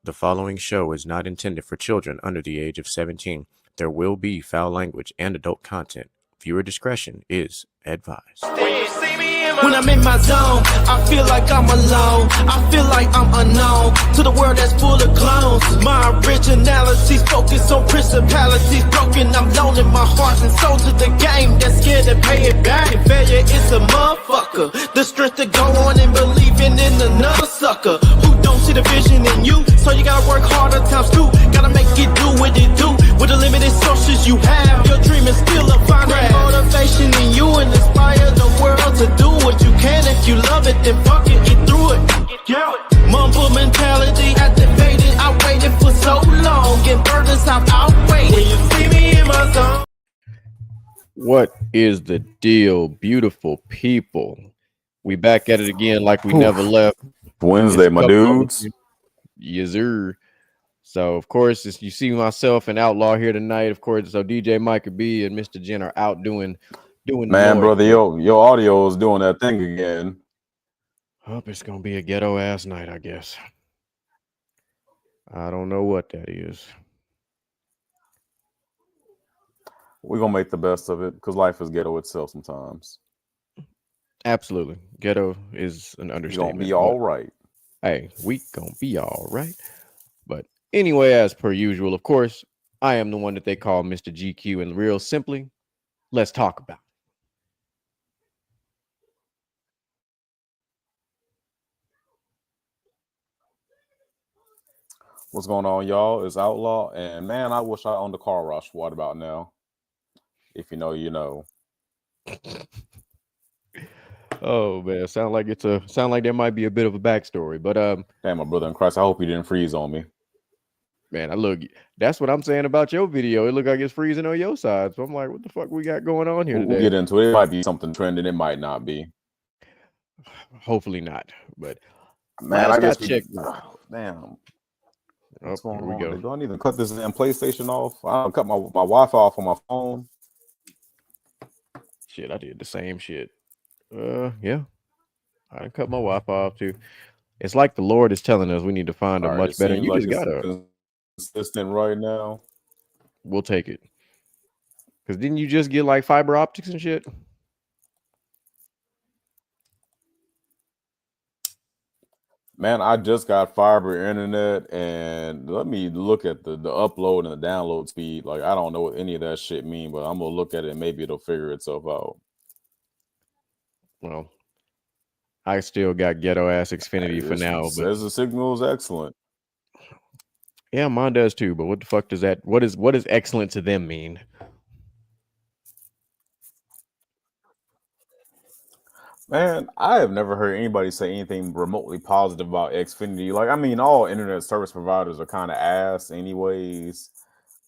The following show is not intended for children under the age of 17. There will be foul language and adult content. Viewer discretion is advised. When I'm in my zone, I feel like I'm alone. I feel like I'm unknown to the world that's full of clones. My originality's focused on principalities broken. I'm loaning my heart and soul to the game that's scared to pay it back. And failure is a motherfucker. The strength to go on and believing in another sucker who don't see the vision in you. So you gotta work harder times two. Gotta make it do what it do. With the limited sources you have, your dream is still a finding motivation in you and inspire the world to do what you can. If you love it, then fuck it, get through it. Yeah. Mumble mentality activated. I waited for so long. Get burdens I've outweighed. When you see me in my zone. What is the deal, beautiful people? We back at it again like we never left. Wednesday, my dudes. Yes, sir. So, of course, you see myself and Outlaw here tonight. Of course, so DJ Micah B and Mr. Jen are out doing man, brother, your audio is doing that thing again. Hope it's gonna be a ghetto ass night, I guess. I don't know what that is. We're gonna make the best of it because life is ghetto itself sometimes. Absolutely. Ghetto is an understatement. Gonna be all right. Hey, we gonna be all right. But anyway, as per usual, of course, I am the one that they call Mr. GQ, and real simply, let's talk about it. What's going on, y'all? It's Outlaw, and man, I wish I owned a car wash. What about now? If you know, you know. Oh man, sound like there might be a bit of a backstory, but damn, my brother in Christ, I hope you didn't freeze on me. Man, that's what I'm saying about your video. It looked like it's freezing on your side, so I'm like, what the fuck we got going on here today? We'll get into it. It might be something trending. It might not be. Hopefully not, but man, I guess check. Damn. What's going on? We go. Do I need to cut this damn PlayStation off? I don't cut my Wi-Fi off on my phone. Shit, I did the same shit. Yeah. I cut my Wi-Fi off too. It's like the Lord is telling us we need to find a much better. You like just gotta consistent right now. We'll take it. Because didn't you just get like fiber optics and shit? Man, I just got fiber internet, and let me look at the upload and the download speed. Like, I don't know what any of that shit mean, but I'm gonna look at it and maybe it'll figure itself out. Well, I still got ghetto ass Xfinity for now. But says the signal is excellent. Yeah, mine does too. But what the fuck does that? What is excellent to them mean? Man, I have never heard anybody say anything remotely positive about Xfinity. Like, I mean, all internet service providers are kind of ass anyways.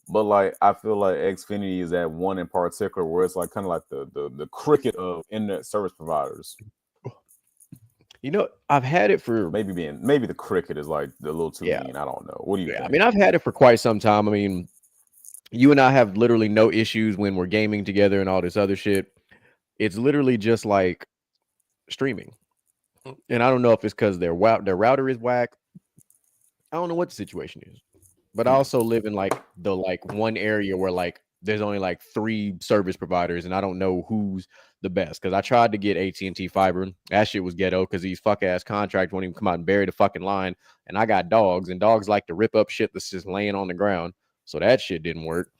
But like, I feel like Xfinity is that one in particular where it's like kind of like the cricket of internet service providers. You know, I've had it for maybe the cricket is like a little too mean. I don't know. What do you think? I mean, I've had it for quite some time. I mean, you and I have literally no issues when we're gaming together and all this other shit. It's literally just like streaming. And I don't know if it's because their router is whack. I don't know what the situation is. But I also live in like one area where like there's only like 3 service providers, and I don't know who's the best. Because I tried to get AT&T fiber. That shit was ghetto because these fuck ass contracts won't even come out and bury the fucking line. And I got dogs, and dogs like to rip up shit that's just laying on the ground. So that shit didn't work.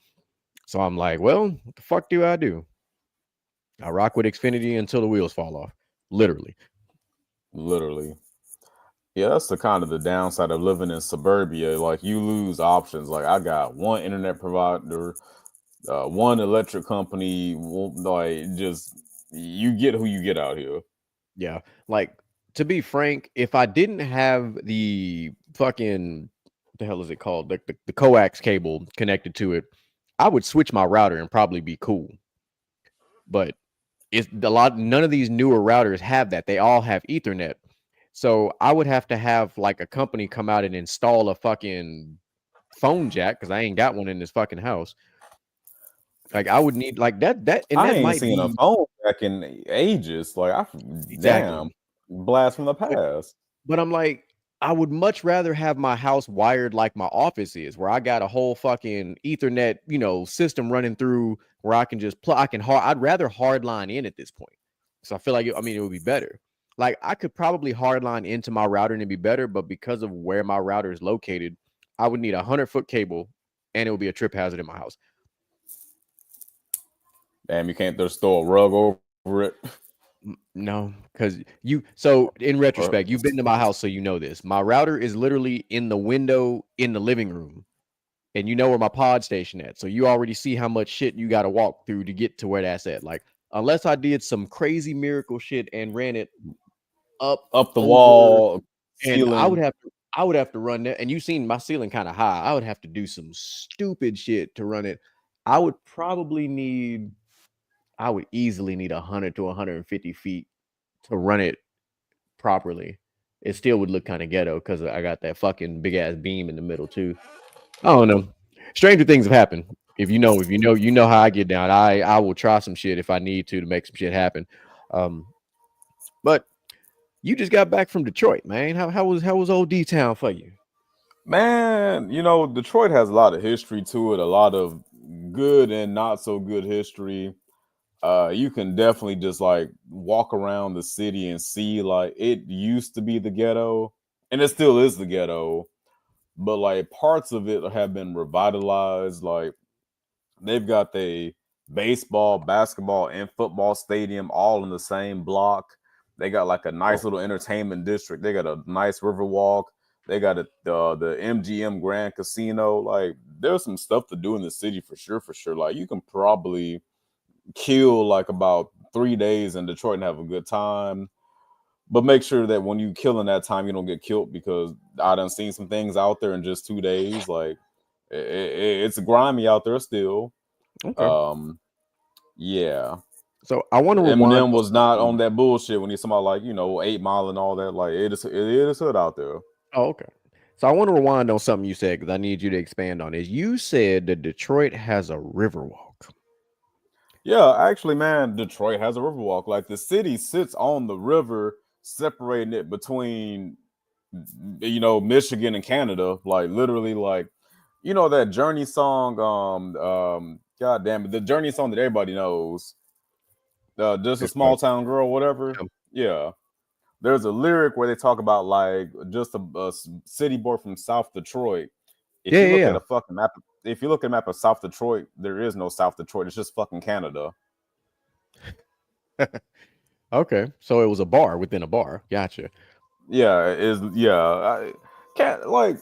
So I'm like, well, what the fuck do? I rock with Xfinity until the wheels fall off. Literally. Yeah, that's the kind of the downside of living in suburbia. Like, you lose options. Like, I got one internet provider, one electric company. Like, just you get who you get out here. Yeah, like, to be frank, if I didn't have the fucking, what the hell is it called, the coax cable connected to it, I would switch my router and probably be cool. But none of these newer routers have that. They all have Ethernet. So I would have to have like a company come out and install a fucking phone jack because I ain't got one in this fucking house. Like, I would need like that. And I that ain't might seen be a phone jack in ages. Like, damn, blast from the past. But I'm like, I would much rather have my house wired like my office is, where I got a whole fucking Ethernet, system running through where I can just plug. I can hard. I'd rather hardline in at this point, so I feel like it would be better. Like I could probably hardline into my router and it'd be better, but because of where my router is located, I would need 100-foot cable, and it would be a trip hazard in my house. Damn, you can't just throw a rug over it. No, because so in Or retrospect, you've been to my house, so you know this. My router is literally in the window in the living room, and you know where my pod station at. So you already see how much shit you got to walk through to get to where that's at. Like, unless I did some crazy miracle shit and ran it up up the over, wall, and ceiling. I would have to run that. And you seen my ceiling kind of high. I would have to do some stupid shit to run it. I would probably need, I would easily need 100 to 150 feet to run it properly. It still would look kind of ghetto because I got that fucking big ass beam in the middle too. I don't know. Stranger things have happened. You know how I get down. I will try some shit if I need to make some shit happen. Um, but you just got back from Detroit, man. How was old D Town for you? Man, Detroit has a lot of history to it, a lot of good and not so good history. You can definitely just like walk around the city and see like it used to be the ghetto, and it still is the ghetto, but like parts of it have been revitalized. Like they've got the baseball, basketball, and football stadium all in the same block. They got like a Oh, nice little entertainment district. They got a nice river walk. They got the MGM Grand Casino. Like there's some stuff to do in the city for sure, for sure. Like you can probably kill like about 3 days in Detroit and have a good time. But make sure that when you kill in that time, you don't get killed because I done seen some things out there in just 2 days. Like it's grimy out there still. okay. Um, yeah. So I want to rewind Eminem on was not something. on that bullshit when he's somebody like 8 Mile and all that. Like it is hood out there. Oh, okay. So I want to rewind on something you said because I need you to expand on it. You said that Detroit has a riverwalk. Yeah, actually, man, Detroit has a riverwalk. Like the city sits on the river, separating it between Michigan and Canada. Like literally, like that Journey song. God damn it, the Journey song that everybody knows. Just a It's like, small town girl, whatever. Yeah, there's a lyric where they talk about like just a city boy from South Detroit. If yeah, you yeah, look yeah. at a fucking map, if you look at a map of South Detroit, there is no South Detroit. It's just fucking Canada. Okay, so it was a bar within a bar. Gotcha. Yeah, is yeah. I can't like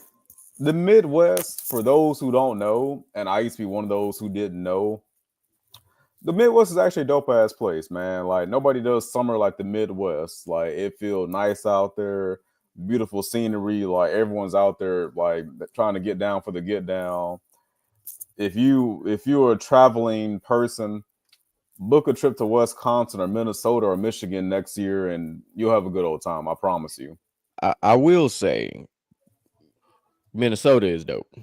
the Midwest. For those who don't know, and I used to be one of those who didn't know, the Midwest is actually a dope ass place, man. Like nobody does summer like the Midwest. Like it feels nice out there, beautiful scenery. Like everyone's out there like trying to get down for the get down. If you're a traveling person, book a trip to Wisconsin or Minnesota or Michigan next year, and you'll have a good old time. I promise you. I will say Minnesota is dope.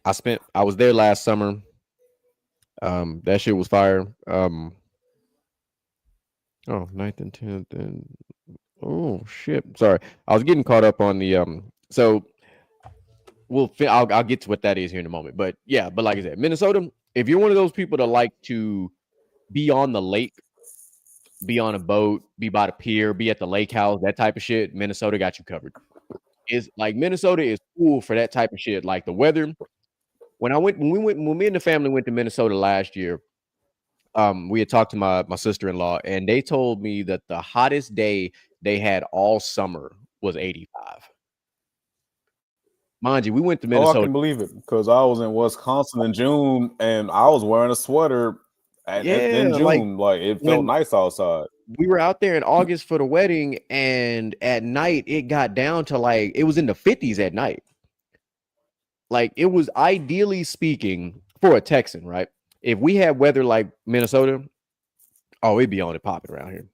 I was there last summer. That shit was fire. Oh, 9th and 10th and oh shit. Sorry. I was getting caught up on the so I'll get to what that is here in a moment. But yeah, but like I said, Minnesota, if you're one of those people that like to be on the lake, be on a boat, be by the pier, be at the lake house, that type of shit, Minnesota got you covered. Is like Minnesota is cool for that type of shit. Like the weather. When me and the family went to Minnesota last year, we had talked to my sister-in-law, and they told me that the hottest day they had all summer was 85. Mind you, we went to Oh, I Minnesota. can believe it because I was in Wisconsin in June and I was wearing a sweater in Yeah, like June. Like it felt when nice outside. we were out there in August for the wedding, and at night it got down to like it was in the 50s at night. Like it was ideally speaking for a Texan, right? If we had weather like Minnesota, oh, we'd be on it popping around here.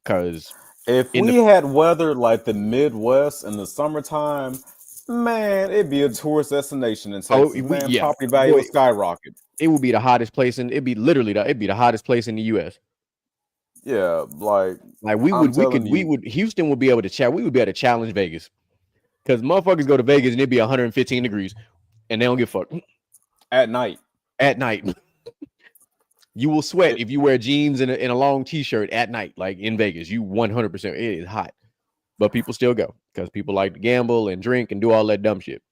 Cause If in we the had weather like the Midwest in the summertime, man, it'd be a tourist destination in oh Texas. we Man, yeah, property value boy, would skyrocket. it would be the hottest place in it'd be the hottest place in the US. Yeah, like Like I'm telling you, Houston would be able to chat. We would be able to challenge Vegas Because motherfuckers go to Vegas and it be 115 degrees and they don't give a fuck. At night. At night. You will sweat It, if you wear jeans and a long t-shirt at night, like in Vegas. You 100%. It is hot. But people still go because people like to gamble and drink and do all that dumb shit.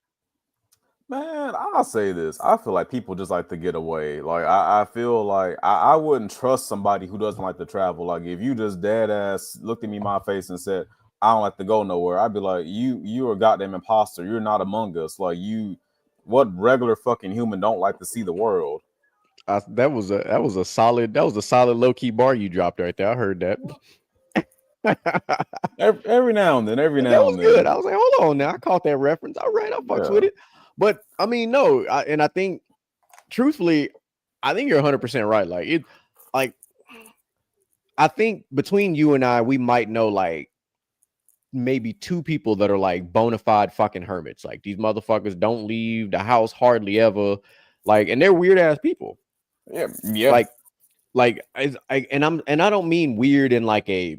Man, I'll say this. I feel like people just like to get away. Like I feel like I wouldn't trust somebody who doesn't like to travel. Like if you just dead ass looked at me in my face and said, I don't like to go nowhere, I'd be like, you're a goddamn imposter. You're not among us. Like what regular fucking human don't like to see the world? That was a solid low key bar you dropped right there. I heard that. Every now and then, every That now was and good. then. I was like, hold on now. I caught that reference. All right, I fucks with Yeah. it. But I mean, no, and I think truthfully, I think you're 100% right. Like I think between you and I, we might know like maybe two people that are like bona fide fucking hermits. Like these motherfuckers don't leave the house hardly ever. Like, and they're weird ass people. Yeah. Yeah. Like, and I don't mean weird in like a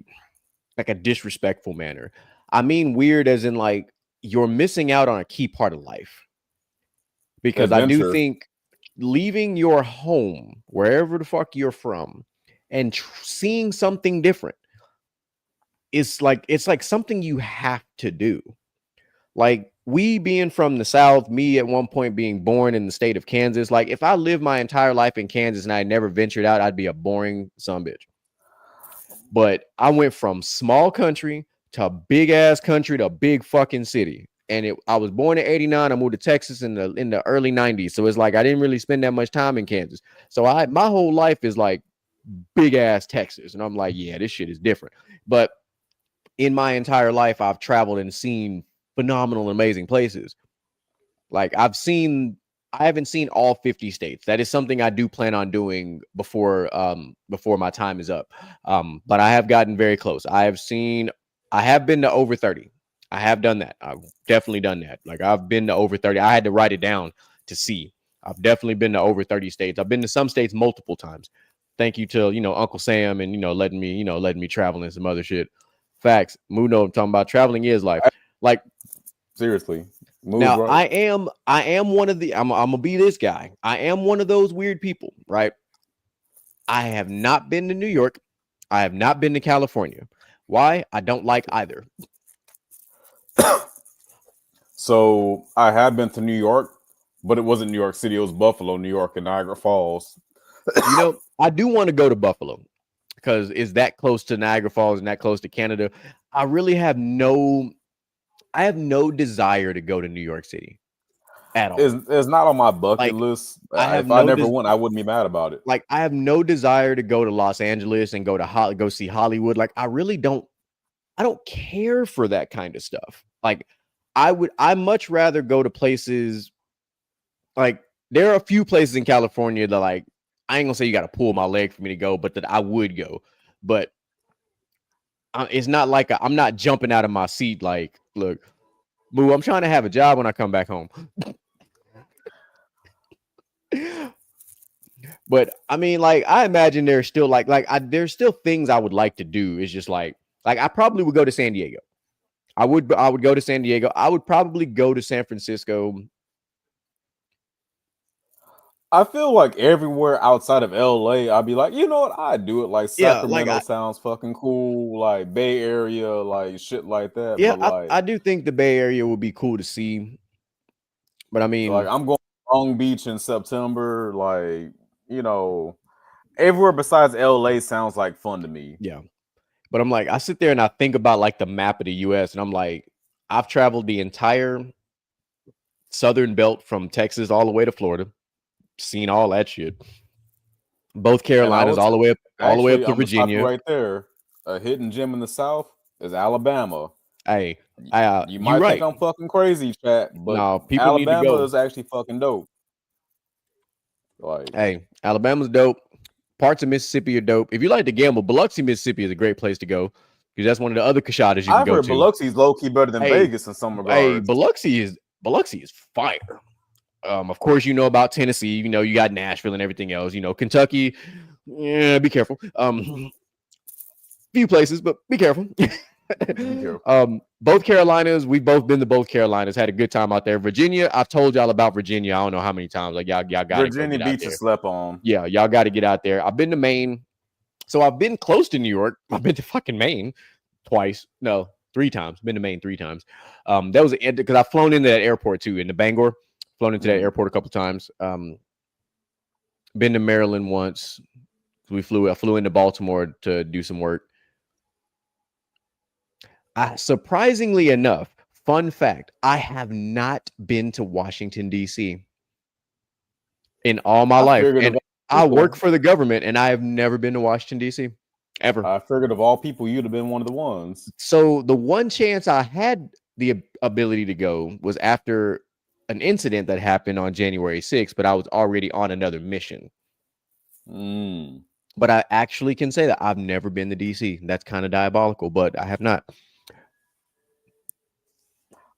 disrespectful manner. I mean weird as in like you're missing out on a key part of life. Because I do Adventure. think leaving your home, wherever the fuck you're from, and seeing something different it's like something you have to do. Like we being from the South, me at one point being born in the state of Kansas. Like if I lived my entire life in Kansas and I never ventured out, I'd be a boring son bitch. But I went from small country to big ass country to big fucking city. And I was born in '89. I moved to Texas in the early '90s. So it's like I didn't really spend that much time in Kansas. So my whole life is like big ass Texas. And I'm like, yeah, this shit is different. But in my entire life, I've traveled and seen phenomenal, amazing places. Like I haven't seen all 50 states. That is something I do plan on doing before my time is up. But I have gotten very close. I have been to over 30. I have done that. I've definitely done that. Like I've been to over 30. I had to write it down to see. I've definitely been to over 30 states. I've been to some states multiple times. Thank you to, Uncle Sam and, letting me travel and some other shit. Facts. Muno, I'm talking about traveling is life. Like Seriously. Move now, right. I am one of the. I'm gonna be this guy. I am one of those weird people, right? I have not been to New York. I have not been to California. Why? I don't like either. So I had been to New York, but it wasn't New York City. It was Buffalo, New York, and Niagara Falls. I do want to go to Buffalo because it's that close to Niagara Falls and that close to Canada. I really have no. I have no desire to go to New York City at all. It's not on my bucket Like list. I have If I no never went, I wouldn't be mad about it. like I have no desire to go to Los Angeles and go see Hollywood. Like I really don't. I don't care for that kind of stuff. Like I much rather go to places like there are a few places in California that like I ain't gonna say you got to pull my leg for me to go, but that I would go. But it's not like I'm not jumping out of my seat. Like, look, boo, I'm trying to have a job when I come back home. But I mean, like, I imagine there's still there's still things I would like to do. It's just like I probably would go to San Diego. I would go to San Diego. I would probably go to San Francisco. I feel like everywhere outside of LA, I'd be like, you know what? I'd do it. Like Yeah, Sacramento sounds fucking cool. Like Bay Area, like shit like that. yeah, But like, I do think the Bay Area would be cool to see. But I like mean, I'm going to Long Beach in September. Like, you know, everywhere besides LA sounds like fun to me. yeah. But I'm like, I sit there and I think about like the map of the US, and I'm like, I've traveled the entire southern belt from Texas all the way to Florida, seen all that shit. Both And I Carolinas, would all the way up actually, to I'm gonna stop you Virginia. right there. A hidden gem in the South is Alabama. Hey, You you might think right. I'm fucking crazy, chat, but No, people need to Alabama go. is actually fucking dope. Like, Hey, Alabama's dope. Parts of Mississippi are dope. If you like to gamble, Biloxi, Mississippi is a great place to go because that's one of the other cashadas you can I've go heard to. Biloxi's low key better than Hey, Vegas in some hey, regards. Biloxi is fire. Of course, you know about Tennessee. You know you got Nashville and everything else. You know Kentucky. Yeah, be careful. Few places, but be careful. Be careful. Both Carolinas, we've both been to both Carolinas, had a good time out there. Virginia, I've told y'all about Virginia. I don't know how many times. Like y'all got to go Virginia get out Beach there. is slept on. Yeah, y'all got to get out there. I've been to Maine, so I've been close to New York. I've been to fucking Maine twice. No, 3 times. Been to Maine 3 times. That was because I've flown into that airport too, into Bangor. Flown into that Mm. airport a couple times. Been to Maryland once. I flew into Baltimore to do some work. Surprisingly enough, fun fact, I have not been to Washington, D.C. in all my I life. figured of And all I work people, for the government and I have never been to Washington, D.C. ever. I figured of all people, you'd have been one of the ones. So the one chance I had the ability to go was after an incident that happened on January 6th, but I was already on another mission. Mm. But I actually can say that I've never been to DC. That's kind of diabolical, but I have not.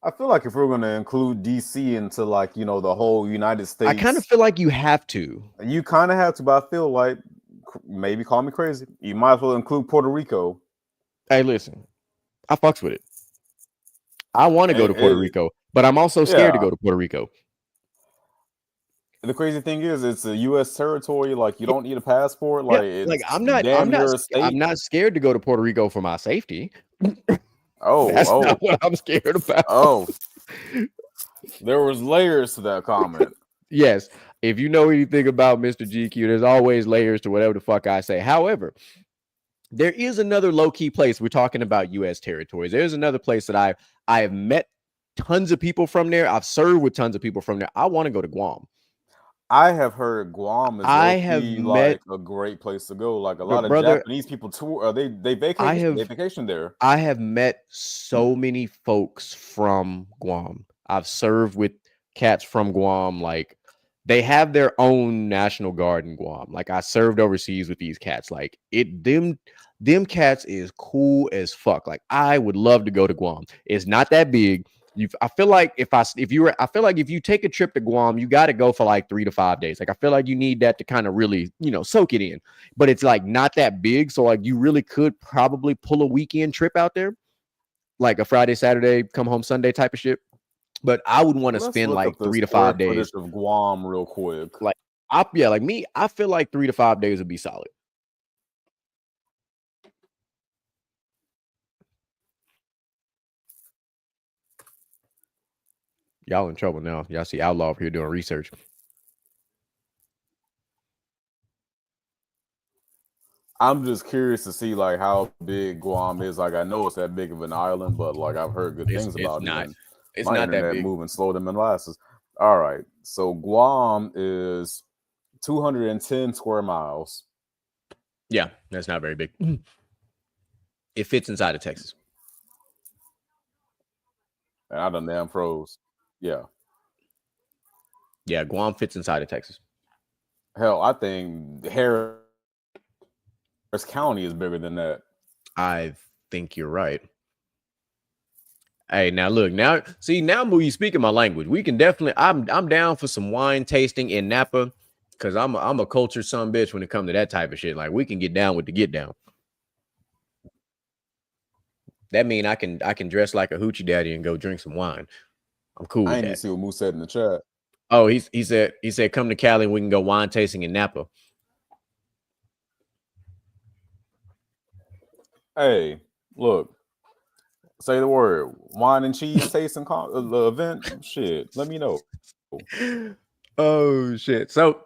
I feel like if we're going to include DC into like the whole United I kind of States, feel like you have to. you kind of have to. But I feel like maybe call me crazy. You might as well include Puerto Rico. Hey, listen, I fucks with it. I want to go to Puerto And Rico, but I'm also scared to yeah, go to Puerto Rico. the crazy thing is, it's a U.S. territory. Like you don't need a passport. Yeah, Like like it's damn near a I'm state. not scared to go to Puerto Rico for my safety. Oh, That's not oh, what I'm scared about. oh. There was layers to that comment. Yes, if you know anything about Mr. GQ, there's always layers to whatever the fuck I say. However, there is another low key place. We're talking about U.S. territories. There's another place that I have met tons of people from there. I've served with tons of people from there. I want to go to Guam. I have heard Guam is I low have key met, like a great place to go. Like a lot of brother. Japanese people tour. They I vacation. They have vacation there. I have met so many folks from Guam. I've served with cats from Guam. Like they have their own national guard in Guam. Like I served overseas with these cats. Like them cats is cool as fuck. Like I would love to go to Guam. It's not that big. I feel like I feel like if you take a trip to Guam, you got to go for like 3 to 5 days. Like I feel like you need that to kind of really, soak it in. But it's like not that big, so like you really could probably pull a weekend trip out there, like a Friday, Saturday, come home Sunday type of shit. But I would want to Let's spend look like up the three to square five footage days. of Guam real quick. Like like me, I feel like 3 to 5 days would be solid. Y'all in trouble now. Y'all see Outlaw over here doing research. I'm just curious to see like how big Guam is. Like I know it's that big of an island, but like I've heard good It's things it's about it, not and it's my not that internet big. moving slower than molasses. All right, so Guam is 210 square miles. Yeah, that's not very big. It fits inside of Texas. And I done damn froze. Yeah. Yeah, Guam fits inside of Texas. Hell, I think Harris County is bigger than that. I think you're right. Hey, now look, now Moo, you speaking my language. We can definitely. I'm down for some wine tasting in Napa, because I'm a cultured son bitch when it comes to that type of shit. Like we can get down with the get down. That mean I can dress like a hoochie daddy and go drink some wine. I'm cool I with ain't even that. see what Moose said in the chat. Oh, he said come to Cali and we can go wine tasting in Napa. Hey, look, say the word wine and cheese tasting event. Shit, let me know. Oh shit. So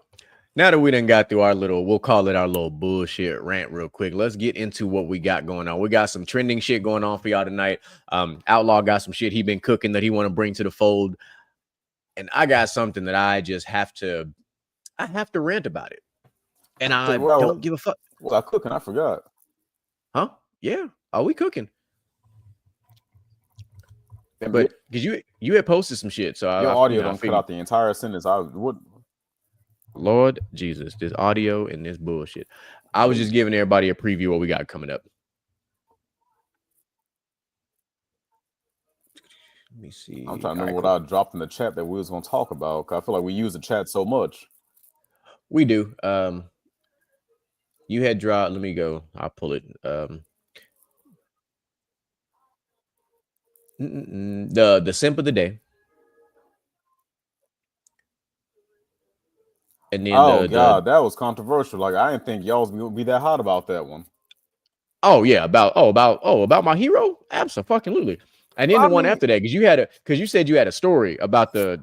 now that we done got through we'll call it our little bullshit rant real quick. Let's get into what we got going on. We got some trending shit going on for y'all tonight. Outlaw got some shit he been cooking that he want to bring to the fold. And I got something that I have to rant about it. And I don't give a fuck. Was I cooking? I forgot. Huh? Yeah. Are we cooking? But because you had posted some shit, so your audio don't cut out the entire sentence. I would. Lord Jesus, this audio and this bullshit. I was just giving everybody a preview of what we got coming up. Let me see. I'm trying to remember what I dropped in the chat that we was going to talk about. I feel like we use the chat so much. We do. You had dropped. Let me go. I'll pull it. The simp of the day, and then Oh the God, that was controversial. Like I didn't think y'all was gonna be that hot about that one. oh yeah, about my hero, absolutely. And then I the one mean, after that, because you said you had a story about let's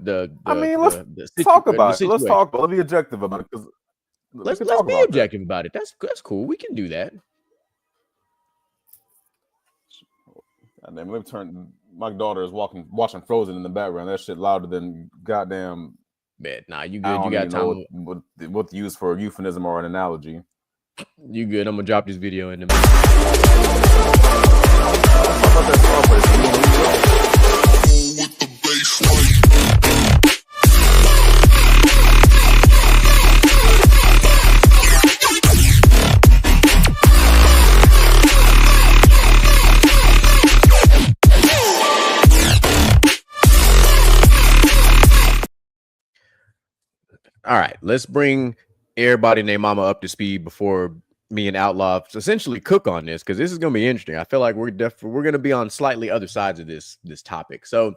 talk the about it. Let's situation. talk about. Let's be objective about it because we can Let's talk be about that. objective about it. That's cool. We can do that. God damn, let me turn. My daughter is watching Frozen in the background. That shit louder than goddamn. Bet nah, you I good. You don't got even know time. what to use for a euphemism or an analogy. You good. I'm gonna drop this video in a minute. Let's talk about that Scarface. You want to lead it off? All right, let's bring everybody and their mama up to speed before me and Outlaw essentially cook on this because this is gonna be interesting. I feel like we're gonna be on slightly other sides of this topic. So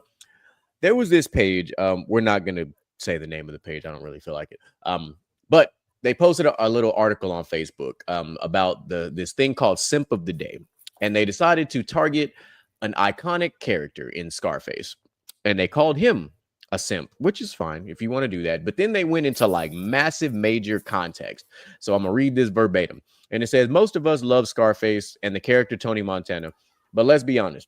there was this page. We're not gonna say the name of the page. I don't really feel like it. But they posted a little article on Facebook about this thing called Simp of the Day, and they decided to target an iconic character in Scarface, and they called him a simp, which is fine if you want to do that. But then they went into like massive major context. So I'm gonna read this verbatim, and it says most of us love Scarface and the character Tony Montana, but let's be honest,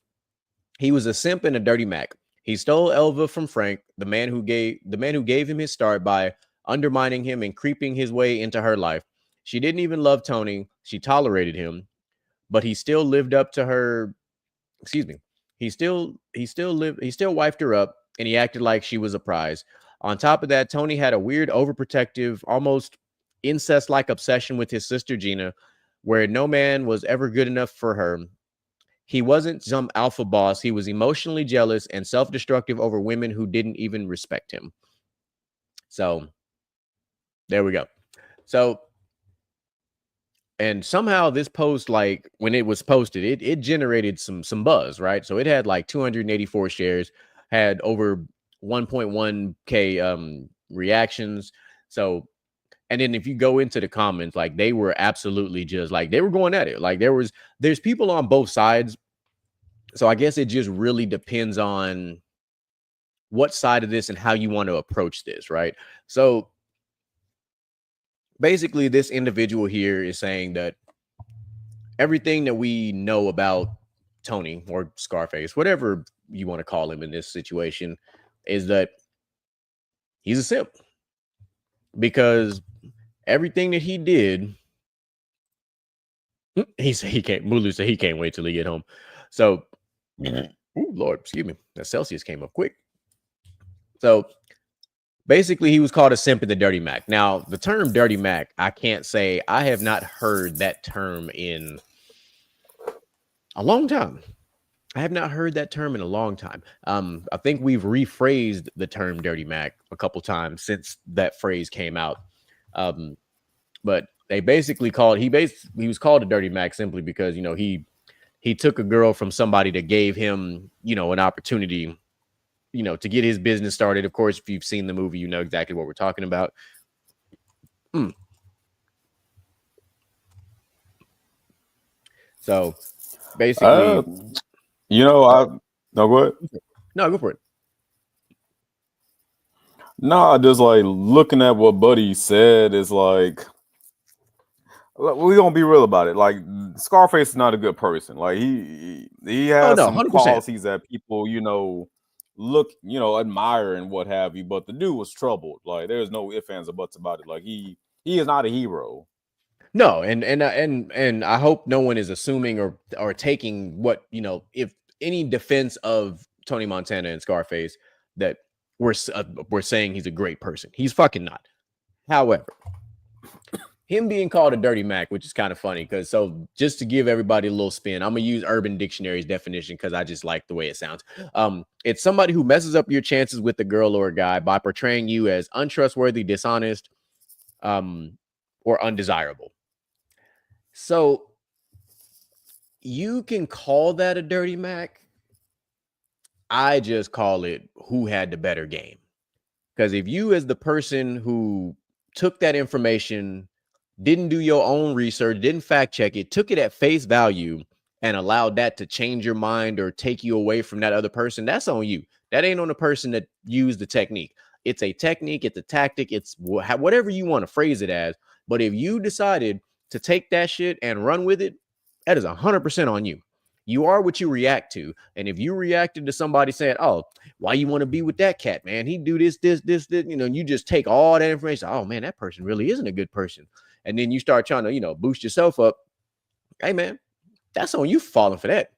he was a simp and a dirty Mac. He stole Elva from Frank, the man who gave him his start by undermining him and creeping his way into her life. She didn't even love Tony. She tolerated him, but he still lived up to her. Excuse me. He still wifed her up and he acted like she was a prize. On top of that, Tony had a weird, overprotective, almost incest-like obsession with his sister Gina, where no man was ever good enough for her. He wasn't some alpha boss. He was emotionally jealous and self-destructive over women who didn't even respect him. So there we go. So, and somehow this post, like when it was posted, it generated some buzz, right? So it had like 284 shares, had over 1.1k reactions. So, and then if you go into the comments, like they were absolutely just like they were going at it. Like there's people on both sides. So I guess it just really depends on what side of this and how you want to approach this, right? So basically, this individual here is saying that everything that we know about Tony or Scarface, whatever you want to call him in this situation, is that he's a simp because everything that he did, he said he can't. Mulu said he can't wait till he get home. So, ooh, Lord, excuse me, that Celsius came up quick. So basically, he was called a simp in the Dirty Mac. Now, the term Dirty Mac, I can't say I have not heard that term in a long time. I have not heard that term in a long time. I think we've rephrased the term Dirty Mac a couple times since that phrase came out. Um, but they basically called he was called a Dirty Mac simply because he took a girl from somebody that gave him an opportunity to get his business started. Of course, if you've seen the movie, you know exactly what we're talking about. Mm. So Uh, basically, I no go ahead. no, go for it. No, I just like looking at what Buddy said is like we gonna be real about it. Like Scarface is not a good person. Like he Oh has no, some 100%. qualities that people look admire and what have you. But the dude was troubled. Like there's no ifs ands or buts about it. Like he is not a hero. No, and I hope no one is assuming or taking what if any defense of Tony Montana and Scarface that we're saying he's a great person. He's fucking not. However, him being called a dirty Mac, which is kind of funny because just to give everybody a little spin, I'm gonna use Urban Dictionary's definition because I just like the way it sounds. It's somebody who messes up your chances with a girl or a guy by portraying you as untrustworthy, dishonest, or undesirable. So you can call that a dirty Mac, I just call it who had the better game. Because if you, as the person who took that information, didn't do your own research, didn't fact check it, took it at face value, and allowed that to change your mind or take you away from that other person, that's on you. That ain't on the person that used the technique. It's a technique, it's a tactic, it's whatever you want to phrase it as. But if you decided to take that shit and run with it, that is 100% on you. You are what you react to. And if you reacted to somebody saying, oh, why you want to be with that cat, man? He do this, you know, and you just take all that information. Oh man, that person really isn't a good person. And then you start trying to, you know, boost yourself up. Hey man, that's on you for falling for that.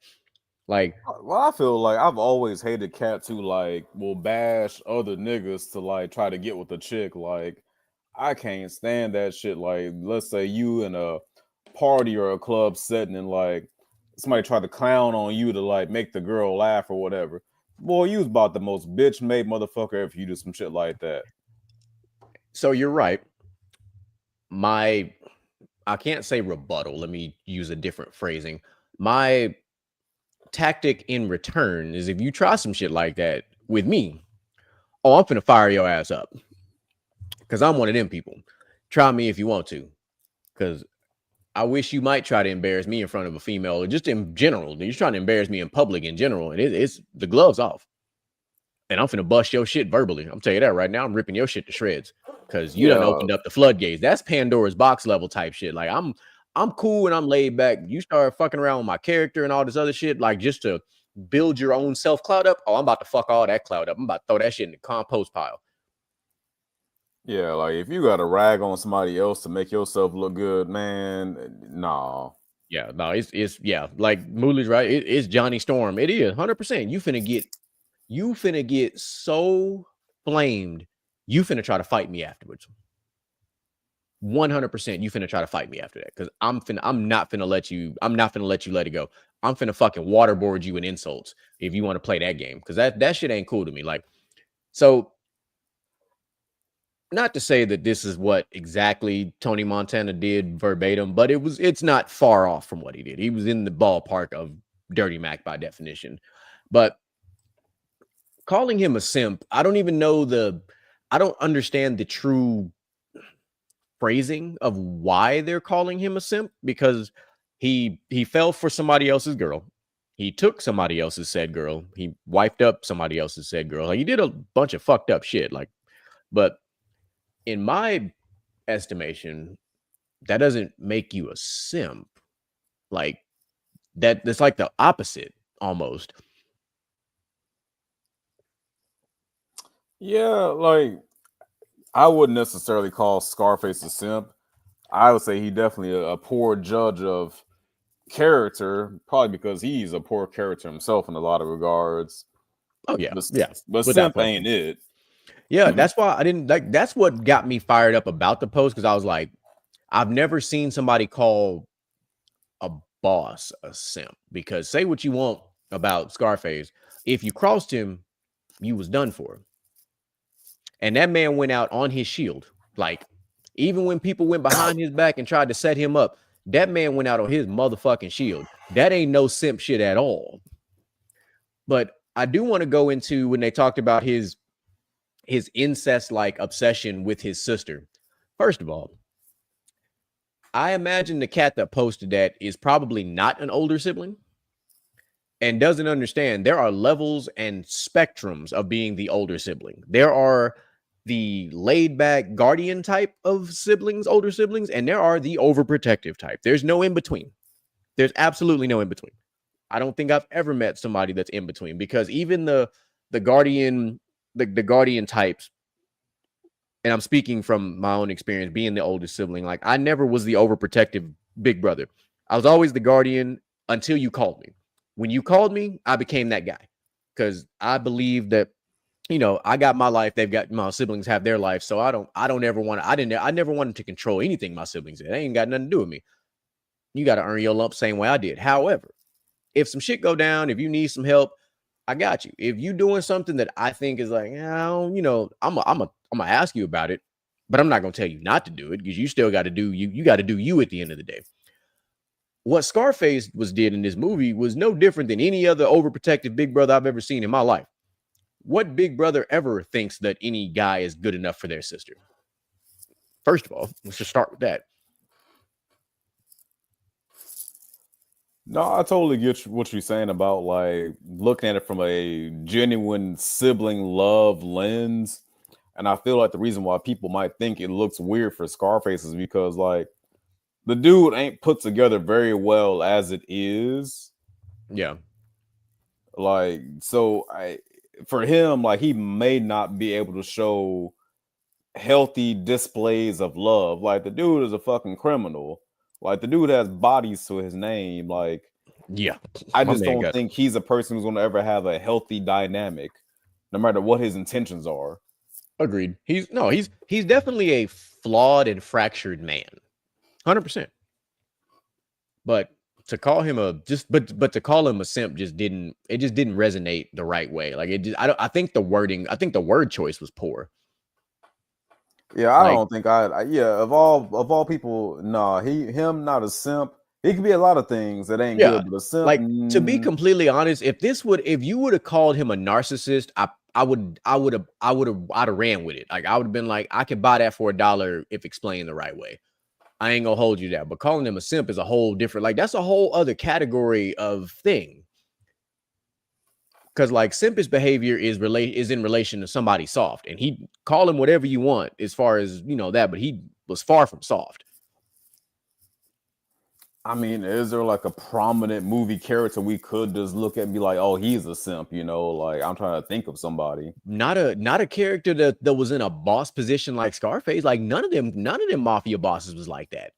Like, Well, I feel like I've always hated cats who like will bash other niggas to like try to get with a chick. Like, I can't stand that shit. Like, let's say you in a party or a club setting and like somebody tried to clown on you to like make the girl laugh or whatever. Boy, you was about the most bitch made motherfucker if you do some shit like that. so you're right. My, I can't say rebuttal. Let me use a different phrasing. My tactic in return is if you try some shit like that with me, oh, I'm finna fire your ass up because I'm one of them people. Try me if you want to, because I wish you might try to embarrass me in front of a female or just in general. You're trying to embarrass me in public in general, and it's the gloves off. And I'm finna bust your shit verbally. I'm telling you that right now. I'm ripping your shit to shreds because you done Yeah, opened up the floodgates. That's Pandora's box level type shit. Like I'm cool and I'm laid back. You start fucking around with my character and all this other shit, like just to build your own self cloud up. Oh, I'm about to fuck all that cloud up. I'm about to throw that shit in the compost pile. yeah. Like if you got to rag on somebody else to make yourself look good, man, nah. Yeah, no, it's yeah, like Mooley's right. It's Johnny Storm. It is 100%. You finna get so flamed. You finna try to fight me afterwards. 100% you finna try to fight me after that because I'm not finna let you, I'm not finna let you let it go. I'm finna fucking waterboard you in insults if you want to play that game because that shit ain't cool to me. Like, so not to say that this is what exactly Tony Montana did verbatim, but it's not far off from what he did. He was in the ballpark of Dirty Mac by definition. But calling him a simp, I don't understand the true phrasing of why they're calling him a simp because he fell for somebody else's girl. He took somebody else's said girl. He wiped up somebody else's said girl. Like, he did a bunch of fucked up shit. Like, but in my estimation, that doesn't make you a simp. Like, that's like the opposite almost. Yeah, like I wouldn't necessarily call Scarface a simp. I would say he definitely a poor judge of character, probably because he's a poor character himself in a lot of regards. Oh yeah, But yeah, but without simp question. ain't it. Yeah, that's why I didn't like. That's what got me fired up about the post because I was like, I've never seen somebody call a boss a simp. Because say what you want about Scarface, if you crossed him, you was done for. And that man went out on his shield. Like, even when people went behind his back and tried to set him up, that man went out on his motherfucking shield. That ain't no simp shit at all. But I do want to go into when they talked about his incest like obsession with his sister. First of all, I imagine the cat that posted that is probably not an older sibling and doesn't understand there are levels and spectrums of being the older sibling. There are the laid back guardian type of siblings, older siblings, and there are the overprotective type. There's no in between. There's absolutely no in between. I don't think I've ever met somebody that's in between because even the guardian the guardian types, and I'm speaking from my own experience being the oldest sibling, like I never was the overprotective big brother. I was always the guardian until you called me. When you called me, I became that guy because I believe that, you know, I got my life, they've got my siblings have their life. So I don't ever want to, I never wanted to control anything my siblings did. They ain't got nothing to do with me. You got to earn your lump same way I did. However, if some shit go down, if you need some help, I got you. If you doing something that I think is like, you know, I'm gonna ask you about it, but I'm not gonna tell you not to do it because you still got to do you. You got to do you at the end of the day. what Scarface was did in this movie was no different than any other overprotective big brother I've ever seen in my life. What big brother ever thinks that any guy is good enough for their sister? First of all, let's just start with that. No, I totally get what you're saying about like looking at it from a genuine sibling love lens. And I feel like the reason why people might think it looks weird for Scarface is because like the dude ain't put together very well as it is. Yeah. Like, so I for him, like he may not be able to show healthy displays of love. Like the dude is a fucking criminal. Like the dude has bodies to his name. Like Yeah. I My just man don't got think he's a person who's going to ever have a healthy dynamic, no matter what his intentions are. agreed. He's definitely a flawed and fractured man. 100%. But to call him a just but to call him a simp just didn't resonate the right way. Like it just I think the wording, I think the word choice was poor. Yeah, I Like don't think yeah, of all people, nah, him not a simp. He could be a lot of things that ain't yeah, good, but a simp, like to be completely honest, if you would have called him a narcissist, I'd have ran with it. Like I would have been like, I could buy that for $1 if explained the right way. I ain't gonna hold you that. But calling him a simp is a whole different, like that's a whole other category of thing. Because like simpish behavior is in relation to somebody soft, and he call him whatever you want as far as that, but he was far from soft. I mean, is there like a prominent movie character we could just look at and be like, oh, he's a simp, Like I'm trying to think of somebody. Not a character that was in a boss position like Scarface. Like none of them mafia bosses was like that.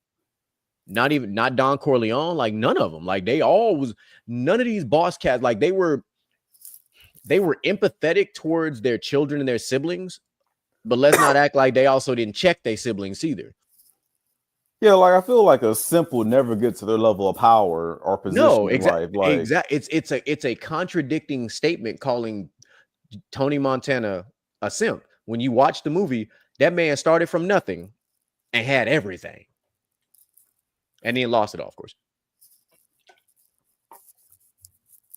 Not Don Corleone. Like none of them. Like they all was none of these boss cats. Like they were empathetic towards their children and their siblings, but let's not act like they also didn't check their siblings either. Yeah, like I feel like a simp will never get to their level of power or No, position in life. exactly, Like, exactly. It's a contradicting statement calling Tony Montana a simp. When you watch the movie, that man started from nothing and had everything, and then lost it all, of course.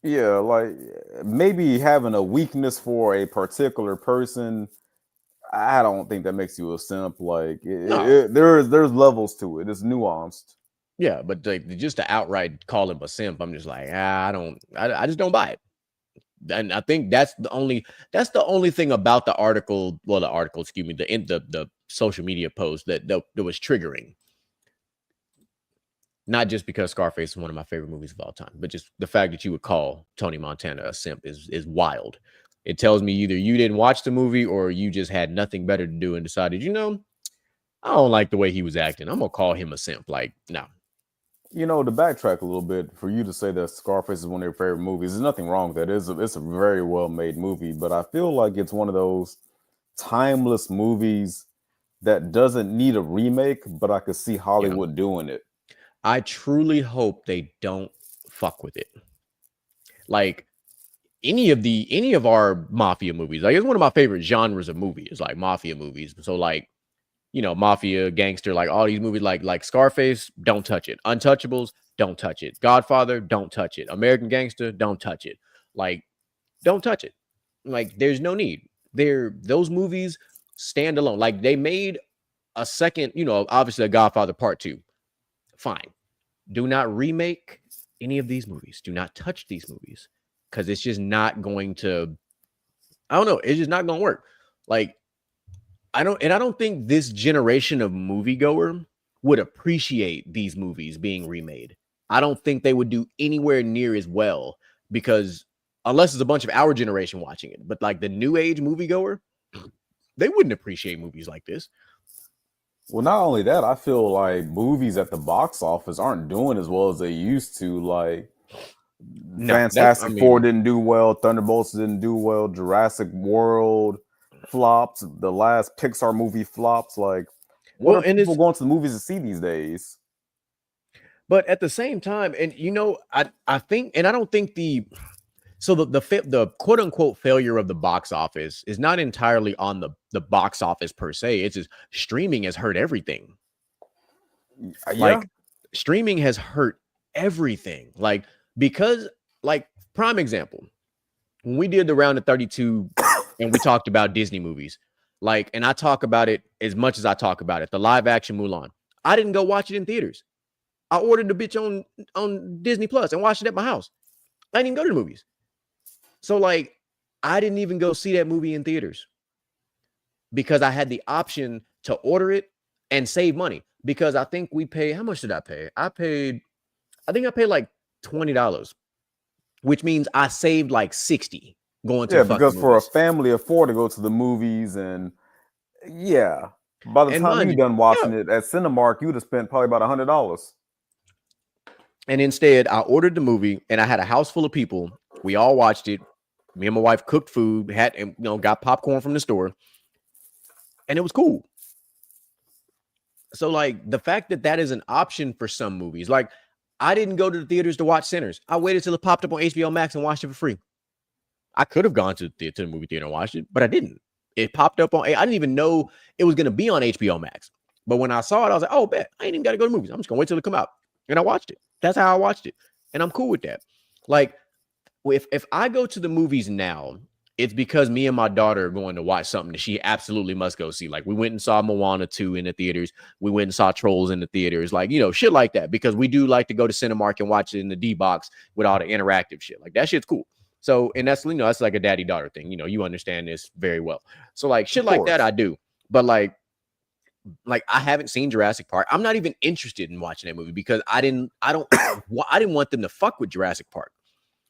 yeah, like maybe having a weakness for a particular person, I don't think that makes you a simp. Like, No, there's levels to it. It's nuanced. yeah, but like, just to outright call him a simp, I'm just like, I don't, I just don't buy it. And I think that's the only thing about the article. Well, the article, excuse me, the social media post that was triggering. Not just because Scarface is one of my favorite movies of all time, but just the fact that you would call Tony Montana a simp is wild. It tells me either you didn't watch the movie or you just had nothing better to do and decided, I don't like the way he was acting. I'm gonna call him a simp. Like, no. To backtrack a little bit, for you to say that Scarface is one of your favorite movies, there's nothing wrong with that. It's a very well made movie, but I feel like it's one of those timeless movies that doesn't need a remake, but I could see Yeah. Hollywood doing it. I truly hope they don't fuck with it. Like any of our mafia movies. Like it's one of my favorite genres of movies, like mafia movies. So like, mafia, gangster, like all these movies, like Scarface, don't touch it. Untouchables, don't touch it. Godfather, don't touch it. American Gangster, don't touch it. Like, don't touch it. Like, there's no need. Those movies stand alone. Like they made a second, obviously a Godfather Part 2. Fine. Do not remake any of these movies. Do not touch these movies. Because it's just not going to, I don't know, it's just not gonna work. Like, I don't think this generation of moviegoer would appreciate these movies being remade. I don't think they would do anywhere near as well because unless it's a bunch of our generation watching it, but like the new age moviegoer, they wouldn't appreciate movies like this. Well, not only that, I feel like movies at the box office aren't doing as well as they used to. Like, No, I Fantastic Four mean, didn't do well, Thunderbolts didn't do well, Jurassic World flops, the last Pixar movie flops. Like, what well, are and people it's going to the movies to see these days? but at the same time, and I think, and I don't think the quote unquote failure of the box office is not entirely on the box office per se. It's just streaming has hurt everything. Yeah, Like streaming has hurt everything. Like, because, like, prime example, when we did the round of 32 and we talked about Disney movies, like, and I talk about it as much as I talk about it, the live action Mulan, I didn't go watch it in theaters. I ordered the bitch on Disney Plus and watched it at my house. I didn't even go to the movies. So, like, I didn't even go see that movie in theaters because I had the option to order it and save money. Because I think we paid, how much did I pay? I think I paid like $20, which means I saved like 60 going to Yeah, the fucking because for a movies. family of four to go to the movies, and yeah, by the And time mind you you, done yeah. watching it at Cinemark, you'd have spent probably about $100. And instead, I ordered the movie and I had a house full of people. We all watched it. Me and my wife cooked food, got popcorn from the store, and it was cool. So, like, the fact that that is an option for some movies, like, I didn't go to the theaters to watch Sinners. I waited till it popped up on HBO Max and watched it for free. I could have gone to the movie theater and watched it, but I didn't. It popped up on. I didn't even know it was going to be on HBO Max. But when I saw it, I was like, "Oh, bet I ain't even got to go to movies. I'm just gonna wait till it come out." And I watched it. That's how I watched it, and I'm cool with that. Like, if I go to the movies now, it's because me and my daughter are going to watch something that she absolutely must go see. Like, we went and saw Moana 2 in the theaters. We went and saw Trolls in the theaters. Like, shit like that, because we do like to go to Cinemark and watch it in the D box with all the interactive shit. Like, that shit's cool. So, and that's, that's like a daddy-daughter thing. You understand this very well. So, like, Of shit like that, course. I do. But like I haven't seen Jurassic Park. I'm not even interested in watching that movie because I didn't want them to fuck with Jurassic Park.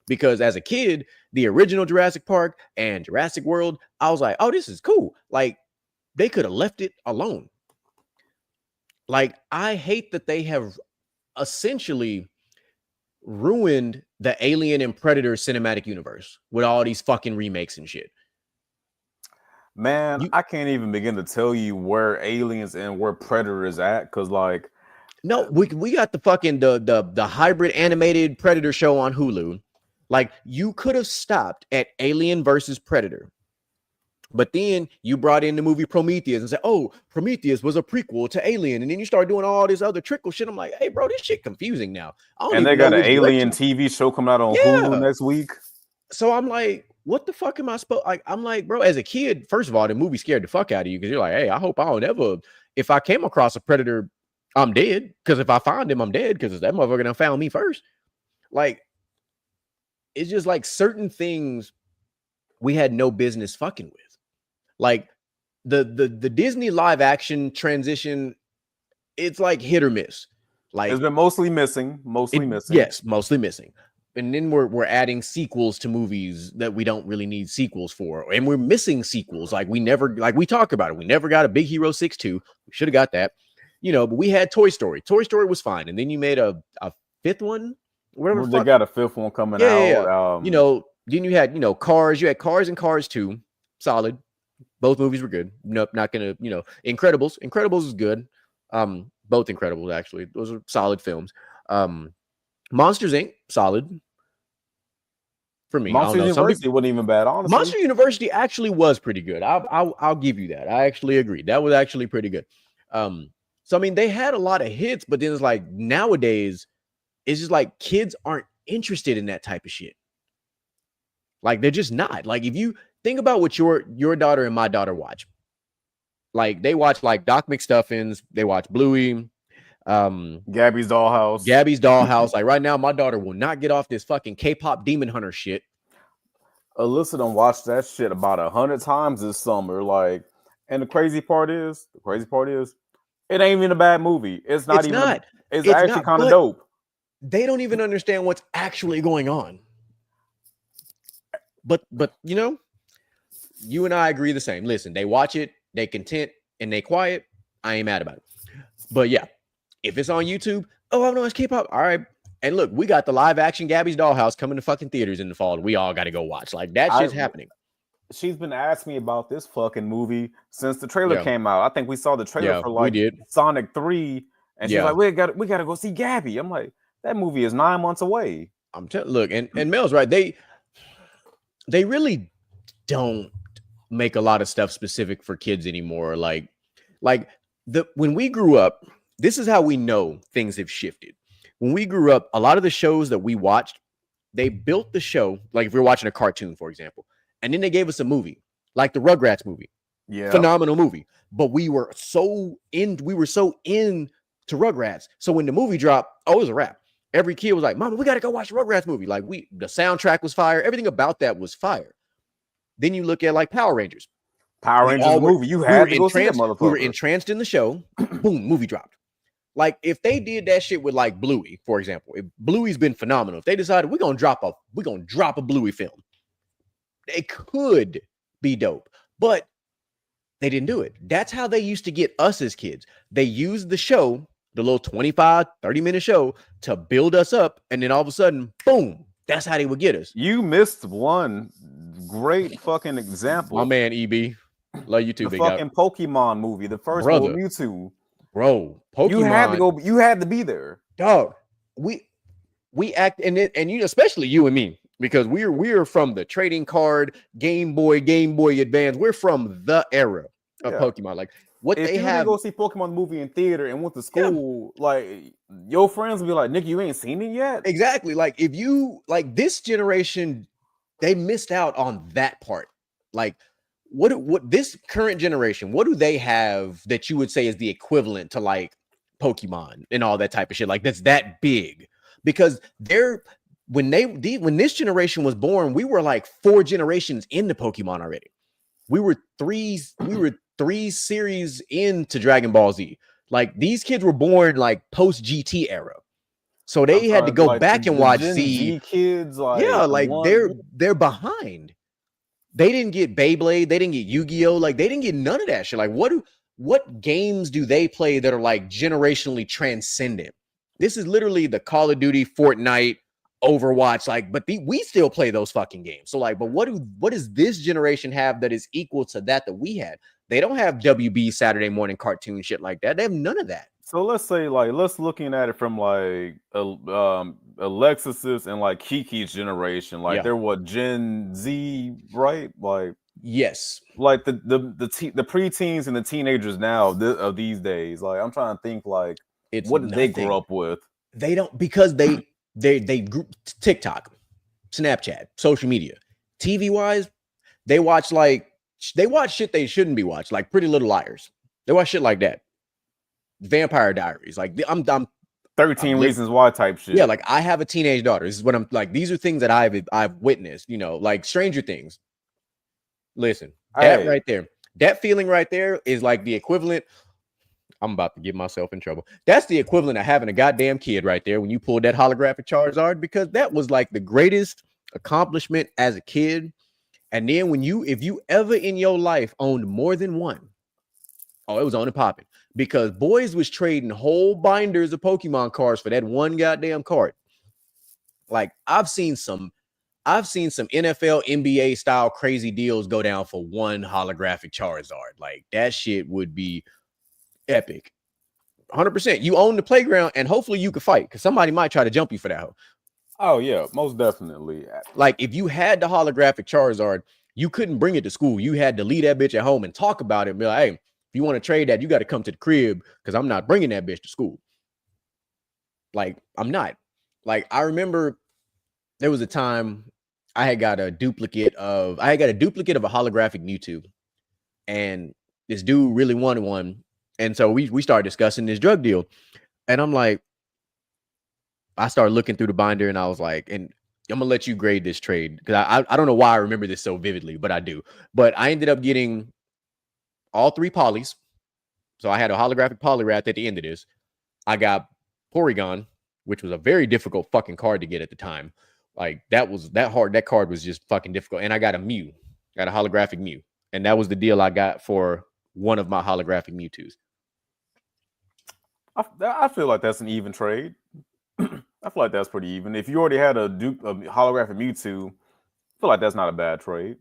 Because as a kid, the original Jurassic Park and Jurassic World, I was like, oh, this is cool. Like, they could have left it alone. Like, I hate that they have essentially ruined the Alien and Predator cinematic universe with all these fucking remakes and shit. Man, I can't even begin to tell you where Aliens and where Predator is at, because like, no, we got the fucking the hybrid animated Predator show on Hulu. Like, you could have stopped at Alien versus Predator. But then you brought in the movie Prometheus and said, oh, Prometheus was a prequel to Alien. And then you start doing all this other trickle shit. I'm like, hey, bro, this shit confusing now. I don't and they even know got an which Alien direction. TV show coming out on Hulu Yeah. next week. So I'm like, what the fuck am I supposed? Like, I'm like, bro, as a kid, first of all, the movie scared the fuck out of you because you're like, hey, I hope I don't ever, if I came across a predator, I'm dead. Because if I find him, I'm dead because that motherfucker done found me first. Like, it's just like certain things we had no business fucking with. Like, the Disney live action transition, it's like hit or miss. Like, It's been mostly missing. Yes, mostly missing. And then we're adding sequels to movies that we don't really need sequels for, and we're missing sequels. Like, we talk about it. We never got a Big Hero 6 2. We should have got that, but we had Toy Story. Toy Story was fine, and then you made a fifth one, whatever. Well, they got a fifth one coming Yeah. out. Then you had Cars. You had Cars and Cars 2, solid. Both movies were good. Nope, not gonna. Incredibles. Incredibles is good. Both Incredibles, actually. Those are solid films. Monsters Inc. solid for me. Monsters University wasn't even bad, honestly. Monster University actually was pretty good. I'll give you that. I actually agree. That was actually pretty good. So I mean, they had a lot of hits, but then it's like nowadays, it's just like kids aren't interested in that type of shit. Like, they're just not. Like, if you think about what your daughter and my daughter watch, like, they watch like Doc McStuffins, they watch Bluey, Gabby's Dollhouse. Like, right now, my daughter will not get off this fucking K-pop Demon Hunter shit. Alyssa done watched that shit about 100 times this summer. Like, and the crazy part is, it ain't even a bad movie. It's actually kind of dope. They don't even understand what's actually going on. But you and I agree the same. Listen, they watch it, they content, and they quiet. I ain't mad about it. But yeah, if it's on YouTube, oh, I know it's K-pop. All right. And look, we got the live action Gabby's Dollhouse coming to fucking theaters in the fall. We all got to go watch. Like, that shit's happening. She's been asking me about this fucking movie since the trailer came out. I think we saw the trailer for like Sonic 3, and she's like, we got to go see Gabby. I'm like, that movie is 9 months away. I'm telling. Look, and Mel's right. They really don't make a lot of stuff specific for kids anymore. Like when we grew up, this is how we know things have shifted. when we grew up, a lot of the shows that we watched, they built the show, like if we were watching a cartoon, for example, and then they gave us a movie, like the Rugrats movie. Yeah. Phenomenal movie. But we were so in to Rugrats. So when the movie dropped, oh, it was a wrap. Every kid was like, Mama, we gotta go watch the Rugrats movie. Like the soundtrack was fire, everything about that was fire. Then you look at like Power Rangers. Power We Rangers all the were movie. You we were had to go see that entranced, we were motherfucker. entranced in the show. Boom, movie dropped. Like if they did that shit with like Bluey, for example, if Bluey's been phenomenal, if they decided we're gonna drop a Bluey film, it could be dope. But they didn't do it. That's how they used to get us as kids. They used the show, the little 25, 30-minute show, to build us up. And then all of a sudden, boom, that's how they would get us. You missed one great fucking example. My man, EB. Love you too, the big fucking dog. Pokemon movie, the first one with Mewtwo. Bro, Pokemon. You had to go. You had to be there, dog. We act and you, especially you and me, because we're from the trading card, Game Boy Advance. We're from the era of Pokemon. Like what if they you have. Didn't go see Pokemon movie in theater and went to school, like your friends would be like, "Nick, you ain't seen it yet." Exactly. Like if you like this generation, they missed out on that part. Like what this current generation, what do they have that you would say is the equivalent to like Pokemon and all that type of shit? Like that's that big, because when this generation was born, we were like 4 generations into Pokemon already. We were three series into Dragon Ball Z. Like these kids were born like post GT era. So they had to go like back and watch Gen Z kids. Like they're behind. They didn't get Beyblade, they didn't get Yu-Gi-Oh, like they didn't get none of that shit. Like what games do they play that are like generationally transcendent? This is literally the Call of Duty, Fortnite, Overwatch, like, but we still play those fucking games. So like, but what does this generation have that is equal to that we had? They don't have WB Saturday morning cartoon shit like that. They have none of that. So let's say, like, let's looking at it from like Alexis's and like Kiki's generation. Like they're what, Gen Z, right? Like yes, like the preteens and the teenagers now of these days. Like I'm trying to think, like what did they grow up with? They don't, because they grew TikTok, Snapchat, social media, TV wise. They watch shit they shouldn't be watched, like Pretty Little Liars. They watch shit like that. Vampire Diaries. Like I'm 13 Reasons Why type shit. Yeah, like I have a teenage daughter. This is what I'm like. These are things that I've witnessed, you know, like Stranger Things. Listen, that right there, that feeling right there is like the equivalent. I'm about to get myself in trouble. That's the equivalent of having a goddamn kid right there when you pulled that holographic Charizard, because that was like the greatest accomplishment as a kid. And then if you ever in your life owned more than one, oh, it was on and popping, because boys was trading whole binders of Pokemon cards for that one goddamn card. Like I've seen some NFL, NBA style crazy deals go down for one holographic Charizard. Like that shit would be epic. 100%. You own the playground, and hopefully you could fight, because somebody might try to jump you for that. Oh yeah, most definitely. Like if you had the holographic Charizard, you couldn't bring it to school. You had to leave that bitch at home and talk about it and be like, hey, if you want to trade that, you got to come to the crib, because I'm not bringing that bitch to school. Like I'm not. Like I remember there was a time I got a duplicate of a holographic Mewtwo, and this dude really wanted one. And so we started discussing this drug deal, and I'm like, I started looking through the binder, and I was like, and I'm gonna let you grade this trade, because I don't know why I remember this so vividly, but I do. But I ended up getting all 3 polys. So I had a holographic Poliwrath at the end of this. I got Porygon, which was a very difficult fucking card to get at the time. Like that card was just fucking difficult. And I got a Mew, got a holographic Mew, and that was the deal I got for one of my holographic Mewtwo's. I feel like that's an even trade. I feel like that's pretty even. If you already had a holographic Mewtwo, I feel like that's not a bad trade.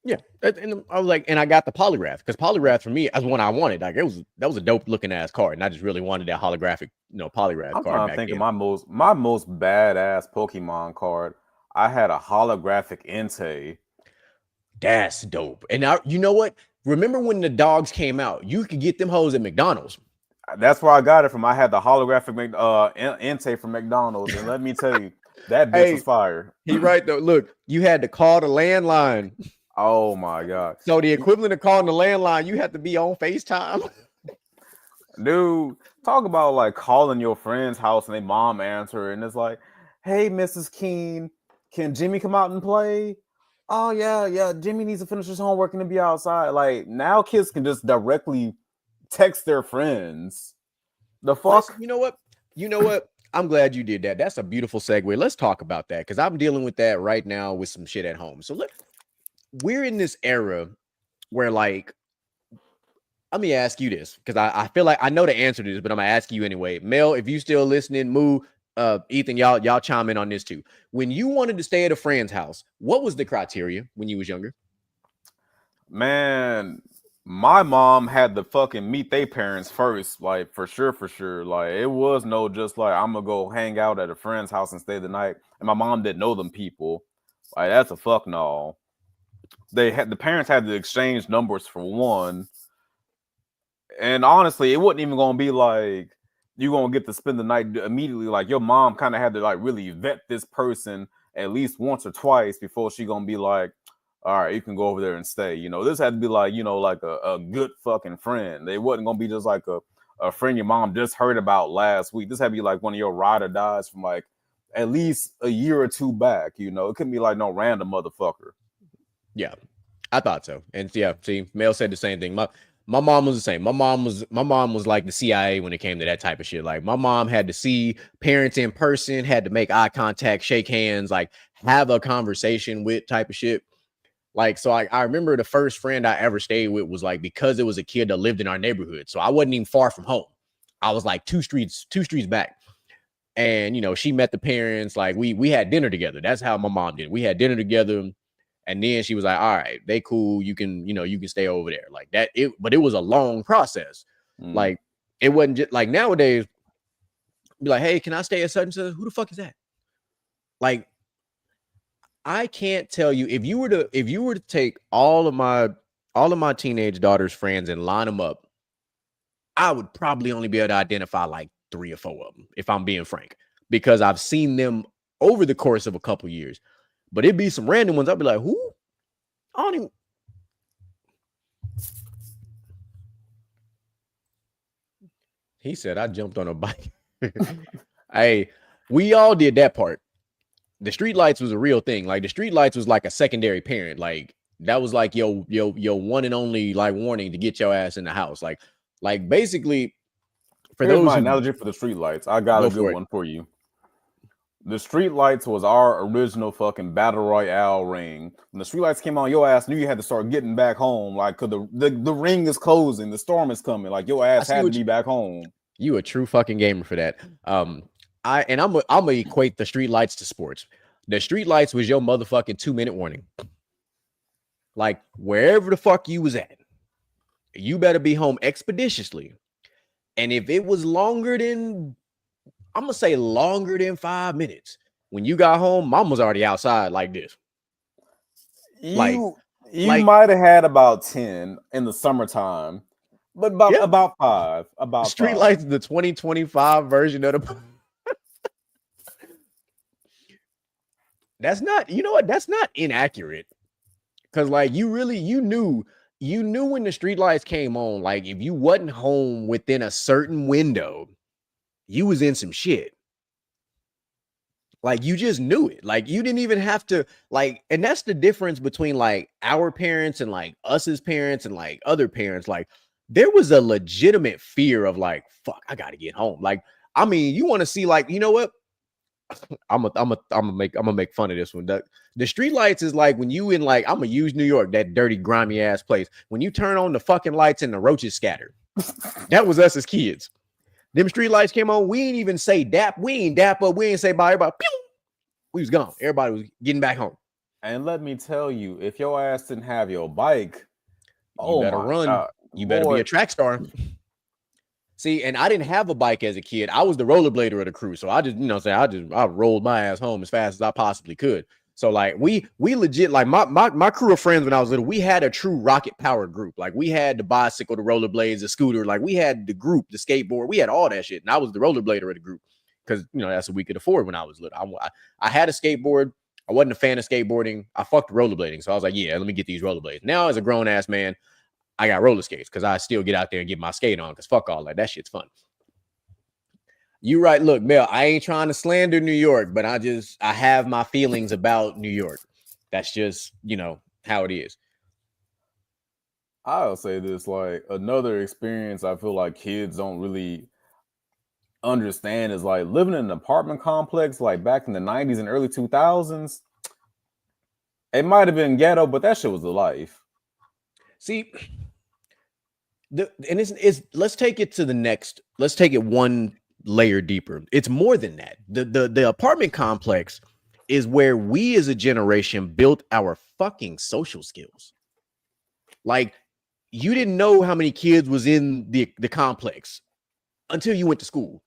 Yeah, and I was like, and I got the Poliwrath, because Poliwrath for me as one I wanted. Like that was a dope looking ass card, and I just really wanted that holographic, Poliwrath card. I'm thinking my most badass Pokemon card. I had a holographic Entei. That's dope. And you know what? Remember when the dogs came out? You could get them hoes at McDonald's. That's where I got it from. I had the holographic intake from McDonald's, and let me tell you, that bitch was Hey, fire. he right though. Look, you had to call the landline. Oh my god, So the equivalent of calling the landline, you have to be on FaceTime. dude! Talk about like calling your friend's house and they mom answer, and it's like, "Hey, Mrs. Keen, can Jimmy come out and play?" Oh yeah, yeah. Jimmy needs to finish his homework and to be outside. Like now, kids can just directly text their friends. The Let's, fuck? you know what? You know what? I'm glad you did that. That's a beautiful segue. Let's talk about that because I'm dealing with that right now with some shit at home. So look, we're in this era where like, let me ask you this because I feel like I know the answer to this, but I'm gonna ask you anyway. Mel, if you still listening, Moo, Ethan, y'all chime in on this too. When you wanted to stay at a friend's house, what was the criteria when you was younger? Man, my mom had to fucking meet their parents first, like for sure, for sure. Like it was no just like I'm gonna go hang out at a friend's house and stay the night. And my mom didn't know them people. Like that's a fuck no. The parents had to exchange numbers for one. And honestly, it wasn't even gonna be like you gonna get to spend the night immediately. Like your mom kind of had to like really vet this person at least once or twice before she gonna be like, all right, you can go over there and stay. You know, this had to be like, you know, like a good fucking friend. They wasn't gonna be just like a friend your mom just heard about last week. This had to be like one of your ride or dies from like at least a year or two back. You know, it couldn't be like no random motherfucker. Yeah, I thought so. And yeah, see, Mel said the same thing. My mom was the same. My mom was like the CIA when it came to that type of shit. Like my mom had to see parents in person, had to make eye contact, shake hands, like have a conversation with type of shit. Like, so I remember the first friend I ever stayed with was like because it was a kid that lived in our neighborhood. So I wasn't even far from home. I was like two streets back. And she met the parents, like we had dinner together. That's how my mom did it. We had dinner together. And then she was like, all right, they cool. You can stay over there. Like that. But it was a long process. Mm. Like it wasn't just like nowadays, be like, hey, can I stay at such and such? Who the fuck is that? Like, I can't tell you if you were to take all of my teenage daughter's friends and line them up, I would probably only be able to identify like 3 or 4 of them, if I'm being frank, because I've seen them over the course of a couple years. But it'd be some random ones. I'd be like, who? I don't even. He said I jumped on a bike. Hey, we all did that part. The street lights was a real thing. Like the street lights was like a secondary parent. Like that was like your one and only like warning to get your ass in the house. Like basically for Here's those my who analogy for the street lights. I got a go good for it. one for you. The street lights was our original fucking battle royale ring. When the street lights came on, your ass knew you had to start getting back home. Like, cause the ring is closing, the storm is coming. Like your I ass see had to what be back home. you a true fucking gamer for that. I'm gonna equate the street lights to sports. The street lights was your motherfucking 2 minute warning. Like wherever the fuck you was at, you better be home expeditiously. And if it was longer than, I'm gonna say longer than 5 minutes, when you got home, mom was already outside like this. Like, You you like might have had about 10 in the summertime, but about yeah, about five. About street five. lights, the 2025 version of the. That's not, you know what? That's not inaccurate. Cause like you knew when the street lights came on, like if you wasn't home within a certain window, you was in some shit. Like you just knew it. Like you didn't even have to like, and that's the difference between like our parents and like us as parents and like other parents. Like there was a legitimate fear of like, fuck, I gotta get home. Like, I mean, you want to see like, you know what? I'm gonna make fun of this one. The street lights is like when you in like, I'm gonna use New York, that dirty, grimy ass place. When you turn on the fucking lights and the roaches scatter. That was us as kids. Them street lights came on. We ain't even say dap. We ain't dap up. We ain't say bye. Everybody, pew! We was gone. Everybody was getting back home. And let me tell you, if your ass didn't have your bike, You oh better my run. god, You better be boy. a track star. See, and I didn't have a bike as a kid. I was the rollerblader of the crew. So I just, I rolled my ass home as fast as I possibly could. So like we legit like my crew of friends when I was little, we had a true rocket powered group. Like we had the bicycle, the rollerblades, the scooter. Like we had the group, the skateboard. We had all that shit, and I was the rollerblader of the group because that's what we could afford when I was little. I had a skateboard. I wasn't a fan of skateboarding. I fucked rollerblading, so I was like, yeah, let me get these rollerblades. Now as a grown ass man, I got roller skates because I still get out there and get my skate on because fuck all that. That shit's fun. You right. Look, Mel, I ain't trying to slander New York, but I have my feelings about New York. That's just, how it is. I'll say this, like another experience I feel like kids don't really understand is like living in an apartment complex like back in the 90s and early 2000s. It might have been ghetto, but that shit was the life. See, let's take it to the next, let's take it one layer deeper. It's more than that. The apartment complex is where we as a generation built our fucking social skills. Like you didn't know how many kids was in the complex until you went to school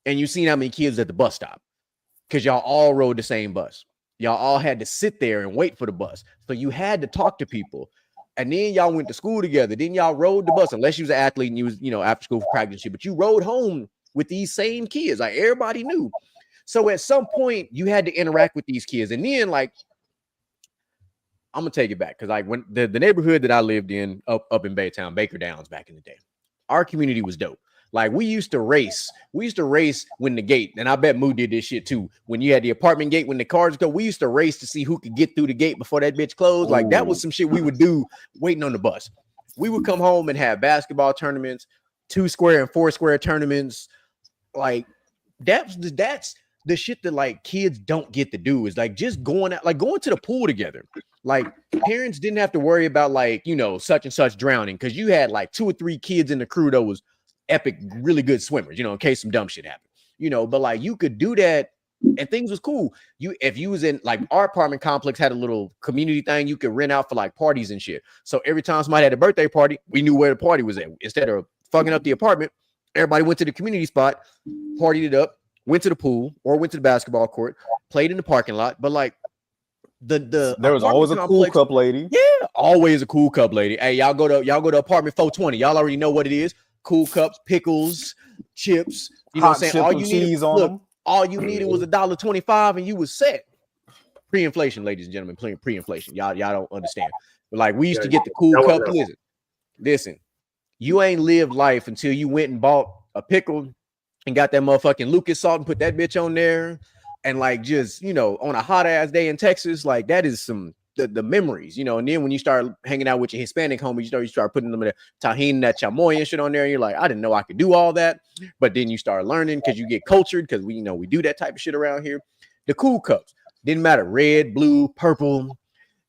and you seen how many kids at the bus stop because y'all all rode the same bus. Y'all all had to sit there and wait for the bus. So you had to talk to people. And then y'all went to school together. Then y'all rode the bus, unless you was an athlete and you was, after school for practice shit. But you rode home with these same kids. Like everybody knew. So at some point you had to interact with these kids. And then like, I'm gonna take it back because like when the neighborhood that I lived in up in Baytown, Baker Downs back in the day, our community was dope. Like we used to race. We used to race when the gate, and I bet Moo did this shit too. When you had the apartment gate, when the cars go, we used to race to see who could get through the gate before that bitch closed. Like that was some shit we would do waiting on the bus. We would come home and have basketball tournaments, 2 square and 4 square tournaments. Like that's the shit that like kids don't get to do is like just going out, like going to the pool together. Like parents didn't have to worry about like, such and such drowning because you had like 2 or 3 kids in the crew that was epic, really good swimmers, in case some dumb shit happened, but like you could do that and things was cool. If you was in like our apartment complex had a little community thing you could rent out for like parties and shit. So every time somebody had a birthday party, we knew where the party was at. Instead of fucking up the apartment, everybody went to the community spot, partied it up, went to the pool or went to the basketball court, played in the parking lot. But like there was always a cool cup lady. Yeah, always a cool cup lady. Hey, y'all go to apartment 420. Y'all already know what it is. Cool cups, pickles, chips. You know what I'm saying? All you needed, all you needed was $1.25 and you was set. Pre-inflation, ladies and gentlemen, pre-inflation. Y'all don't understand. But like we used to get the cool cup. Listen, you ain't lived life until you went and bought a pickle and got that motherfucking Lucas salt and put that bitch on there. And like just, on a hot ass day in Texas, like that is some the memories, and then when you start hanging out with your Hispanic homies, you start putting them in the tahini, that chamoy and shit on there, and you're like, I didn't know I could do all that. But then you start learning because you get cultured because we do that type of shit around here. The cool cups didn't matter, red, blue, purple,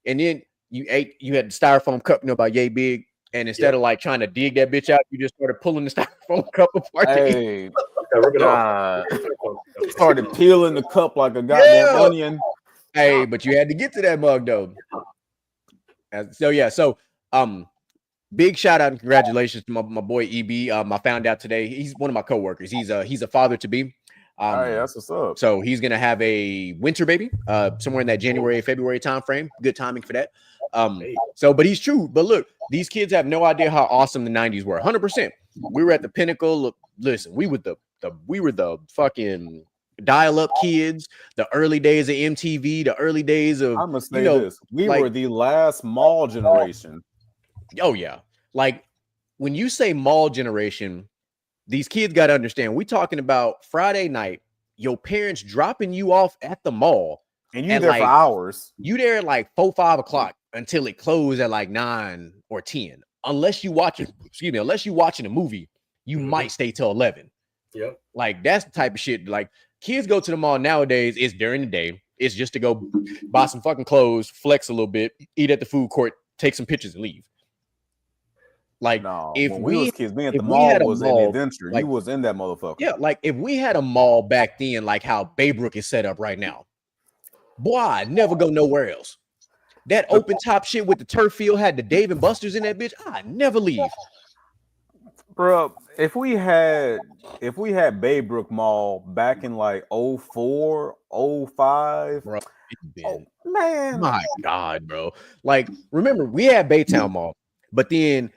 and then you had the styrofoam cup, about yay big, and instead of like trying to dig that bitch out, you just started pulling the styrofoam cup apart. Hey, started peeling the cup like a goddamn onion. Hey, but you had to get to that mug though. So big shout out and congratulations to my boy EB. I found out today he's one of my coworkers. He's a father to be. Hey, that's what's up. So he's gonna have a winter baby somewhere in that January, February time frame. Good timing for that. But he's true. But look, these kids have no idea how awesome the 90s were. 100%. We were at the pinnacle. Listen, we were the fucking dial-up kids, the early days of MTV, the early days of I'm gonna say this. We were the last mall generation. Oh yeah. Like when you say mall generation, these kids got to understand we talking about Friday night, your parents dropping you off at the mall. And you there for hours. You there at like 4-5 o'clock until it closed at like 9 or 10. Unless you watching a movie, you might stay till 11. Yep. Like that's the type of shit. Like kids go to the mall nowadays. It's during the day. It's just to go buy some fucking clothes, flex a little bit, eat at the food court, take some pictures, and leave. Like if we was kids, being at the mall was an adventure. Like, you was in that motherfucker. Yeah, like if we had a mall back then, like how Baybrook is set up right now, boy, I'd never go nowhere else. That open top shit with the turf field had the Dave and Buster's in that bitch. I'd never leave. bro. If we had Baybrook Mall back in like '04, '05, bro. It's oh been man, my God, bro. Like, remember, we had Baytown Mall, but then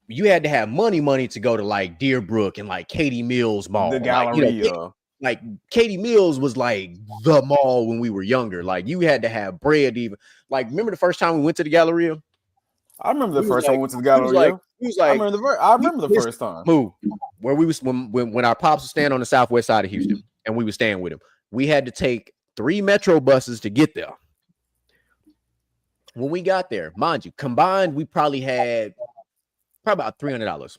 you had to have money to go to like Deerbrook and like Katie Mills the Mall. Like, Galleria. like Katie Mills was like the mall when we were younger. Like, you had to have bread even. Like, remember the first time we went to the Galleria? I remember the We was first time like, we went to the we was like, Galleria. we was like, I we remember the listen, first time. move where we was when our pops was staying on the southwest side of Houston, and we was staying with him. We had to take 3 metro buses to get there. When we got there, mind you, combined, we probably had probably about $300.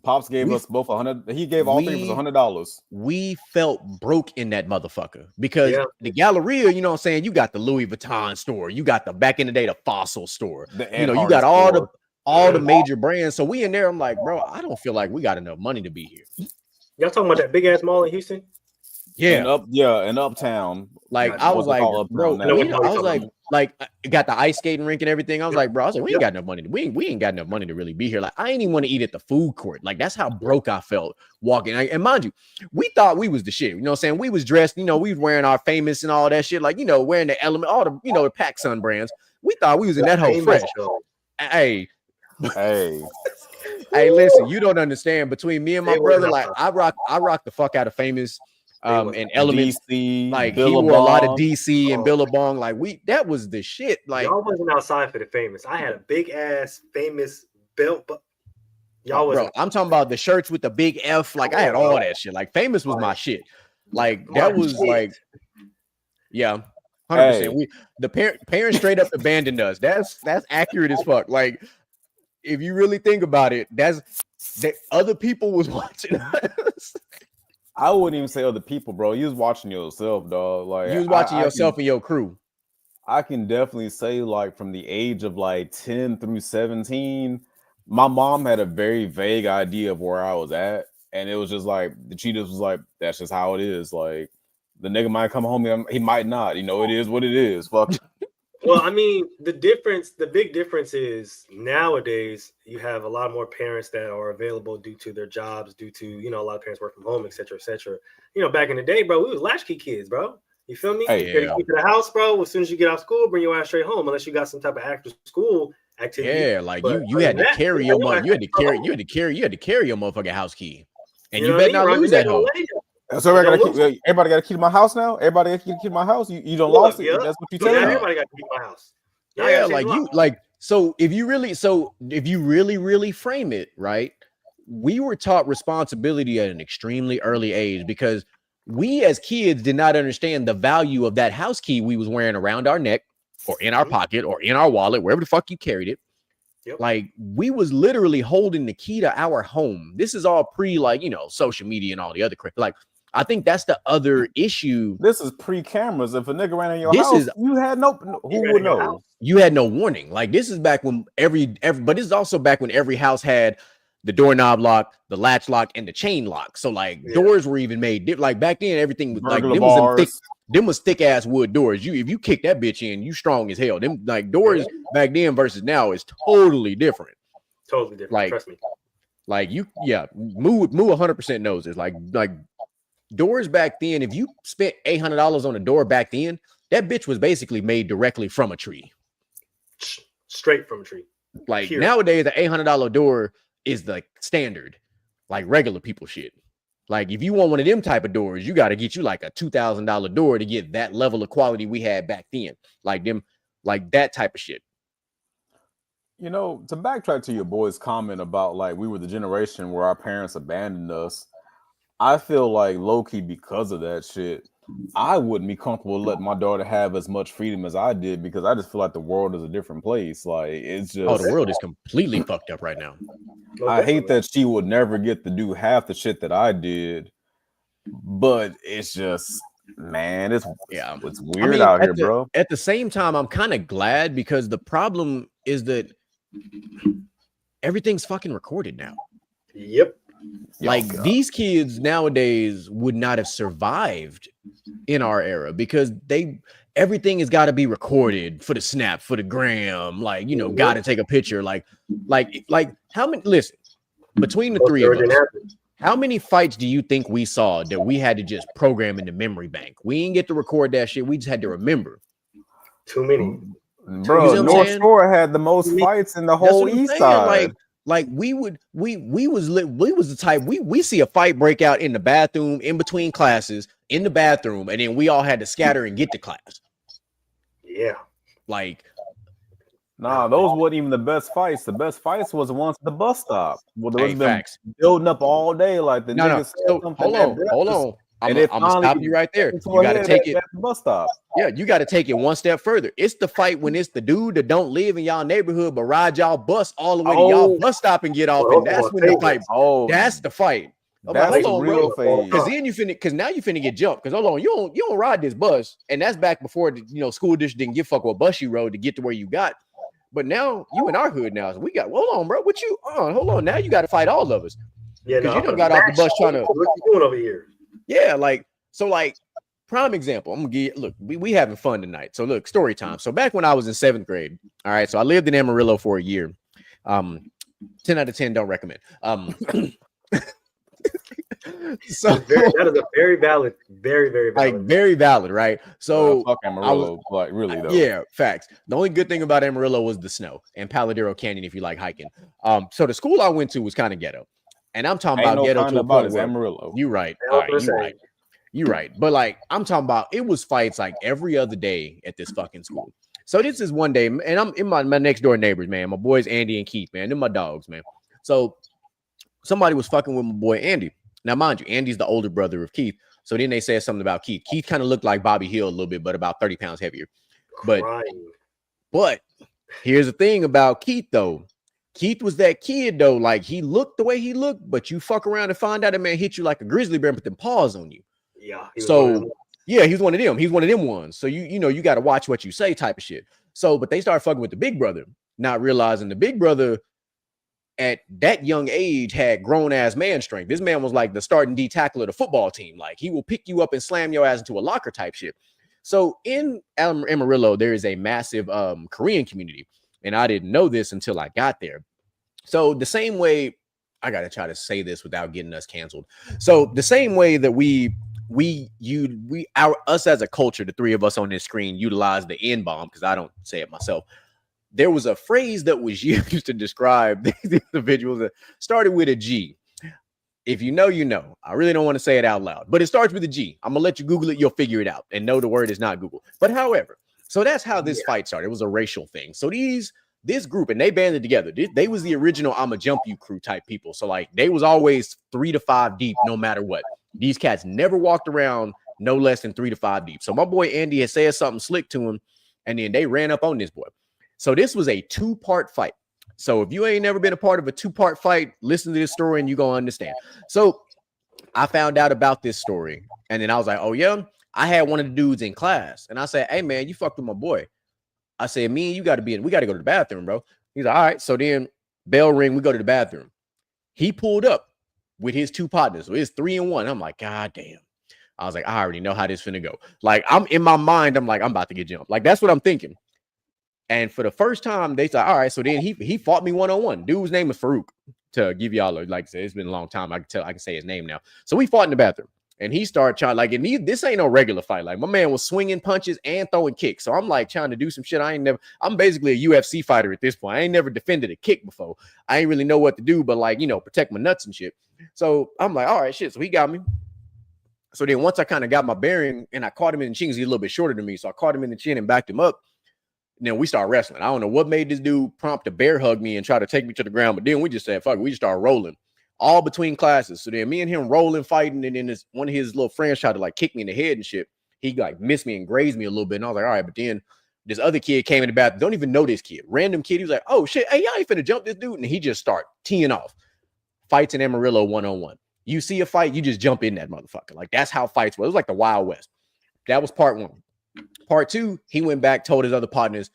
Pops gave We us both 100. He gave all three of us we $100. we felt broke in that motherfucker because Yeah. the Galleria, you know what I'm saying? You got the Louis Vuitton store, you got the back in the day the Fossil store, The you Ed know, you Hardy got store. all the major brands. So we in there, I'm like, bro, I don't feel like we got enough money to be here. Y'all talking about that big ass mall in Houston? Yeah. In Uptown. Like Gotcha. I What was they like, call bro, Uptown I know now. what mall I you're was talking like, got the ice skating rink and everything. I was Yep. like, bro, I was like, we ain't Yep. got enough money. We ain't got enough money to really be here. Like, I ain't even want to eat at the food court. Like, that's how broke I felt walking. And mind you, we thought we was the shit. You know what I'm saying? We was dressed, you know, we was wearing our famous and all that shit, like, you know, wearing the element, all the, you know, the Pac Sun brands. We thought we was in The that whole famous fresh. show. Hey, Hey, hey, listen, you don't understand. Between me and my They brother, wasn't like outside. I rock the fuck out of famous They wasn't. and elements. DC, Like he wore a lot of Billabong. DC and Oh, Billabong. Like that was the shit. Like, y'all wasn't outside for the famous. I had a big ass famous belt, but y'all bro, wasn't. I'm talking about the shirts with the big F. Like I had all that shit. Like famous was my shit. Like My that was shit. like, yeah, 100%. Hey, We the parents straight up abandoned us. That's accurate as fuck. Like if you really think about it, that's that other people was watching us. I wouldn't even say other people, bro. You was watching yourself, dog. Like You was watching I yourself can and your crew. I can definitely say, like, from the age of like 10 through 17, my mom had a very vague idea of where I was at. And it was just like the cheetahs was like, that's just how it is. Like the nigga might come home, he might not. You know, it is what it is. Fuck. Well, I mean, the big difference is nowadays you have a lot more parents that are available due to their jobs, due to, a lot of parents work from home, et cetera, et cetera. Back in the day, bro, we was latchkey kids, bro. You feel me? Hey, You gotta keep to the house, bro. As soon as you get out of school, bring your ass straight home, unless you got some type of after school activity. Yeah, like But you other had than to that, carry bring your mother. ass You had to straight carry. home. You had to carry your motherfucking house key, and You you know what I better mean? not Around lose the that nigga hoe. later. so You don't lose it. everybody got to keep my house now. Everybody got to keep my house. You don't Look, lost it. yeah. That's what you So now telling me. everybody got to keep my house. Now I Yeah, gotta change like the you lock. like if you really frame it right, we were taught responsibility at an extremely early age because we as kids did not understand the value of that house key we was wearing around our neck or in our pocket or in our wallet, wherever the fuck you carried it. Yep. Like we was literally holding the key to our home. This is all pre social media and all the other crap. Like I think that's the other issue. This is pre-cameras. If a nigga ran in your This house, is you had no. You Who ran would in your know? house. you had no warning. Like this is back when but this is also back when every house had the doorknob lock, the latch lock, and the chain lock. So like Yeah. doors were even made like back then. Everything was like Burglar bars. them was thick ass wood doors. If you kick that bitch in, you strong as hell. Them like doors back then versus now is totally different. Totally different. Like Trust me. like Moo 100% knows this. Like doors back then, if you spent $800 on a door back then, that bitch was basically made directly from a tree. Straight from a tree. Like Here. nowadays, the $800 door is like standard, like regular people shit. Like if you want one of them type of doors, you got to get you like a $2,000 door to get that level of quality we had back then. Like them, like that type of shit. You know, to backtrack to your boy's comment about like we were the generation where our parents abandoned us, I feel like low key because of that shit, I wouldn't be comfortable letting my daughter have as much freedom as I did because I just feel like the world is a different place. Like it's Oh, just the world is completely fucked up right now. Most I hate definitely. that she would never get to do half the shit that I did, but it's just man, it's weird out here, bro. At the same time, I'm kind of glad because the problem is that everything's fucking recorded now. Yep. Like these kids nowadays would not have survived in our era because everything has got to be recorded for the snap, for the gram, like got to take a picture. Like how many listen, between the Most three of never didn't us, happen. how many fights do you think we saw that we had to just program in the memory bank? We didn't get to record that shit. We just had to remember. Too many. You Bro, see what I'm North saying? Shore had the most fights in the That's whole what I'm East saying. Side. Like we was the type we see a fight break out in the bathroom, in between classes, in the bathroom, and then we all had to scatter and get to class. Yeah. Like, Nah, those weren't even the best fights. The best fights was the ones at the bus stop. Well, there hey, was been facts. building up all day. Like the No, nigga no. said So something at hold breakfast, on. I'm and it gonna finally stop you right there. into You a got to head take it. at the bus stop. Yeah, you got to take it one step further. It's the fight when it's the dude that don't live in y'all neighborhood but ride y'all bus all the way to y'all bus stop and get off, and that's when the fight. That's the fight. I'm like, That's hold the on, real bro. phase. Because then because now you finna get jumped. Because hold on, you don't ride this bus, and that's back before the school district didn't give fuck what bus you rode to get to where you got. But now you in our hood now, so we got. Hold on, bro. What you? Hold on. Now you got to fight all of us. Yeah, Because no, you done got off the bus trying to. What you doing over here? Yeah, like so, like prime example. I'm gonna get look. We having fun tonight. So look, story time. So back when I was in 7th grade, all right. So I lived in Amarillo for a year. 10 out of 10 don't recommend. So that is a very valid, very valid. Like very valid, right? So fuck Amarillo, like really though. Yeah, facts. The only good thing about Amarillo was the snow and Paladero Canyon if you like hiking. So the school I went to was kind of ghetto, and I'm talking Ain't about no ghetto kind to a about point is where Amarillo. you right, all right, you right, you right. But like I'm talking about, it was fights like every other day at this fucking school. So this is one day, and I'm in my next door neighbors, man. My boys Andy and Keith, man. They're my dogs, man. So somebody was fucking with my boy Andy. Now, mind you, Andy's the older brother of Keith. So then they said something about Keith. Keith kind of looked like Bobby Hill a little bit, but about 30 pounds heavier. But here's the thing about Keith, though. Keith was that kid, though. Like, he looked the way he looked, but you fuck around and find out that man hit you like a grizzly bear, but then paws on you. Yeah. So, yeah, he's one of them. He's one of them ones. So, you got to watch what you say type of shit. So, but they started fucking with the big brother, not realizing the big brother at that young age had grown ass man strength. This man was like the starting D tackle of the football team. Like he will pick you up and slam your ass into a locker type shit. So in Amarillo, there is a massive Korean community. And I didn't know this until I got there. So the same way, I got to try to say this without getting us canceled. So the same way that us as a culture, the three of us on this screen utilize the N-bomb, because I don't say it myself. There was a phrase that was used to describe these individuals that started with a G. If you know, you know. I really don't want to say it out loud, but it starts with a G. I'm going to let you Google it. You'll figure it out and know the word is not Google. But however, so that's how this fight started. It was a racial thing. So this group, and they banded together. They was the original I'ma jump you crew type people. So like they was always 3 to 5 deep no matter what. These cats never walked around no less than 3 to 5 deep. So my boy Andy had said something slick to him, and then they ran up on this boy. So this was a 2-part fight. So if you ain't never been a part of a 2-part fight, listen to this story and you're going to understand. So I found out about this story, and then I was like, oh, yeah, I had one of the dudes in class. And I said, hey, man, you fucked with my boy. I said, me and you got to we got to go to the bathroom, bro. He's like, all right. So then bell ring, we go to the bathroom. He pulled up with his 2 partners. So it's 3 and 1. I'm like, God damn. I was like, I already know how this finna go. Like, I'm in my mind, I'm like, I'm about to get jumped. Like, that's what I'm thinking. And for the first time, they said, all right. So then he fought me 1-on-1. Dude's name was Farouk. To give y'all, like I said, it's been a long time. I can say his name now. So we fought in the bathroom. And he started trying, like, and this ain't no regular fight. Like, my man was swinging punches and throwing kicks. So I'm like trying to do some shit. I'm basically a UFC fighter at this point. I ain't never defended a kick before. I ain't really know what to do, but like, protect my nuts and shit. So I'm like, all right, shit. So he got me. So then once I kind of got my bearing and I caught him in the chin, he's a little bit shorter than me. So I caught him in the chin and backed him up. And then we started wrestling. I don't know what made this dude prompt to bear hug me and try to take me to the ground. But then we just said, fuck it. We just started rolling. All between classes. So then me and him rolling, fighting, and then one of his little friends tried to like kick me in the head and shit. He like missed me and grazed me a little bit. And I was like, all right. But then this other kid came in the bathroom. Don't even know this kid. Random kid. He was like, oh shit. Hey, y'all ain't finna jump this dude. And he just start teeing off. Fights in Amarillo 1-on-1. You see a fight, you just jump in that motherfucker. Like that's how fights were. It was like the Wild West. That was part 1. Part 2, he went back, told his other partners,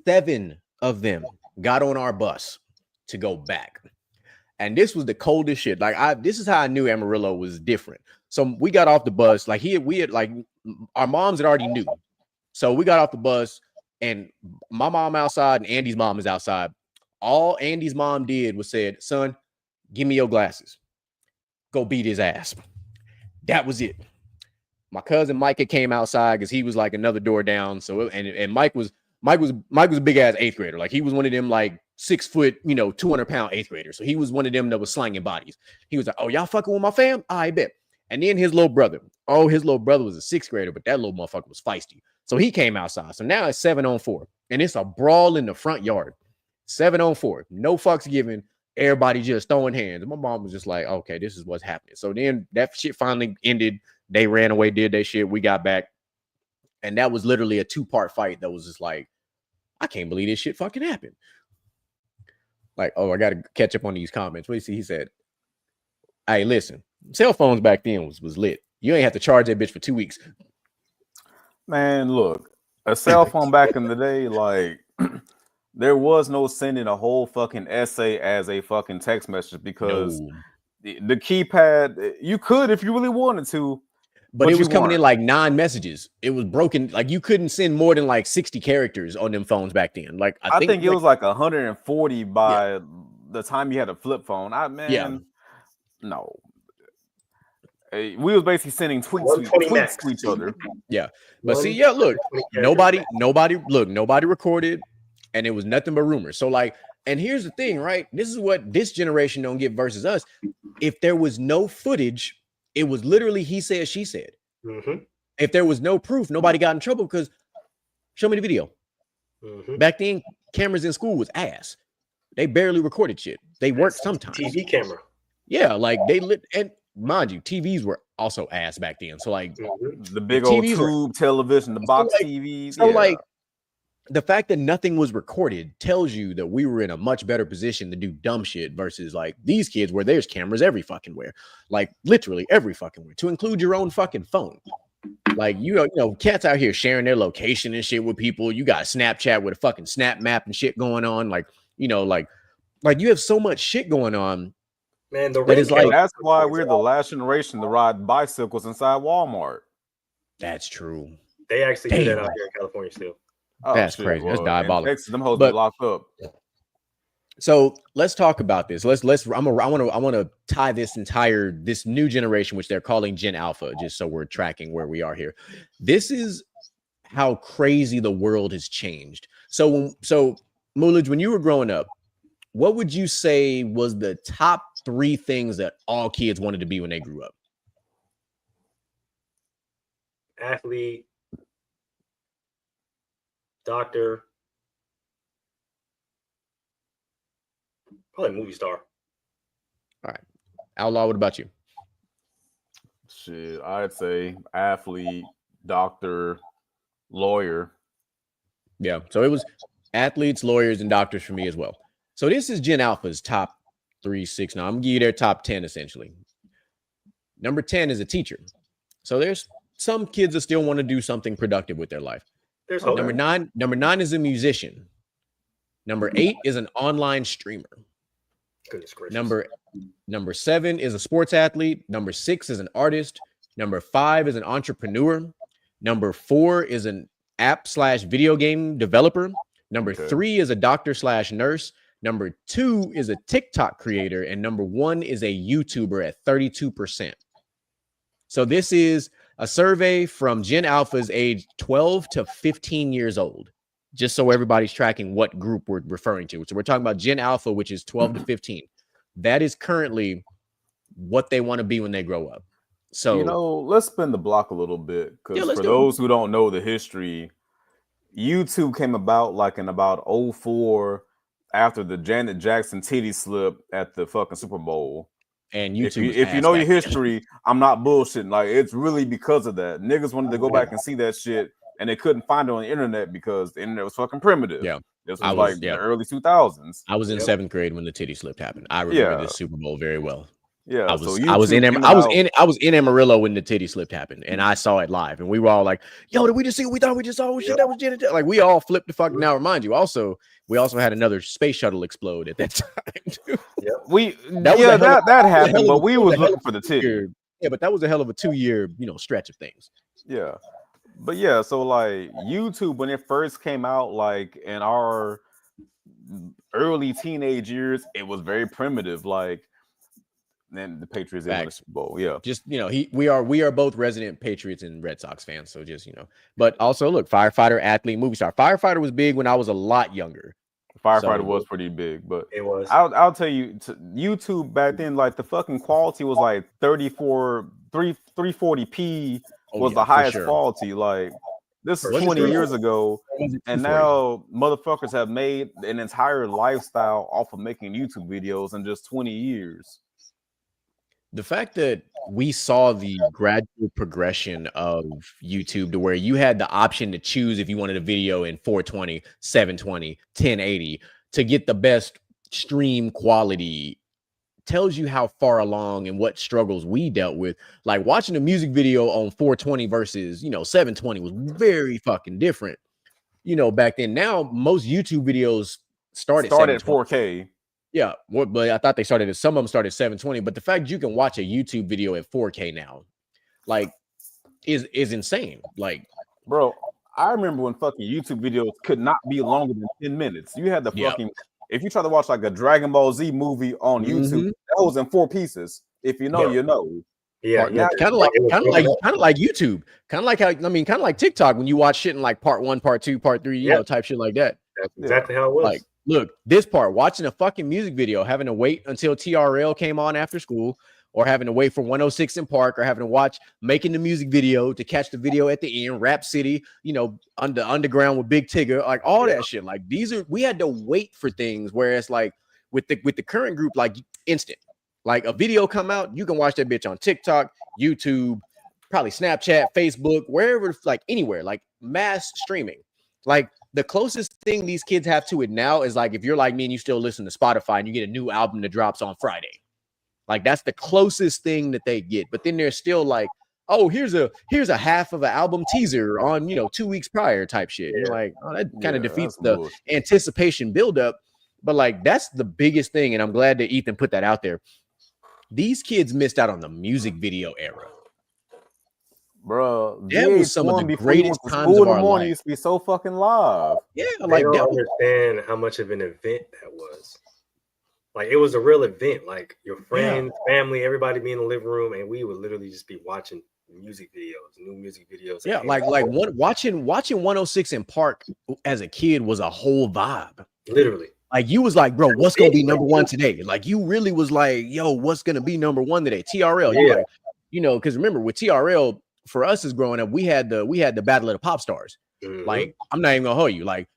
7 of them got on our bus to go back. And this was the coldest shit. Like this is how I knew Amarillo was different. So we got off the bus. Like we had like our moms had already knew. So we got off the bus and my mom outside and Andy's mom is outside. All Andy's mom did was said, son, Give me your glasses. Go beat his ass. That was it. My cousin Micah came outside because he was like another door down. So and Mike was a big ass eighth grader. Like he was one of them like 6 foot, 200-pound eighth grader. So he was one of them that was slanging bodies. He was like, "Oh, y'all fucking with my fam? I bet." And then his little brother. Oh, his little brother was a 6th grader, but that little motherfucker was feisty. So he came outside. So now it's 7-on-4. And it's a brawl in the front yard. 7-on-4. No fucks given. Everybody just throwing hands. And my mom was just like, okay, this is what's happening. So then that shit finally ended. They ran away, did their shit. We got back. And that was literally a 2-part fight that was just like, I can't believe this shit fucking happened. Like, oh, I got to catch up on these comments. What do you see? He said, hey, listen, cell phones back then was lit. You ain't have to charge that bitch for 2 weeks. Man, look, a cell phone back in the day, like, there was no sending a whole fucking essay as a fucking text message because the keypad, you could if you really wanted to. But it was coming in like 9 messages. It was broken. Like you couldn't send more than like 60 characters on them phones back then. Like I think it was like 140 by the time you had a flip phone. No. We was basically sending tweets to each other. Yeah. But see, yeah, look, nobody recorded, and it was nothing but rumors. So like, and here's the thing, right? This is what this generation don't get versus us. If there was no footage, it was literally he said, she said. Mm-hmm. If there was no proof, nobody got in trouble because show me the video. Mm-hmm. Back then, cameras in school was ass. They barely recorded shit. They worked sometimes. TV camera. Yeah, like they lit, and mind you, TVs were also ass back then. So like the big old tube television, the box TVs. So like the fact that nothing was recorded tells you that we were in a much better position to do dumb shit versus like these kids where there's cameras every fucking where, like literally every fucking where, to include your own fucking phone. Like you know, cats out here sharing their location and shit with people. You got Snapchat with a fucking snap map and shit going on. Like like you have so much shit going on. Man, that's why we're the last generation to ride bicycles inside Walmart. That's true. They actually do that out here in California still. Oh, that's crazy. That's diabolical. Texas, them hoes be locked up. So let's talk about this. I want to tie this new generation, which they're calling Gen Alpha, just so we're tracking where we are here. This is how crazy the world has changed. So Moolage, when you were growing up, what would you say was the top 3 things that all kids wanted to be when they grew up? Athlete, doctor, probably movie star. All right. Outlaw, what about you? Shit, I'd say athlete, doctor, lawyer. Yeah, so it was athletes, lawyers, and doctors for me as well. So this is Gen Alpha's top 3, 6. Now I'm gonna give you their top 10 essentially. Number 10 is a teacher. So there's some kids that still want to do something productive with their life. There's hope. Number nine is a musician. Number 8 is an online streamer. Goodness gracious. Number 7 is a sports athlete. Number 6 is an artist. Number 5 is an entrepreneur. Number 4 is an app/video game developer. Number 3 is a doctor/nurse. Number 2 is a TikTok creator. And number 1 is a YouTuber at 32%. So this is a survey from Gen Alpha's age 12 to 15 years old, just so everybody's tracking what group we're referring to. So we're talking about Gen Alpha, which is 12 to 15. That is currently what they want to be when they grow up. So, let's spin the block a little bit, because for those who don't know the history, YouTube came about like in about 2004 after the Janet Jackson titty slip at the fucking Super Bowl. And YouTube, if you know your history, I'm not bullshitting. Like, it's really because of that. Niggas wanted to go back and see that shit, and they couldn't find it on the internet because the internet was fucking primitive. Yeah. This was the early 2000s. I was in 7th grade when the titty slip happened. I remember the Super Bowl very well. Yeah, I was in Amarillo when the titty slip happened, and I saw it live, and we were all like, "Yo, did we just see what we thought we just saw? Oh, shit, that was Janet." Like, we all flipped the fuck. Now, remind you, we also had another space shuttle explode at that time too. That happened, but we was looking for the titty. Yeah, but that was a hell of a 2-year, stretch of things. Yeah, but yeah, so like YouTube when it first came out, like in our early teenage years, it was very primitive. Like, And the Patriots didn't win the Facts. Super Bowl. Yeah. Just we are both resident Patriots and Red Sox fans. So just but also look, firefighter, athlete, movie star. Firefighter was big when I was a lot younger. Firefighter So, was pretty big, but It was. I'll tell you, YouTube back then, like the fucking quality was like 340p was the for highest sure. quality. Like this is Was it 20 340? years ago, Was it and 240? now motherfuckers have made an entire lifestyle off of making YouTube videos in just 20 years. The fact that we saw the gradual progression of YouTube to where you had the option to choose if you wanted a video in 420, 720, 1080 to get the best stream quality tells you how far along and what struggles we dealt with. Like watching a music video on 420 versus, 720 was very fucking different, back then. Now, most YouTube videos start at 4K. Yeah, but I thought some of them started at 720. But the fact you can watch a YouTube video at 4K now, like, is insane. Like, bro, I remember when fucking YouTube videos could not be longer than 10 minutes. You had the fucking if you try to watch like a Dragon Ball Z movie on YouTube, that was in 4 pieces. If you know, you know. Yeah, kind of like YouTube, kind of like kind of like TikTok when you watch shit in like part 1, part 2, part 3, type shit like that. That's exactly how it was. Like, look, this part, watching a fucking music video, having to wait until TRL came on after school, or having to wait for 106 in Park, or having to watch making the music video to catch the video at the end, Rap City, underground with Big Tigger, like all that shit. Like we had to wait for things, whereas like with the current group, like instant. Like a video come out, you can watch that bitch on TikTok, YouTube, probably Snapchat, Facebook, wherever, like anywhere, like mass streaming. Like the closest thing these kids have to it now is like if you're like me and you still listen to Spotify and you get a new album that drops on Friday. Like that's the closest thing that they get. But then they're still like, oh, here's a half of an album teaser on 2 weeks prior type shit. You're like, oh, that kind of defeats the anticipation buildup. But like that's the biggest thing, and I'm glad that Ethan put that out there. These kids missed out on the music video era. Bro, that was some of the greatest times of our life. Used to be so fucking live. Yeah, like they don't understand how much of an event that was. Like it was a real event. Like your friends, family, everybody be in the living room, and we would literally just be watching music videos, new music videos. Yeah, watching 106 in Park as a kid was a whole vibe. Literally. Like you was like, bro, what's gonna be number one today? Like you really was like, yo, what's gonna be number one today? TRL, because remember with TRL for us as growing up, we had the Battle of the Pop Stars. Like I'm not even gonna hold you. Like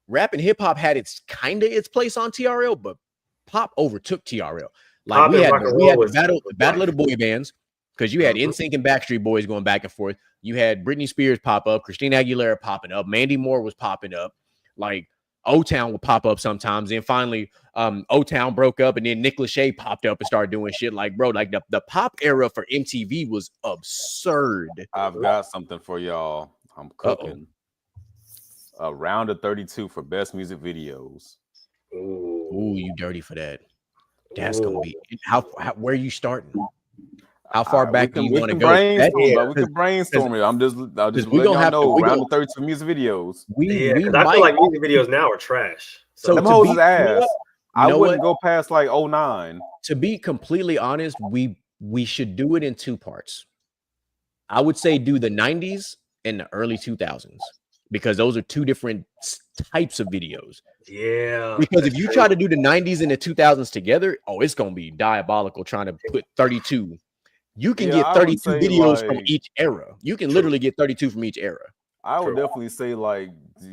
rap and hip hop had its place on TRL, but pop overtook TRL. Like we had the battle of the boy bands because you had NSYNC and Backstreet Boys going back and forth. You had Britney Spears pop up, Christina Aguilera popping up, Mandy Moore was popping up, like O-Town would pop up sometimes. Then finally, O-Town broke up, and then Nick Lachey popped up and started doing shit. Like, bro, like the pop era for MTV was absurd. I've got something for y'all. I'm cooking. A round of 32 for best music videos. Ooh, you dirty for that. That's gonna be how where are you starting? How far back do you want to go? We can brainstorm it. I'm just letting y'all know round of 32 music videos. I feel like music videos now are trash. So them hoes is ass. I wouldn't go past like 09. To be completely honest, we should do it in 2 parts. I would say do the 90s and the early 2000s because those are 2 different types of videos. Yeah. Because if you try to do the 90s and the 2000s together, it's gonna be diabolical trying to put 32. You can get 32 videos from each era. You can literally get 32 from each era. I would definitely say like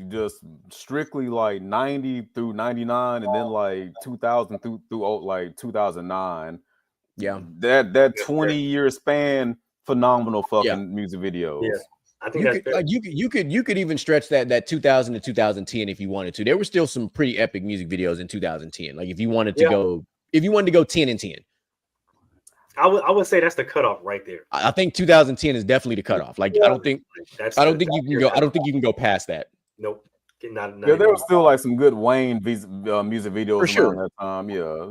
just strictly like 90 through 99 and then like 2000 through like 2009. Yeah. That 20-year span, phenomenal fucking music videos. Yeah. I think you could even stretch that 2000 to 2010 if you wanted to. There were still some pretty epic music videos in 2010. Like if you wanted to go 10 and 10. I would say that's the cutoff right there. I think 2010 is definitely the cutoff. Like I don't think you can go past that. Nope. Not there was still like some good Wayne music videos for sure. Around that time. Yeah,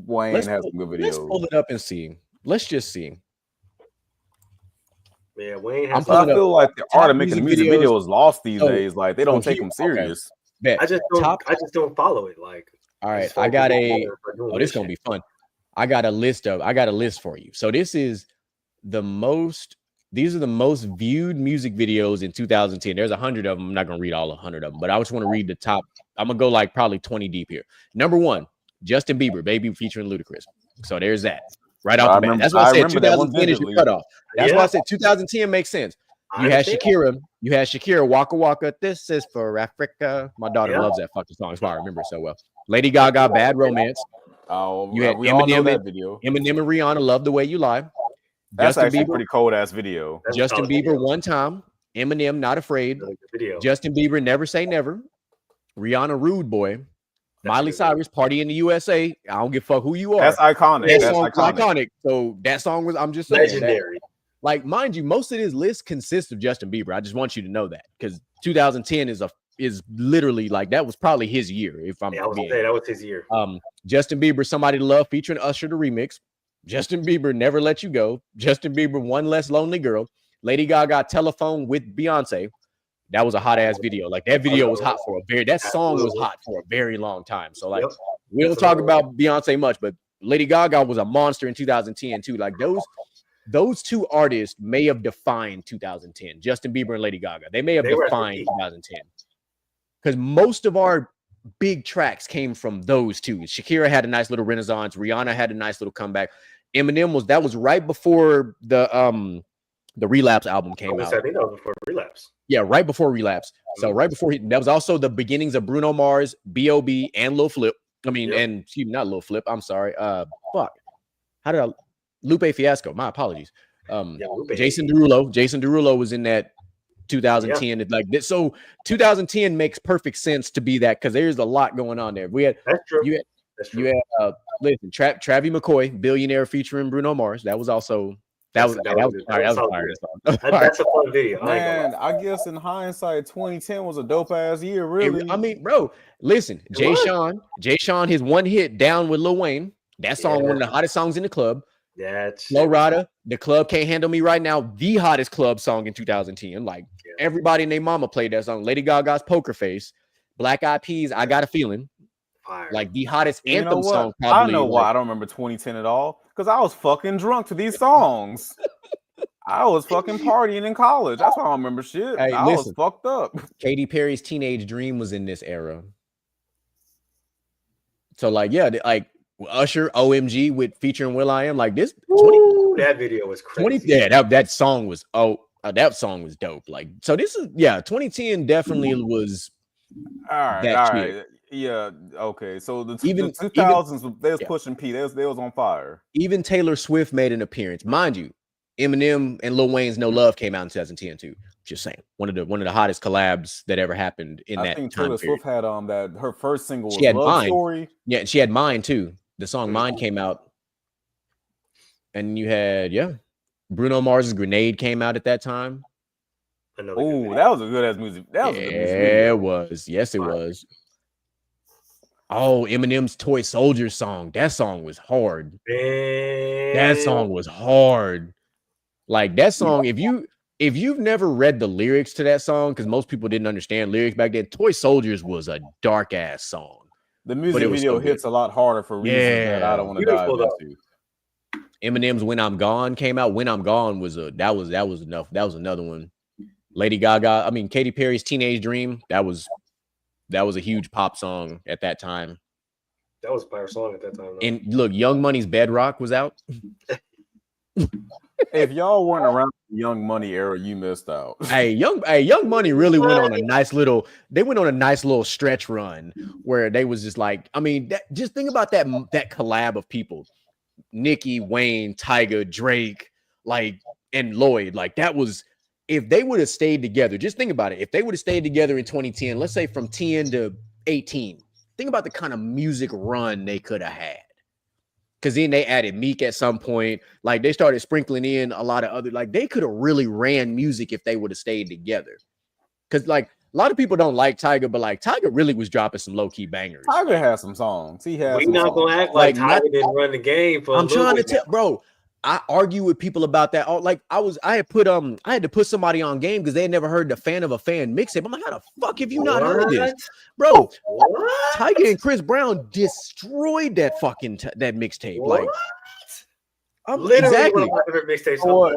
Wayne has some good videos. Let's pull it up and see. Let's just see. Yeah, Wayne has. I feel like the art of making music videos lost these days. Like they don't take them serious. I just don't follow it. Like, all right, I got this is gonna be fun. I got a list for you. So these are the most viewed music videos in 2010. There's 100 of them. I'm not gonna read all 100 of them, but I just want to read the top. I'm gonna go like probably 20 deep here. Number 1, Justin Bieber, Baby featuring Ludacris. So there's that right off the bat. That's why I said 2010 is your cutoff. That's why I said 2010 makes sense. You had Shakira, Waka Waka. This is for Africa. My daughter loves that fucking song. That's why I remember it so well. Lady Gaga, Bad Romance. Oh, you had we all know that video. Eminem and Rihanna, Love the Way You Lie. That's actually a pretty cold ass video. Justin Bieber, One Time. Eminem, Not Afraid. Justin Bieber, Never Say Never. Rihanna, Rude Boy. Miley Cyrus, Party in the USA. I don't give a fuck who you are. That's iconic. That's iconic. So that song was, I'm just saying, legendary. Like, mind you, most of this list consists of Justin Bieber. I just want you to know that, because 2010 is literally like, that was probably his year. If I'm that was his year. Justin Bieber, Somebody to Love featuring Usher, the remix. Justin Bieber, Never Let You Go. Justin Bieber, One Less Lonely Girl. Lady Gaga, Telephone with Beyonce. That was a hot ass video. Like, that video was hot that song was hot for a very long time. So like, we don't talk about Beyonce much, but Lady Gaga was a monster in 2010 too. Like, those two artists may have defined 2010. Justin Bieber and Lady Gaga. They may have defined 2010. Because most of our big tracks came from those two. Shakira had a nice little renaissance. Rihanna had a nice little comeback. Eminem that was right before the Relapse album came out. I think that was before Relapse. Yeah, right before Relapse. So right before that was also the beginnings of Bruno Mars, B.O.B. and Lil Flip. I mean, and excuse me, not Lil Flip. I'm sorry. Lupe Fiasco. My apologies. Jason Derulo. Jason Derulo was in that 2010. Like this, so 2010 makes perfect sense to be that, because there's a lot going on there. That's true. You had listen, Travie McCoy, Billionaire featuring Bruno Mars. That was also that's a fun video. Man, I guess in hindsight, 2010 was a dope ass year, really. I mean, bro, listen, Jay Sean, his one hit, Down with Lil Wayne. That song, one of the hottest songs in the club. Flo Rida, The Club Can't Handle Me Right Now, the hottest club song in 2010. Like, everybody and their mama played that song. Lady Gaga's Poker Face, Black Eyed Peas, I Got a Feeling. Fire. Like the hottest anthem song. Probably, I know why I don't remember 2010 at all, because I was fucking drunk to these songs. I was fucking partying in college. That's why I don't remember shit. Hey, I was fucked up. Katy Perry's Teenage Dream was in this era. So like, yeah, like Usher, OMG with featuring Will.i.am, like this. That video was crazy. That song was that song was dope. Like, so this is 2010 definitely was. All right. Yeah, okay. So the 2000s, they was pushing P. They was on fire. Even Taylor Swift made an appearance, mind you. Eminem and Lil Wayne's No Love came out in 2010 too. Just saying, one of the hottest collabs that ever happened in that time. I think Taylor Swift had that her first single was Love Story. Yeah, she had Mine too. The song Mine came out, and you had Bruno Mars's Grenade came out at that time. Oh, that was a good ass music. That was it was. Yes, it was. Oh, Eminem's Toy Soldier song. That song was hard. Man. That song was hard. Like that song, if you've never read the lyrics to that song, because most people didn't understand lyrics back then, Toy Soldiers was a dark ass song. The music video hits a lot harder for reasons that I don't want to dive into. Eminem's When I'm Gone came out. When I'm Gone was that was enough. That was another one. Lady Gaga, Katy Perry's Teenage Dream. That was a huge pop song at that time. That was a fire song at that time. Though. And look, Young Money's Bedrock was out. If y'all weren't around the Young Money era, you missed out. Young Money really went on a nice little stretch run where they was just like, just think about that collab of people. Nicki, Wayne, Tyga, Drake, like, and Lloyd. Like, that was, if they would have stayed together, just think about it. If they would have stayed together in 2010, let's say from 10 to 18, think about the kind of music run they could have had. Because then they added Meek at some point. Like, they started sprinkling in a lot of other, like, they could have really ran music if they would have stayed together. Because, like, a lot of people don't like Tyga, but, like, Tyga really was dropping some low-key bangers. Tyga has some songs. He has. We're not going to act like Tyga didn't run the game for I'm trying to tell, bro. I argue with people about that. Like I had to put somebody on game because they had never heard the Fan of a Fan mixtape. I'm like, how the fuck have you not heard this, bro? What? Tiger and Chris Brown destroyed that fucking that mixtape. What? Like, Literally exactly one of my favorite mixtapes.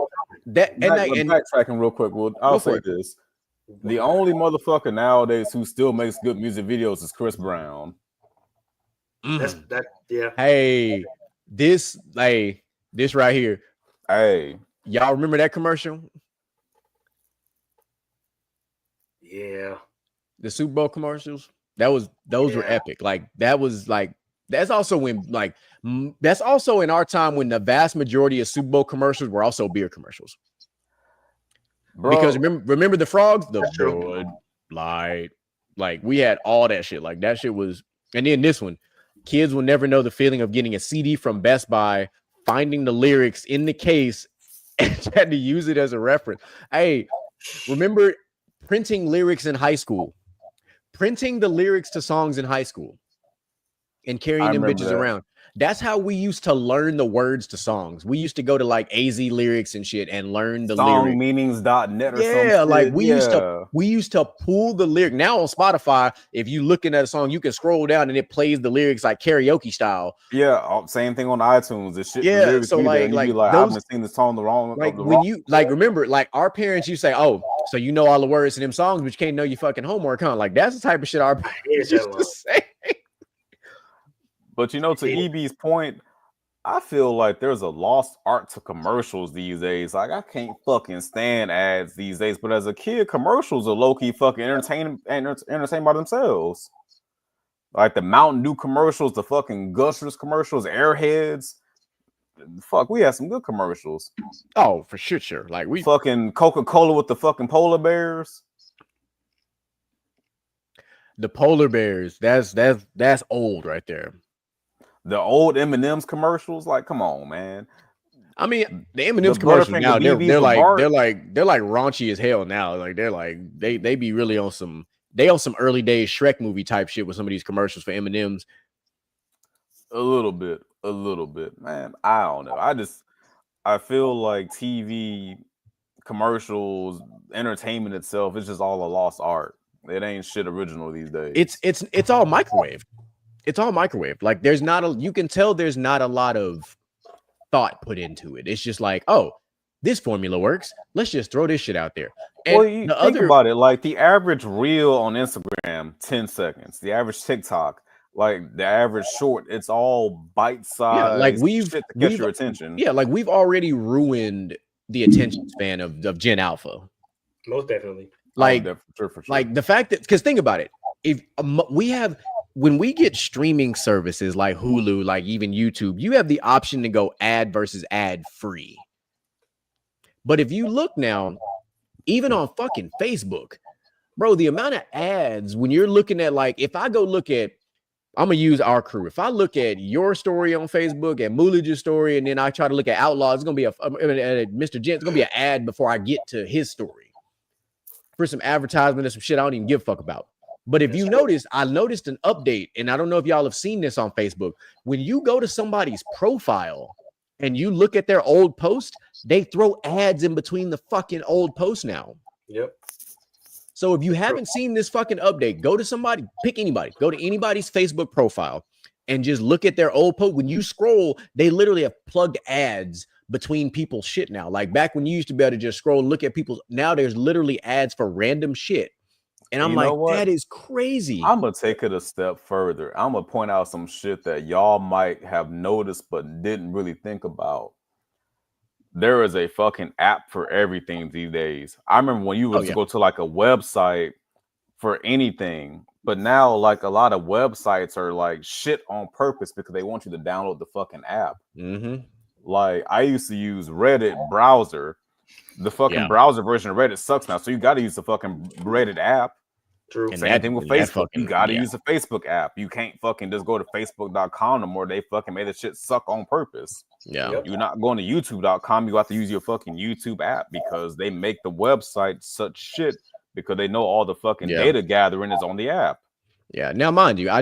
that. And backtracking real quick. Well, I'll say it. this: the only motherfucker nowadays who still makes good music videos is Chris Brown. Yeah. Hey, this right here. Hey, y'all remember that commercial? Yeah. The Super Bowl commercials. Those were epic. Like that was like that's also when like that's also in our time when the vast majority of Super Bowl commercials were also beer commercials. Bro, because remember the frogs, the Bud Light, like we had all that shit. Like that shit was, and then this one, kids will never know the feeling of getting a CD from Best Buy, finding the lyrics in the case, and had to use it as a reference. Hey, remember printing lyrics in high school, printing the lyrics to songs in high school, and carrying them bitches around. That's how we used to learn the words to songs. We used to go to like AZ lyrics and shit and learn the songmeanings.net or something. Yeah, like we used to pull the lyric. Now on Spotify, if you looking at a song, you can scroll down and it plays the lyrics like karaoke style. Yeah, same thing on iTunes. The shit. Yeah, the so like those, I've been seeing the song the wrong. Like the when wrong you like remember, like our parents, you say, "Oh, so you know all the words to them songs, but you can't know your fucking homework." Huh? Like that's the type of shit our parents used to say. But you know, to EB's point, I feel like there's a lost art to commercials these days. Like I can't fucking stand ads these days. But as a kid, commercials are low key fucking entertaining by themselves. Like the Mountain Dew commercials, the fucking Gushers commercials, Airheads. Fuck, we had some good commercials. Oh, for sure. Like we fucking Coca-Cola with the fucking polar bears. The polar bears. That's old right there. The old M&M's commercials, like, come on, man. I mean, the M&M's commercials now they're like raunchy as hell now. Like they're like they be really on some early days Shrek movie type shit with some of these commercials for M&M's. A little bit, man. I don't know. I feel like TV commercials, entertainment itself is just all a lost art. It ain't shit original these days. It's all microwave. It's all microwave. Like you can tell there's not a lot of thought put into it. It's just like, oh, this formula works. Let's just throw this shit out there. And well, you think about it, like the average reel on Instagram, 10 seconds. The average TikTok, like the average short, it's all bite-sized like shit to catch your attention. Yeah, like we've already ruined the attention span of Gen Alpha. Most definitely. Like, for sure. Like the fact that, because think about it, if when we get streaming services like Hulu, like even YouTube, you have the option to go ad versus ad free. But if you look now, even on fucking Facebook, bro, the amount of ads when you're looking at, like, if I go look at, I'm gonna use our crew. If I look at your story on Facebook and Moolidge's story, and then I try to look at Outlaw, it's gonna be Mr. Gent, it's gonna be an ad before I get to his story for some advertisement or some shit I don't even give a fuck about. But if you notice, I noticed an update, and I don't know if y'all have seen this on Facebook. When you go to somebody's profile and you look at their old post, they throw ads in between the fucking old posts now. Yep. So if you haven't seen this fucking update, go to somebody, pick anybody, go to anybody's Facebook profile and just look at their old post. When you scroll, they literally have plugged ads between people's shit now. Like back when you used to be able to just scroll and look at people's, now there's literally ads for random shit. And I'm like, that is crazy. I'm going to take it a step further. I'm going to point out some shit that y'all might have noticed but didn't really think about. There is a fucking app for everything these days. I remember when you would go to like a website for anything, but now like a lot of websites are like shit on purpose because they want you to download the fucking app. Mm-hmm. Like I used to use Reddit browser. The fucking browser version of Reddit sucks now, so you got to use the fucking Reddit app. True. Same thing with Facebook. You got to use the Facebook app. You can't fucking just go to facebook.com no more. They fucking made the shit suck on purpose. Yeah. You're not going to youtube.com. You have to use your fucking YouTube app because they make the website such shit because they know all the fucking data gathering is on the app. Yeah. Now, mind you, I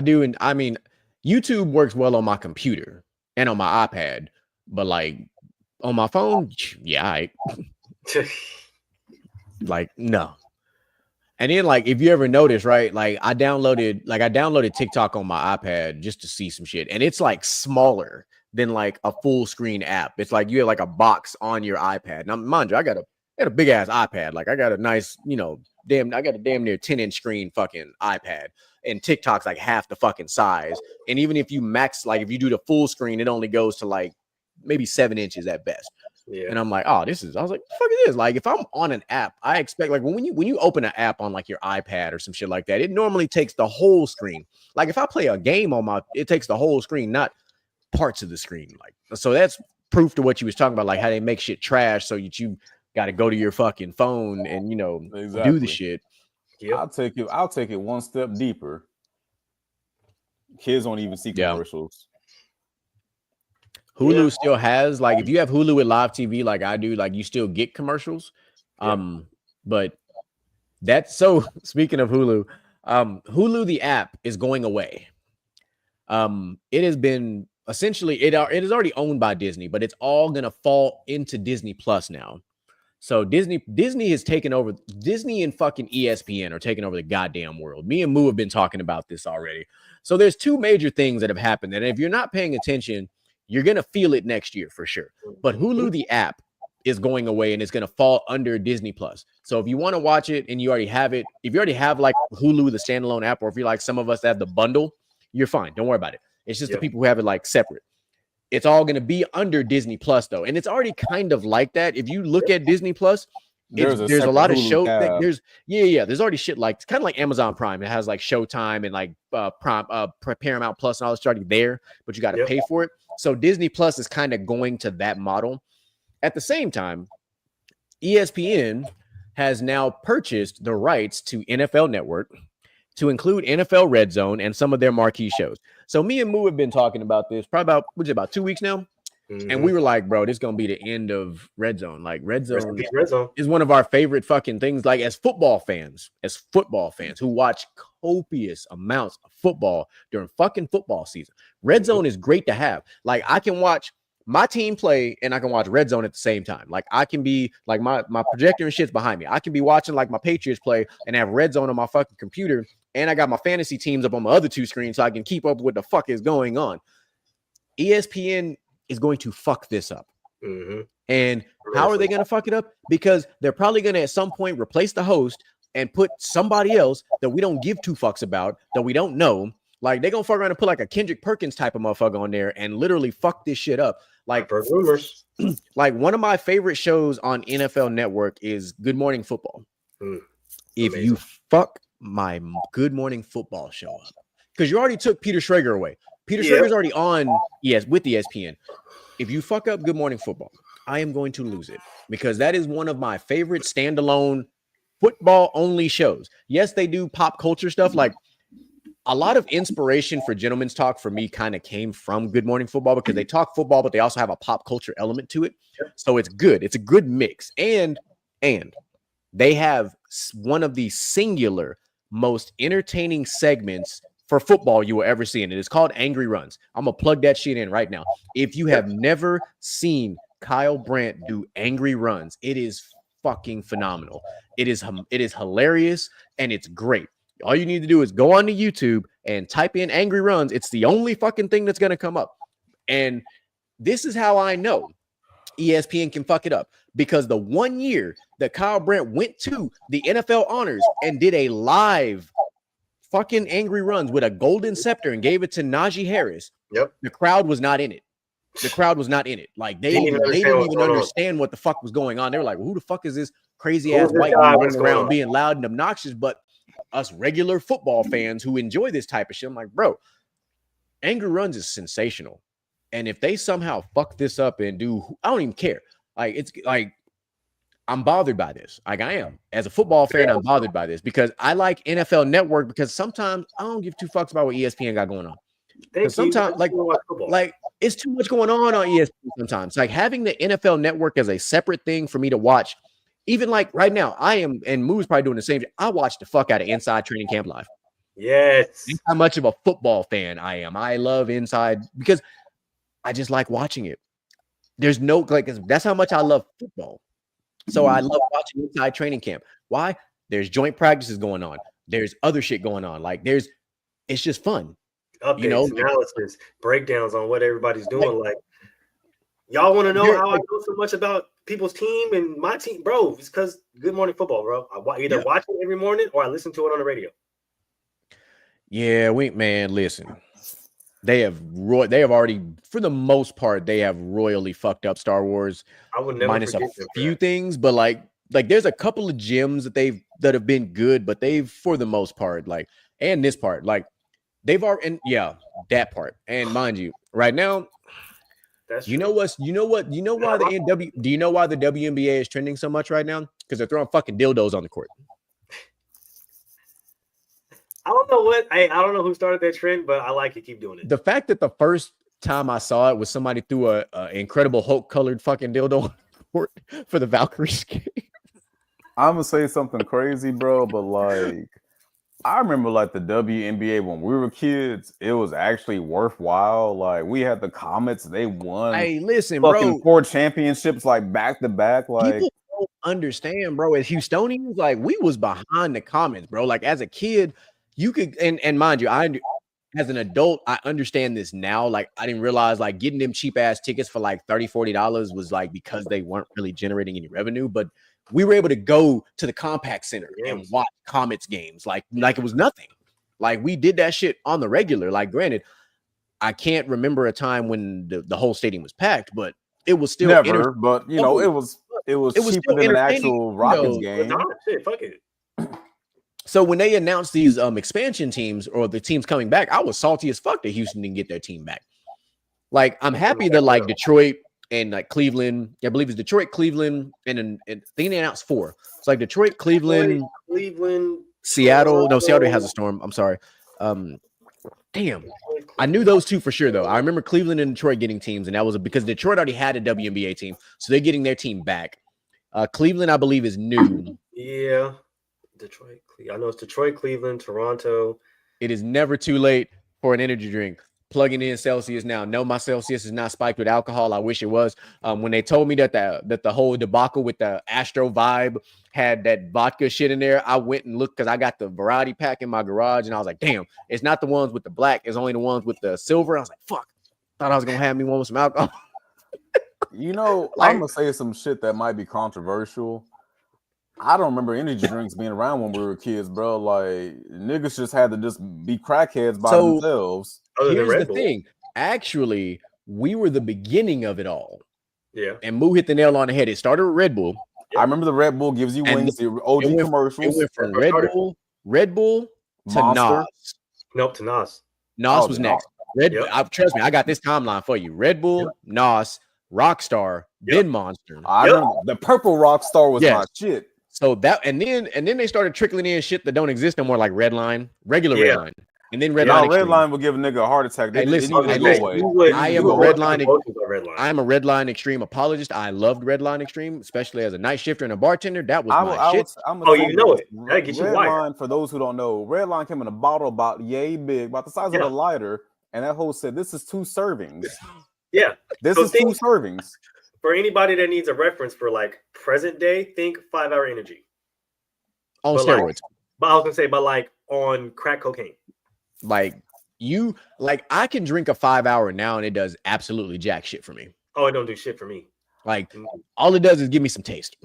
mean, YouTube works well on my computer and on my iPad, but like On my phone, yeah, like no. And then like if you ever notice, right? Like I downloaded TikTok on my iPad just to see some shit. And it's like smaller than like a full screen app. It's like you have like a box on your iPad. Now, mind you, I got a big ass iPad. Like I got a nice, I got a damn near 10-inch screen fucking iPad. And TikTok's like half the fucking size. And even if you if you do the full screen, it only goes to like maybe 7 inches at best. Yeah. And I'm like, I was like, the fuck is this? Like, if I'm on an app, I expect like when you open an app on like your iPad or some shit like that, it normally takes the whole screen. Like if I play a game it takes the whole screen, not parts of the screen. Like, so that's proof to what you was talking about, like how they make shit trash so you got to go to your fucking phone and do the shit. Yep. I'll take it one step deeper. Kids don't even see commercials. Hulu still has, like, if you have Hulu with live TV like I do, like you still get commercials. But that's so speaking of Hulu, Hulu the app is going away. It has been essentially it is already owned by Disney, but it's all gonna fall into Disney Plus now. So Disney has taken over. Disney and fucking ESPN are taking over the goddamn world. Me and Moo have been talking about this already. So there's two major things that have happened, and if you're not paying attention, you're gonna feel it next year for sure. But Hulu the app is going away and it's gonna fall under Disney Plus. So if you want to watch it and you already have it, if you already have like Hulu the standalone app, or if you're like some of us that have the bundle, you're fine. Don't worry about it. It's just the people who have it like separate. It's all going to be under Disney Plus though, and it's already kind of like that. If you look at Disney Plus, there's a lot of show. There's already shit like, it's kind of like Amazon Prime. It has like Showtime and like Paramount Plus and all that's already there, but you got to pay for it. So Disney Plus is kind of going to that model. At the same time, ESPN has now purchased the rights to NFL Network to include NFL Red Zone and some of their marquee shows. So me and Moo have been talking about this probably about 2 weeks now. And we were like, bro, this is going to be the end of Red Zone. Like Red Zone is one of our favorite fucking things. Like as football fans who watch copious amounts of football during fucking football season, Red Zone is great to have. Like I can watch my team play and I can watch Red Zone at the same time. Like I can be like my projector and shit's behind me. I can be watching like my Patriots play and have Red Zone on my fucking computer. And I got my fantasy teams up on my other two screens so I can keep up with what the fuck is going on. ESPN is going to fuck this up. And how are they going to fuck it up? Because they're probably going to at some point replace the host and put somebody else that we don't give two fucks about, that we don't know. Like they're going to fuck around and put like a Kendrick Perkins type of motherfucker on there and literally fuck this shit up. Like rumors. Like one of my favorite shows on NFL Network is Good Morning Football. If you fuck my Good Morning Football show up, because you already took Peter Schrager away. Peter Schrager's already on with ESPN. If you fuck up Good Morning Football, I am going to lose it, because that is one of my favorite standalone football only shows. Yes, they do pop culture stuff. Like a lot of inspiration for Gentleman's Talk for me kind of came from Good Morning Football, because they talk football, but they also have a pop culture element to it. So it's good. It's a good mix. And they have one of the singular most entertaining segments for football you will ever see. And it is called Angry Runs. I'm going to plug that shit in right now. If you have never seen Kyle Brandt do Angry Runs, it is fucking phenomenal. It is hilarious and it's great. All you need to do is go on to YouTube and type in Angry Runs. It's the only fucking thing that's going to come up. And this is how I know ESPN can fuck it up, because the 1 year that Kyle Brandt went to the NFL Honors and did a live fucking Angry Runs with a golden scepter and gave it to Najee Harris, the crowd was not in it. The crowd was not in it. Like they didn't even understand what the fuck was going on. They were like, who the fuck is this crazy ass white guy running around being loud and obnoxious? But us regular football fans who enjoy this type of shit, I'm like, bro, Angry Runs is sensational. And if they somehow fuck this up and I don't even care. Like, it's like, I'm bothered by this. Like I am. As a football fan, I'm bothered by this, because I like NFL Network, because sometimes I don't give two fucks about what ESPN got going on. Because sometimes like it's too much going on ESPN sometimes. Like having the NFL Network as a separate thing for me to watch. Even like right now, I am, and Moo's probably doing the same. I watch the fuck out of Inside Training Camp Live. Yes. That's how much of a football fan I am. I love Inside because I just like watching it. There's no like that's how much I love football. So I love watching inside training camp. Why? There's joint practices going on. There's other shit going on. Like it's just fun. Updates, Like, analysis, breakdowns on what everybody's doing. Like, y'all want to know how I know so much about people's team and my team, bro? It's because Good Morning Football, bro. I either watch it every morning or I listen to it on the radio. Yeah, listen. They have already, for the most part, they have royally fucked up Star Wars. I would never minus a forget few things, but like there's a couple of gems that have been good, but they've for the most part, like, and this part, like they've already, and yeah, that part. And mind you, right now, that's you know why the NW? Do you know why the WNBA is trending so much right now? Because they're throwing fucking dildos on the court. I don't know I don't know who started that trend, but I like it. Keep doing it. The fact that the first time I saw it was somebody threw a Incredible Hulk colored fucking dildo on the court for the Valkyries game. I'm gonna say something crazy, bro, but like I remember like the WNBA when we were kids, it was actually worthwhile. Like we had the Comets, they won. Hey, listen, fucking bro. 4 championships like back to back. Like people don't understand, bro. As Houstonians, like we was behind the Comets, bro. Like as a kid, you could and mind you, as an adult, I understand this now. Like I didn't realize like getting them cheap ass tickets for like $30-$40 was like because they weren't really generating any revenue, but we were able to go to the Compact Center and watch Comets games like it was nothing. Like we did that shit on the regular. Like granted, I can't remember a time when the whole stadium was packed, but it was still never. But you know, it was cheaper than an actual Rockets game. Shit, fuck it. So when they announced these expansion teams or the teams coming back, I was salty as fuck that Houston didn't get their team back. Like I'm happy that like Detroit and like Cleveland, I believe it's Detroit, Cleveland, and I think they announced 4. It's like Detroit, Cleveland, Seattle. No, Seattle has a storm. I'm sorry. Damn, I knew those 2 for sure though. I remember Cleveland and Detroit getting teams, and that was because Detroit already had a WNBA team, so they're getting their team back. Cleveland, I believe, is new. Yeah, Detroit. I know it's Detroit, Cleveland, Toronto. It is never too late for an energy drink. Plugging in Celsius now. No, my Celsius is not spiked with alcohol. I wish it was. When they told me that the whole debacle with the Astro Vibe had that vodka shit in there, I went and looked because I got the variety pack in my garage, and I was like, damn, it's not the ones with the black. It's only the ones with the silver. I was like, fuck. Thought I was gonna have me one with some alcohol. You know, like, I'm gonna say some shit that might be controversial. I don't remember energy drinks being around when we were kids, bro. Like niggas just had to just be crackheads by themselves. Here's the thing. Actually, we were the beginning of it all. Yeah. And Moo hit the nail on the head. It started with Red Bull. I remember the Red Bull gives you wings, the OG commercials. It went from Red Bull to Monster. Nas. Nope, to Nas. Nas was next. Trust me, I got this timeline for you. Red Bull, Nas, Rockstar, then Monster. I remember the purple Rockstar was my shit. So that and then they started trickling in shit that don't exist no more, like Redline, Redline. And then Redline will give a nigga a heart attack. I am a Redline Extreme apologist. I loved Redline Extreme, especially as a night shifter and a bartender. That was my shit. You know it. That gets you wired. For those who don't know, Redline came in a bottle about yay big, about the size of a lighter, and that whole said, "This is 2 servings." Yeah, this is 2 servings. For anybody that needs a reference for like present day, think 5 Hour Energy. On steroids. But I was gonna say, but like on crack cocaine. Like I can drink a 5 hour now and it does absolutely jack shit for me. Oh, it don't do shit for me. Like all it does is give me some taste.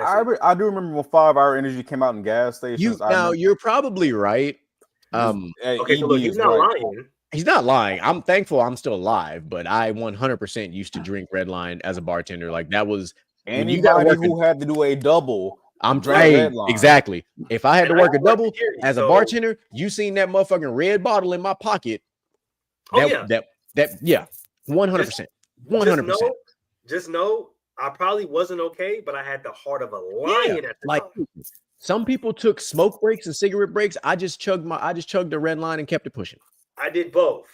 I do remember when 5 Hour Energy came out in gas stations. You're probably right. Okay, so look, he's not lying. He's not lying. I'm thankful I'm still alive, but I 100% used to drink Redline as a bartender. Like that was anybody who had to do a double. I'm trying exactly. If I had to work a double as a bartender, you seen that motherfucking red bottle in my pocket. That 100%. 100%. Just know I probably wasn't okay, but I had the heart of a lion at the time. Some people took smoke breaks and cigarette breaks. I just chugged the red line and kept it pushing. I did both.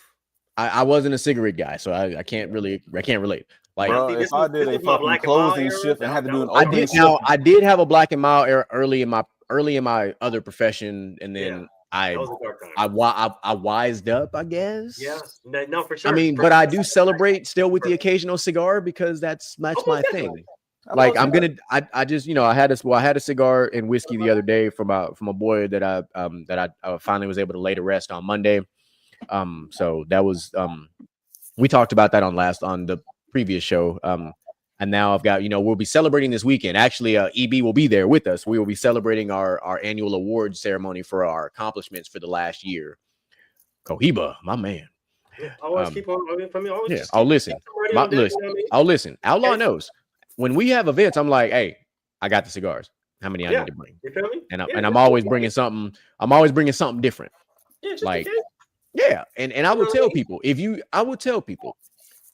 I wasn't a cigarette guy, so I can't relate. Like, bro, if I did a fucking closing shift and had to do an opening I did have a black and mild era early in my other profession, and then I That was a dark time. I wised up, I guess. Yeah, no, for sure. I mean, For but sure. I do celebrate still with the occasional cigar because that's Oh, my most definitely. thing. Like I'm definitely. gonna, I just, I had a cigar and whiskey the other day from a boy that I finally was able to lay to rest on Monday. So that was we talked about that on the previous show. And now I've got, we'll be celebrating this weekend. Actually, EB will be there with us. We will be celebrating our annual awards ceremony for our accomplishments for the last year. Cohiba, my man. Yeah, always keep on. I mean, for me, always Yeah, just I'll keep listen. ready on deck. Listen. You know what I mean? I'll listen. Outlaw Okay. knows. When we have events, I'm like, hey, I got the cigars. How many I Yeah, need to bring? you feel me? And Yeah, I'm just always in bringing case. something. I'm always bringing something different. Yeah, just in Like, case. yeah, and I You know will what I tell mean? people I will tell people,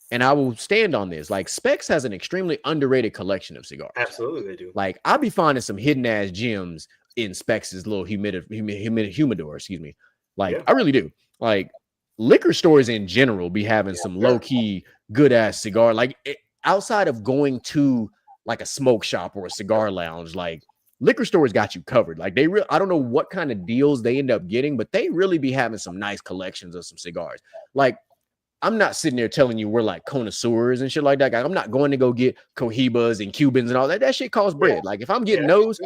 and I will stand on this. Like, Specs has an extremely underrated collection of cigars. Absolutely, they do. Like, I'll be finding some hidden ass gems in Specs' little humidor. Excuse me. Like, Yeah. I really do. Like, liquor stores in general be having some sure. low key good ass cigar. Like, outside of going to like a smoke shop or a cigar lounge, like liquor stores got you covered. Like I don't know what kind of deals they end up getting, but they really be having some nice collections of some cigars. Like, I'm not sitting there telling you we're like connoisseurs and shit like that. I'm not going to go get Cohibas and Cubans and all that. That shit costs bread. Like, if I'm getting those,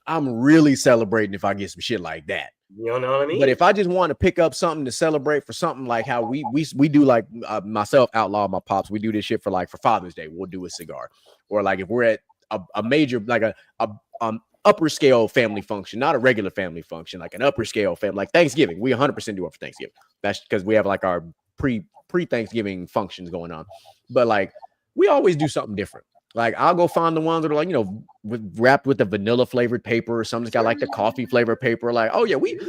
I'm really celebrating if I get some shit like that. You know what I mean? But if I just want to pick up something to celebrate for something like how we do, like myself, Outlaw, my pops, we do this shit for Father's Day. We'll do a cigar, or like if we're at a major, like a upper scale family function, not a regular family function, like an upper scale family, like Thanksgiving. We 100% do it for Thanksgiving. That's because we have like our pre Thanksgiving functions going on. But like, we always do something different. Like, I'll go find the ones that are like, wrapped with the vanilla flavored paper, or something's got like the coffee flavored paper. Like, oh yeah, we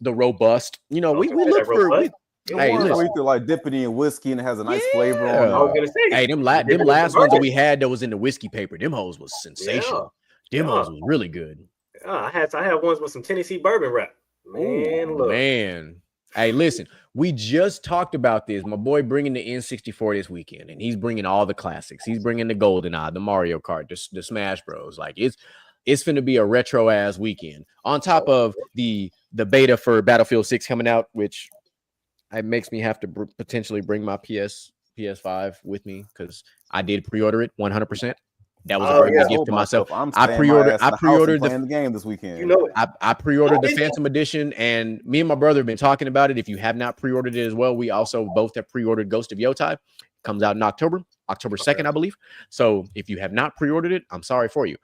the robust. We look for. Hey, listen, where you could like dip it in whiskey and it has a nice flavor on it. I was gonna say, hey, them last ones that we had that was in the whiskey paper, them hoes was sensational. Them hoes was really good. I had ones with some Tennessee bourbon wrap. Man, look. Man. Hey, listen, we just talked about this. My boy bringing the N64 this weekend, and he's bringing all the classics. He's bringing the GoldenEye, the Mario Kart, the Smash Bros. Like, it's finna be a retro ass weekend. On top of the beta for Battlefield 6 coming out, which it makes me have to potentially bring my PS5 with me because I did pre-order it 100%. That was a birthday gift to myself. I pre-ordered the game this weekend. I pre-ordered the Phantom Edition, and me and my brother have been talking about it. If you have not pre-ordered it as well, we also both have pre-ordered Ghost of Yotai. Comes out in October 2nd, I believe. So if you have not pre-ordered it, I'm sorry for you.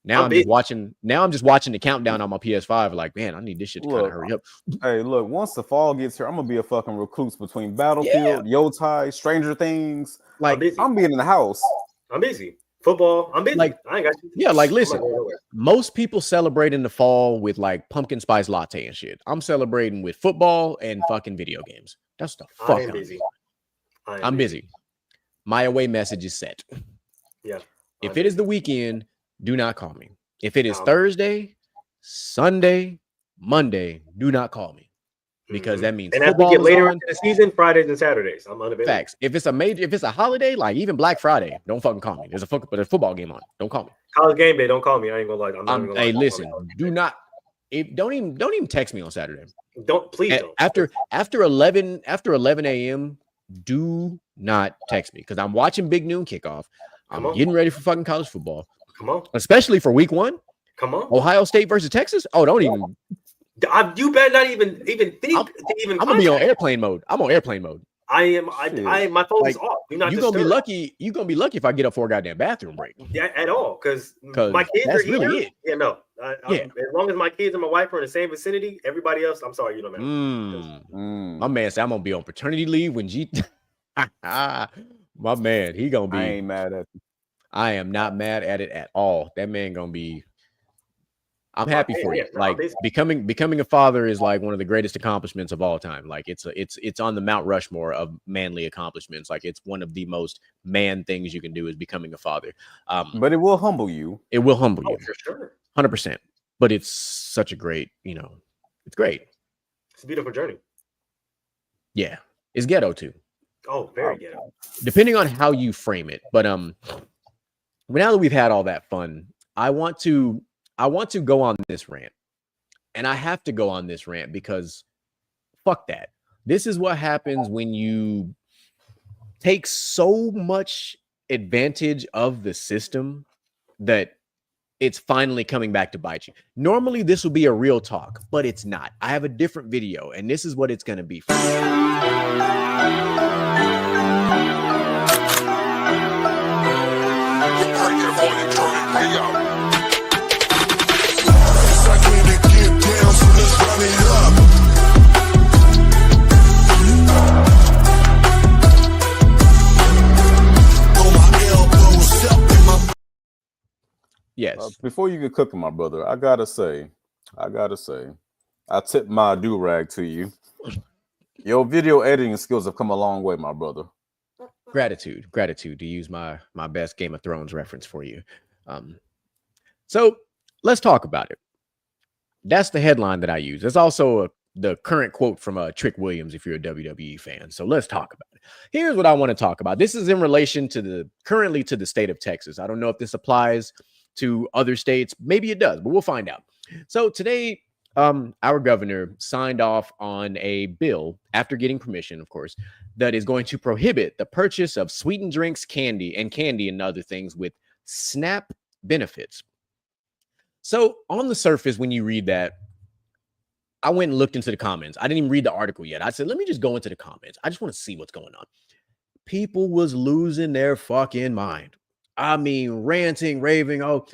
Now I'm just watching the countdown on my PS5. Like, man, I need this shit to kind of hurry up. Hey, look, once the fall gets here, I'm gonna be a fucking recluse between Battlefield, Yotai, Stranger Things. Like, I'm being in the house. I'm busy. Football. I'm busy. Like, I ain't got you. Yeah, like, listen, most people celebrate in the fall with like pumpkin spice latte and shit. I'm celebrating with football and fucking video games. That's the fuck. I'm busy. I'm busy. My away message is set. Yeah. If it is the weekend, do not call me. If it is Thursday, Sunday, Monday, do not call me. Because that means, and as we get later into the season, Fridays and Saturdays, I'm unavailable. Facts. If it's a holiday, like even Black Friday, don't fucking call me. There's a football game on. Don't call me. College game day, don't call me. I ain't gonna lie. Hey, listen, do not. Don't even text me on Saturday. Please don't. After 11 a.m. Do not text me because I'm watching Big Noon Kickoff. I'm getting ready for fucking college football. Come on, especially for week 1. Come on, Ohio State versus Texas. Oh, don't even. You better not even think to even. I'm gonna be on airplane mode. I'm on airplane mode. I am. My phone is off. You're gonna be lucky. You're gonna be lucky if I get up for a goddamn bathroom break. Yeah, at all, because my kids are here. Really it. Yeah, no. As long as my kids and my wife are in the same vicinity, everybody else, I'm sorry, you don't matter. My man said I'm gonna be on paternity leave when my man, he gonna be. I ain't mad at you. I am not mad at it at all. That man gonna be. I'm happy for you. Like, becoming a father is like one of the greatest accomplishments of all time. Like, it's on the Mount Rushmore of manly accomplishments. Like, it's one of the most man things you can do is becoming a father. But it will humble you. It will humble you for sure, 100%. But it's such a great, it's great. It's a beautiful journey. Yeah, it's ghetto too. Oh, very ghetto. Depending on how you frame it, but now that we've had all that fun, I want to go on this rant. And I have to go on this rant because fuck that. This is what happens when you take so much advantage of the system that it's finally coming back to bite you. Normally, this will be a real talk, but it's not. I have a different video, and this is what it's going to be. Yes. Before you get cooking, my brother, I gotta say, I tip my do rag to you. Your video editing skills have come a long way, my brother. Gratitude to use my best Game of Thrones reference for you. So let's talk about it. That's the headline that I use. That's also the current quote from Trick Williams, if you're a WWE fan. So let's talk about it. Here's what I want to talk about. This is in relation to currently to the state of Texas. I don't know if this applies to other states. Maybe it does, but we'll find out. So today, our governor signed off on a bill, after getting permission, of course, that is going to prohibit the purchase of sweetened drinks, candy and other things with SNAP benefits. So on the surface, when you read that, I went and looked into the comments. I didn't even read the article yet. I said, let me just go into the comments. I just want to see what's going on. People was losing their fucking mind. I mean, ranting, raving. Oh,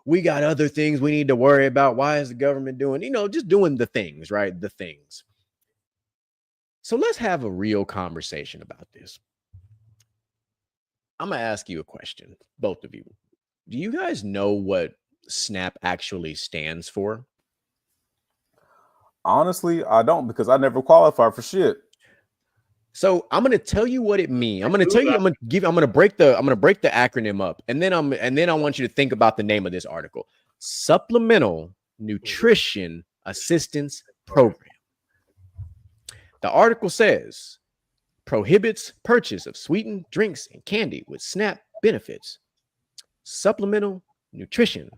we got other things we need to worry about. Why is the government doing, just doing the things, right? The things. So let's have a real conversation about this. I'm going to ask you a question, both of you. Do you guys know what SNAP actually stands for? Honestly, I don't, because I never qualified for shit. So I'm going to tell you what it means. I'm going to tell you, I'm going to break the acronym up. And then I want you to think about the name of this article. Supplemental Nutrition Assistance Program. The article says prohibits purchase of sweetened drinks and candy with SNAP benefits. Supplemental nutrition.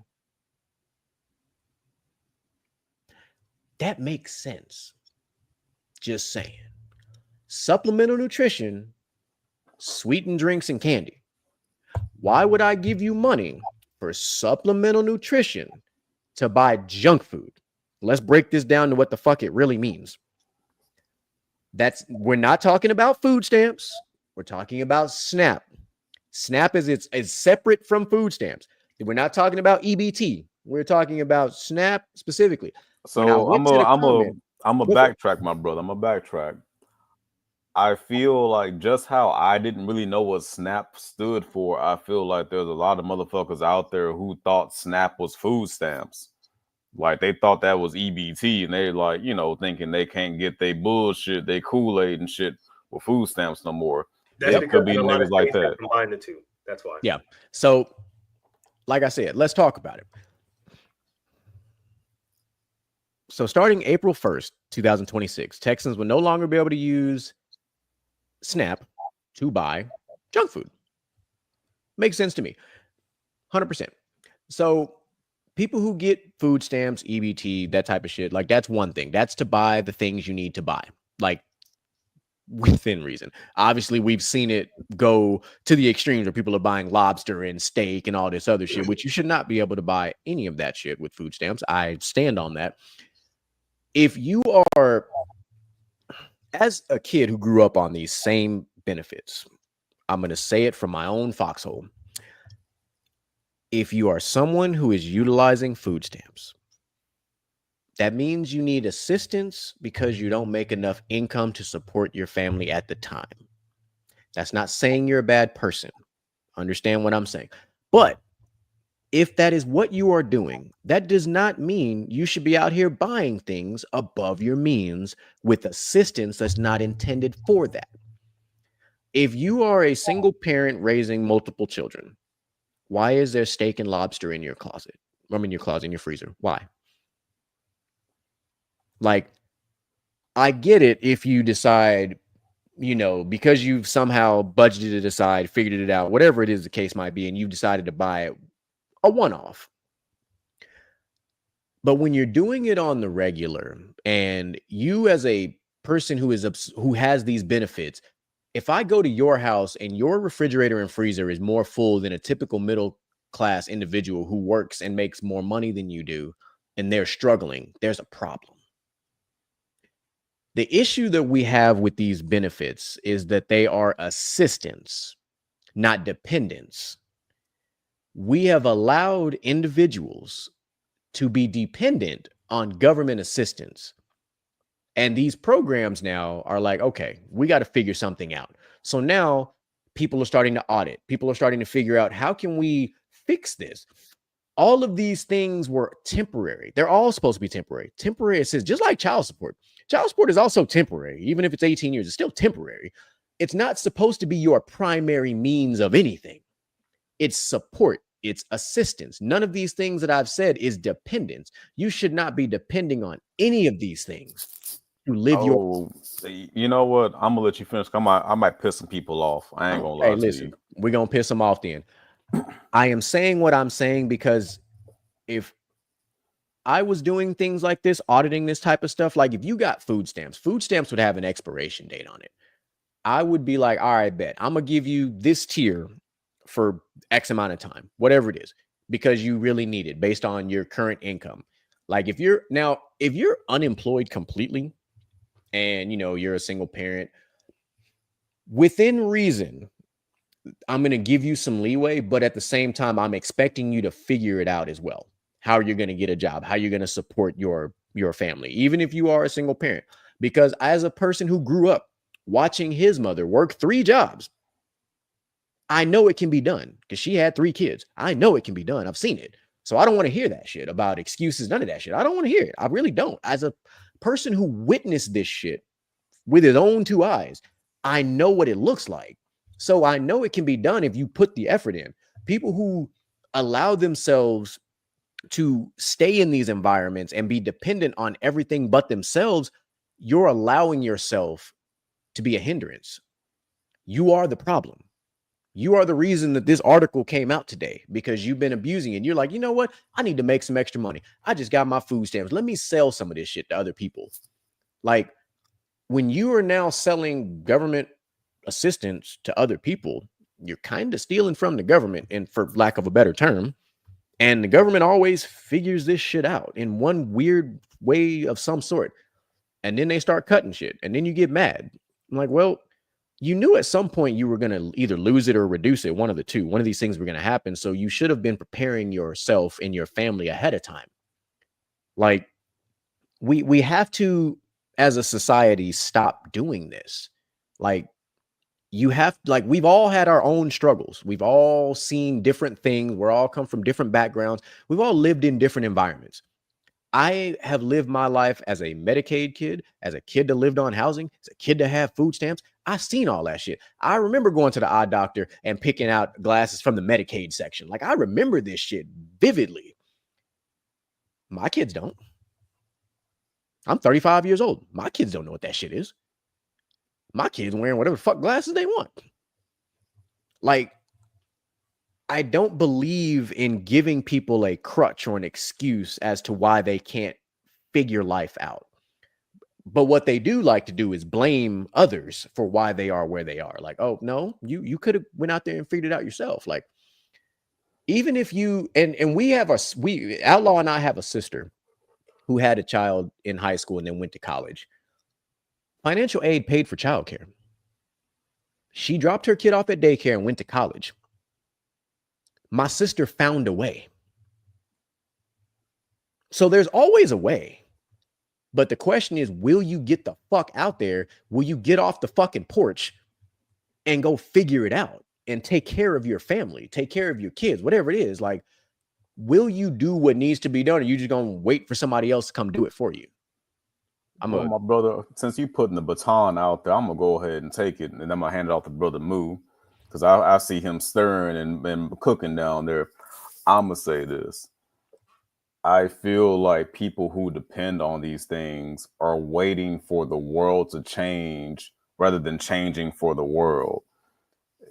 That makes sense. Just saying. Supplemental nutrition, sweetened drinks and candy. Why would I give you money for supplemental nutrition to buy junk food? Let's break this down to what the fuck it really means. We're not talking about food stamps. We're talking about SNAP. SNAP is separate from food stamps. We're not talking about EBT. We're talking about SNAP specifically. So I'm a backtrack, my brother. I'm a backtrack. I feel like just how I didn't really know what SNAP stood for, I feel like there's a lot of motherfuckers out there who thought SNAP was food stamps. Like they thought that was EBT, and they're like, thinking they can't get their bullshit, they Kool-Aid and shit with food stamps no more. That's because could be niggas like that. Combine the two. That's why. Yeah. So, like I said, let's talk about it. So starting April 1st, 2026, Texans will no longer be able to use SNAP to buy junk food. Makes sense to me. 100%. So people who get food stamps, EBT, that type of shit, like that's one thing. That's to buy the things you need to buy, like within reason. Obviously, we've seen it go to the extremes where people are buying lobster and steak and all this other shit, which you should not be able to buy any of that shit with food stamps. I stand on that. If you are, as a kid who grew up on these same benefits, I'm going to say it from my own foxhole. If you are someone who is utilizing food stamps, that means you need assistance because you don't make enough income to support your family at the time. That's not saying you're a bad person. Understand what I'm saying. But if that is what you are doing, that does not mean you should be out here buying things above your means with assistance that's not intended for that. If you are a single parent raising multiple children, why is there steak and lobster in your closet? In your freezer. Why? Like, I get it if you decide, because you've somehow budgeted it aside, figured it out, whatever it is the case might be, and you've decided to buy a one-off. But when you're doing it on the regular, and you as a person who has these benefits, if I go to your house and your refrigerator and freezer is more full than a typical middle class individual who works and makes more money than you do, and they're struggling, there's a problem. The issue that we have with these benefits is that they are assistance, not dependence. We have allowed individuals to be dependent on government assistance. And these programs now are like, okay, we got to figure something out. So now people are starting to audit. People are starting to figure out, how can we fix this? All of these things were temporary. They're all supposed to be temporary. Temporary assistance, just like child support. Child support is also temporary. Even if it's 18 years, it's still temporary. It's not supposed to be your primary means of anything. It's support. It's assistance. None of these things that I've said is dependence. You should not be depending on any of these things to live your. Oh, you know what? I'm gonna let you finish. I might piss some people off. I ain't gonna lie Hey, to listen, you. we're gonna piss them off then. I am saying what I'm saying because if I was doing things like this, auditing this type of stuff, like if you got food stamps would have an expiration date on it. I would be like, all right, bet I'm gonna give you this tier for X amount of time, whatever it is, because you really need it based on your current income. Like if you're unemployed completely and you're a single parent, within reason, I'm going to give you some leeway, but at the same time, I'm expecting you to figure it out as well. How you're going to get a job, how you're going to support your family, even if you are a single parent. Because as a person who grew up watching his mother work 3 jobs, I know it can be done because she had 3 kids. I know it can be done. I've seen it. So I don't want to hear that shit about excuses, none of that shit. I don't want to hear it. I really don't. As a person who witnessed this shit with his own 2 eyes, I know what it looks like. So I know it can be done if you put the effort in. People who allow themselves to stay in these environments and be dependent on everything but themselves, you're allowing yourself to be a hindrance. You are the problem. You are the reason that this article came out today because you've been abusing it. You're like, you know what? I need to make some extra money. I just got my food stamps. Let me sell some of this shit to other people. Like, when you are now selling government assistance to other people, you're kind of stealing from the government, and for lack of a better term. And the government always figures this shit out in one weird way of some sort. And then they start cutting shit. And then you get mad. I'm like, well, you knew at some point you were going to either lose it or reduce it. One of the two. One of these things were going to happen. So you should have been preparing yourself and your family ahead of time. Like, we have to, as a society, stop doing this. Like, we've all had our own struggles. We've all seen different things. We're all come from different backgrounds. We've all lived in different environments. I have lived my life as a Medicaid kid, as a kid that lived on housing, as a kid that had food stamps. I've seen all that shit. I remember going to the eye doctor and picking out glasses from the Medicaid section. Like, I remember this shit vividly. My kids don't. I'm 35 years old. My kids don't know what that shit is. My kids wearing whatever fuck glasses they want. Like, I don't believe in giving people a crutch or an excuse as to why they can't figure life out. But what they do like to do is blame others for why they are where they are. Like, oh no, you could have went out there and figured it out yourself. Like, even if you and Outlaw and I have a sister who had a child in high school and then went to college. Financial aid paid for childcare. She dropped her kid off at daycare and went to college. My sister found a way. So there's always a way. But the question is, will you get the fuck out there? Will you get off the fucking porch and go figure it out and take care of your family, take care of your kids, whatever it is? Like, will you do what needs to be done, or are you just going to wait for somebody else to come do it for you? Well, my brother, since you putting the baton out there, I'm gonna go ahead and take it, and I'm gonna hand it off to Brother Moo, because I see him stirring and cooking down there. I'm gonna say this: I feel like people who depend on these things are waiting for the world to change rather than changing for the world.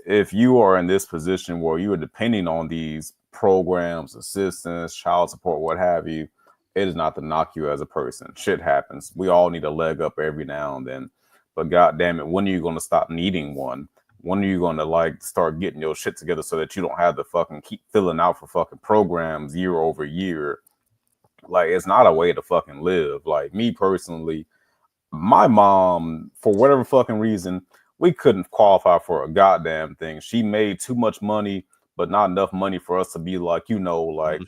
If you are in this position where you are depending on these programs, assistance, child support, what have you, It is not to knock you as a person. Shit happens. We all need a leg up every now and then. But god damn it, when are you gonna stop needing one? When are you gonna like start getting your shit together so that you don't have to fucking keep filling out for fucking programs year over year? Like it's not a way to fucking live. Like me personally, my mom, for whatever fucking reason, we couldn't qualify for a goddamn thing. She made too much money, but not enough money for us to be like, like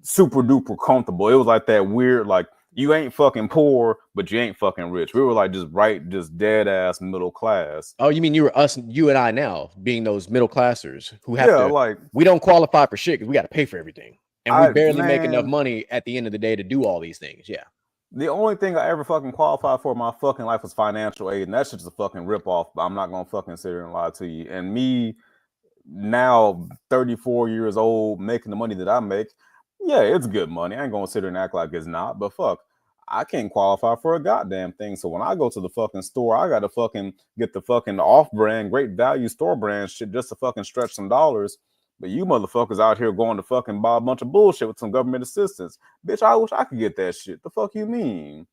super duper comfortable. It was like that weird, like you ain't fucking poor, but you ain't fucking rich. We were like just dead ass middle class. Oh, you mean you and I now being those middle classers who have Yeah, to, like we don't qualify for shit because we got to pay for everything. And we I barely make enough man, money at the end of the day to do all these things. Yeah. the only thing I ever fucking qualified for in my fucking life was financial aid, and that's just a fucking rip off. I'm not gonna fucking sit here and lie to you. And me now 34 years old making the money that I make, yeah, it's good money. I ain't gonna sit here and act like it's not, but fuck, I can't qualify for a goddamn thing. So when I go to the fucking store, I gotta fucking get the fucking off-brand, great value store brand shit just to fucking stretch some dollars. But you motherfuckers out here going to fucking buy a bunch of bullshit with some government assistance. Bitch, I wish I could get that shit. The fuck you mean?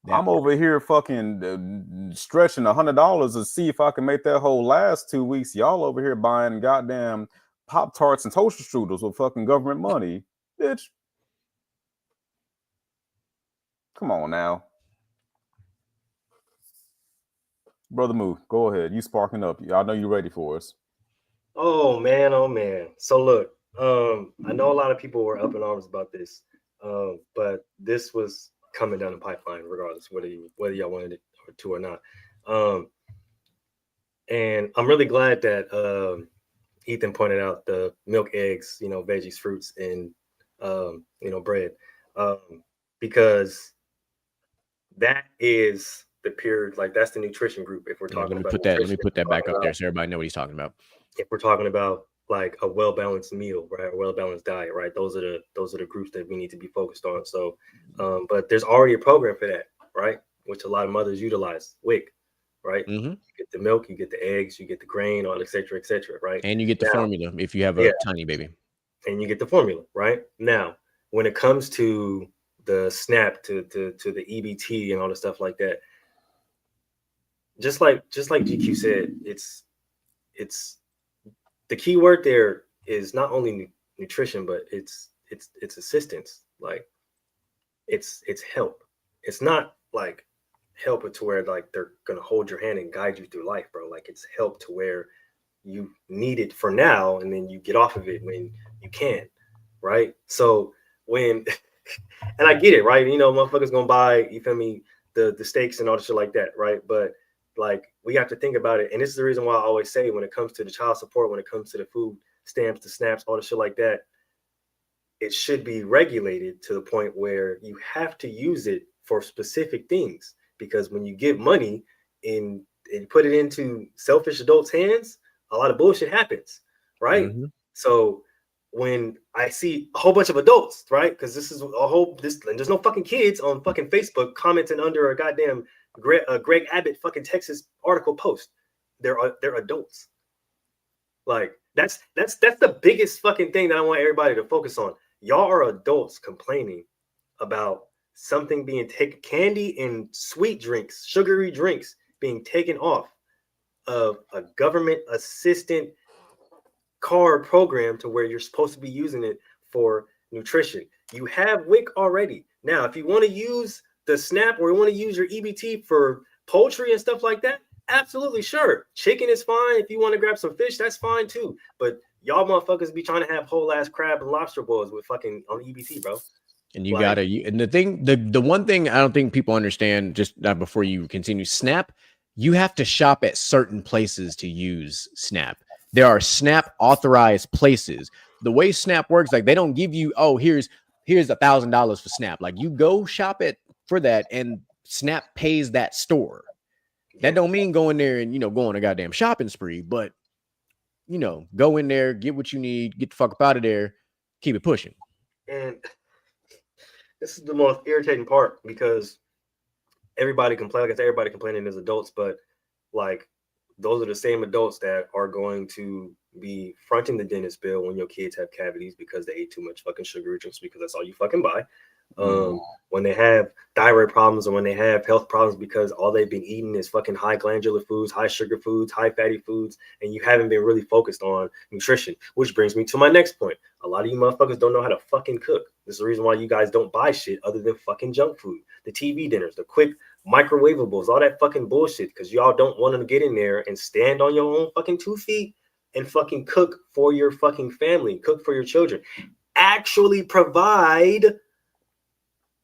That I'm part. over here fucking stretching $100 to see if I can make that whole last 2 weeks. Y'all over here buying goddamn Pop Tarts and toaster strudels with fucking government money, bitch. Come on now, brother. Moo, go ahead. You sparking up. I know you're ready for us. Oh man, oh man. So look, I know a lot of people were up in arms about this, but this was coming down the pipeline, regardless whether y'all wanted it or not. And I'm really glad that Ethan pointed out the milk, eggs, veggies, fruits, and bread, because that is the pure, like that's the nutrition group. If we're Yeah, talking about let me nutrition, put that back up there so everybody know what he's talking about. if we're talking about like a well balanced meal, right, a well balanced diet, right, those are the groups that we need to be focused on. So, but there's already a program for that, right, which a lot of mothers utilize. WIC, right? Mm-hmm. You get the milk, you get the eggs, you get the grain, all et cetera, right? And you get the Now, formula if you have yeah, a tiny baby. and you get the formula, right? Now, when it comes to the SNAP, to the EBT and all the stuff like that, just like GQ said, it's the key word there is not only nutrition, but it's assistance. Like it's help. It's not like help to where like they're gonna hold your hand and guide you through life, bro. Like it's help to where you need it for now, and then you get off of it when you can, right? So when and I get it, right? Motherfuckers gonna buy, you feel me, the steaks and all the shit like that, right? But like we have to think about it, and this is the reason why I always say when it comes to the child support, when it comes to the food stamps, the snaps, all the shit like that, it should be regulated to the point where you have to use it for specific things. Because when you give money and put it into selfish adults' hands, a lot of bullshit happens, right? Mm-hmm. So when I see a whole bunch of adults, right? Because this is and there's no fucking kids on fucking Facebook commenting under a goddamn Greg Abbott fucking Texas article post. They're adults. Like that's the biggest fucking thing that I want everybody to focus on. Y'all are adults complaining about something being taken, candy and sweet drinks, sugary drinks being taken off of a government assistant card program to where you're supposed to be using it for nutrition. You have WIC already. Now, if you want to use the SNAP or you want to use your EBT for poultry and stuff like that, absolutely, sure. Chicken is fine. If you want to grab some fish, that's fine too. But y'all motherfuckers be trying to have whole ass crab and lobster boils with fucking on EBT, bro. And you gotta, and the one thing I don't think people understand, just before you continue, SNAP, you have to shop at certain places to use SNAP. There are SNAP authorized places. The way SNAP works, like they don't give you, oh, here's $1,000 for SNAP. Like you go shop it for that, and SNAP pays that store. That don't mean go in there and go on a goddamn shopping spree, but go in there, get what you need, get the fuck up out of there, keep it pushing. And this is the most irritating part because everybody complain. Like I said, everybody complaining as adults, but like those are the same adults that are going to be fronting the dentist bill when your kids have cavities because they ate too much fucking sugary drinks because that's all you fucking buy. When they have thyroid problems or when they have health problems because all they've been eating is fucking high glandular foods, high sugar foods, high fatty foods, and you haven't been really focused on nutrition. Which brings me to my next point. A lot of you motherfuckers don't know how to fucking cook. This is the reason why you guys don't buy shit other than fucking junk food. The TV dinners, the quick microwavables, all that fucking bullshit, because y'all don't want to get in there and stand on your own fucking 2 feet and fucking cook for your fucking family, cook for your children. Actually provide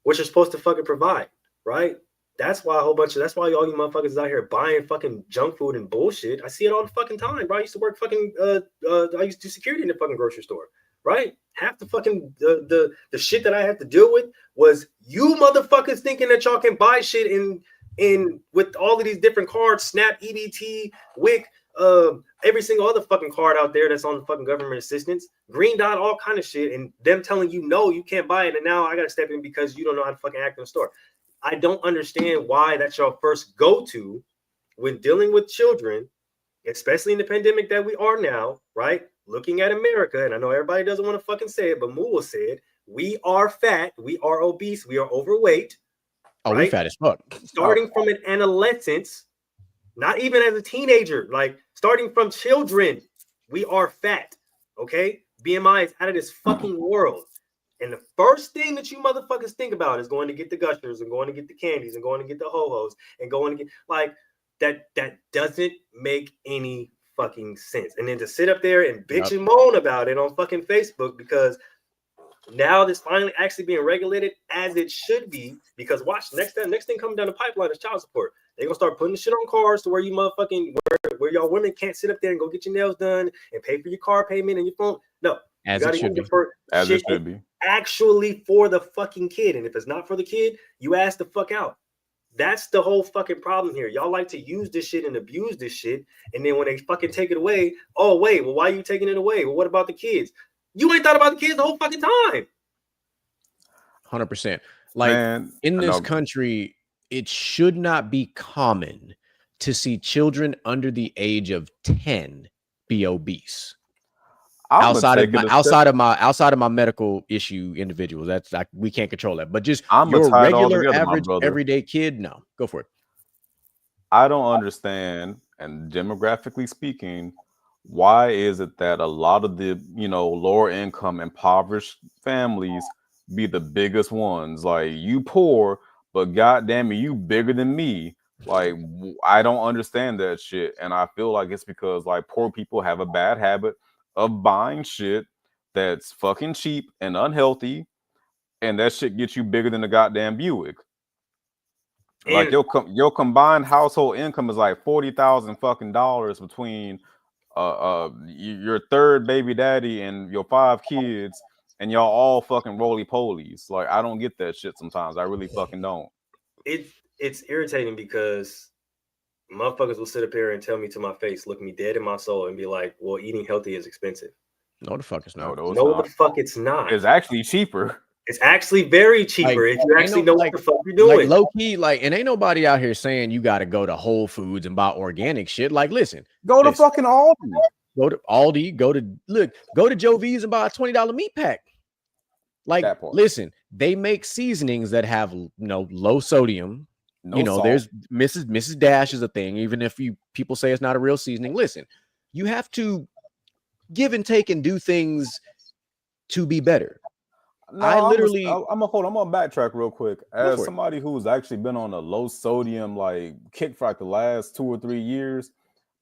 what you're supposed to fucking provide, right? That's why all you motherfuckers is out here buying fucking junk food and bullshit. I see it all the fucking time, bro. I used to work fucking I used to do security in the fucking grocery store, right? Half the fucking the shit that I have to deal with was you motherfuckers thinking that y'all can buy shit in with all of these different cards, Snap, EBT, WIC, every single other fucking card out there that's on the fucking government assistance, Green Dot, all kind of shit, and them telling you no, you can't buy it, and now I gotta step in because you don't know how to fucking act in the store. I don't understand why that's your first go-to when dealing with children, especially in the pandemic that we are now, right? Looking at America, and I know everybody doesn't want to fucking say it, but Moo will say it. We are fat, we are obese, we are overweight. Oh, right? We fat as fuck. Starting from an adolescence, not even as a teenager, like starting from children, we are fat. Okay, BMI is out of this fucking world. And the first thing that you motherfuckers think about is going to get the gushers and going to get the candies and going to get the ho-hos and going to get like that. That doesn't make any fucking sense. And then to sit up there and bitch and moan about it on fucking Facebook because now this finally actually being regulated as it should be. Because watch, next thing coming down the pipeline is child support. They're gonna start putting the shit on cars to where you motherfucking where y'all women can't sit up there and go get your nails done and pay for your car payment and your phone. No, as it should be. As it should be. Actually for the fucking kid. And if it's not for the kid, you ask the fuck out. That's the whole fucking problem here. Y'all like to use this shit and abuse this shit. And then when they fucking take it away, oh, wait, well, why are you taking it away? Well, what about the kids? You ain't thought about the kids the whole fucking time. 100%. Like, man, in this country, it should not be common to see children under the age of 10 be obese. Outside of my medical issue individuals, that's like we can't control that. But just your regular average everyday kid, no, go for it. I don't understand, and demographically speaking, why is it that a lot of the lower income, impoverished families be the biggest ones? Like, you poor, but goddamn it, you bigger than me. Like, I don't understand that shit, and I feel like it's because like poor people have a bad habit of buying shit that's fucking cheap and unhealthy, and that shit gets you bigger than the goddamn Buick. Like your combined household income is like $40,000 fucking dollars between your third baby daddy and your 5 kids, and y'all all fucking roly polies. Like, I don't get that shit sometimes. I really fucking don't. It's irritating because motherfuckers will sit up here and tell me to my face, look me dead in my soul, and be like, well, eating healthy is expensive. No, the fuck it's not. No, the fuck it's not. It's actually cheaper. It's actually very cheaper if you actually know what the fuck you're doing. Like, low key, like, and ain't nobody out here saying you got to go to Whole Foods and buy organic shit. Like, listen, go to fucking Aldi. Go to Aldi. Go to Joe V's and buy a $20 meat pack. Like, listen, they make seasonings that have low sodium. Salt. There's Mrs. Dash is a thing. Even if people say it's not a real seasoning, listen, you have to give and take and do things to be better. No, I'm gonna backtrack real quick. As somebody who's actually been on a low sodium like kick for like the last 2 or 3 years,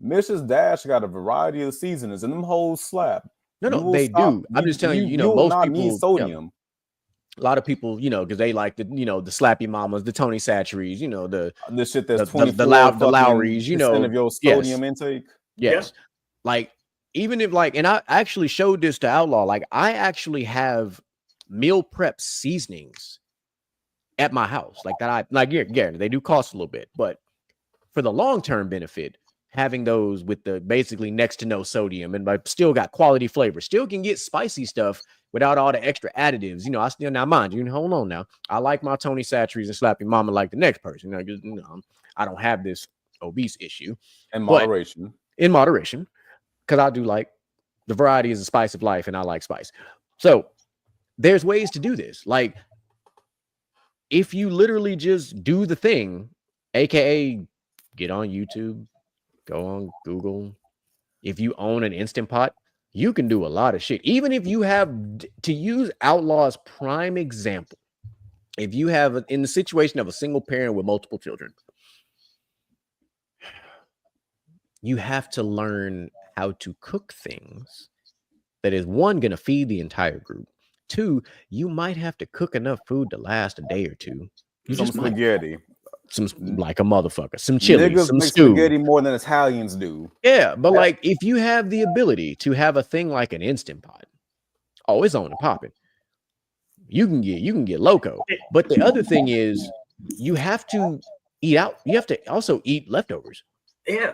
Mrs. Dash got a variety of seasonings and them hoes slap. No, they do. I'm just telling you, most people need sodium. A lot of people, because they like the Slappy Mamas, the Tony Satcheries, the shit that's the Lowrys, of your sodium intake. Yes. Yeah. Like, even if and I actually showed this to Outlaw, like, I actually have meal prep seasonings at my house, like that. They do cost a little bit, but for the long-term benefit, having those with the basically next to no sodium and still got quality flavor, still can get spicy stuff without all the extra additives. I still, now mind you, hold on now, I like my Tony Satcheries and Slappy Mama like the next person. I don't have this obese issue in moderation, because I do like The variety is the spice of life, and I like spice. So there's ways to do this. Like, if you literally just do the thing, aka get on YouTube, go on Google. If you own an Instant Pot, you can do a lot of shit. Even if you have, to use Outlaw's prime example, if you have in the situation of a single parent with multiple children, you have to learn how to cook things that is, one, going to feed the entire group. Two, you might have to cook enough food to last a day or two. You Some just might. spaghetti. Some like a motherfucker. Some chili. Niggas some make stew. spaghetti more than Italians do. Yeah, but like if you have the ability to have a thing like an Instant Pot, oh, it's on and popping. You can get loco. But the other thing is you have to eat out. You have to also eat leftovers. Yeah,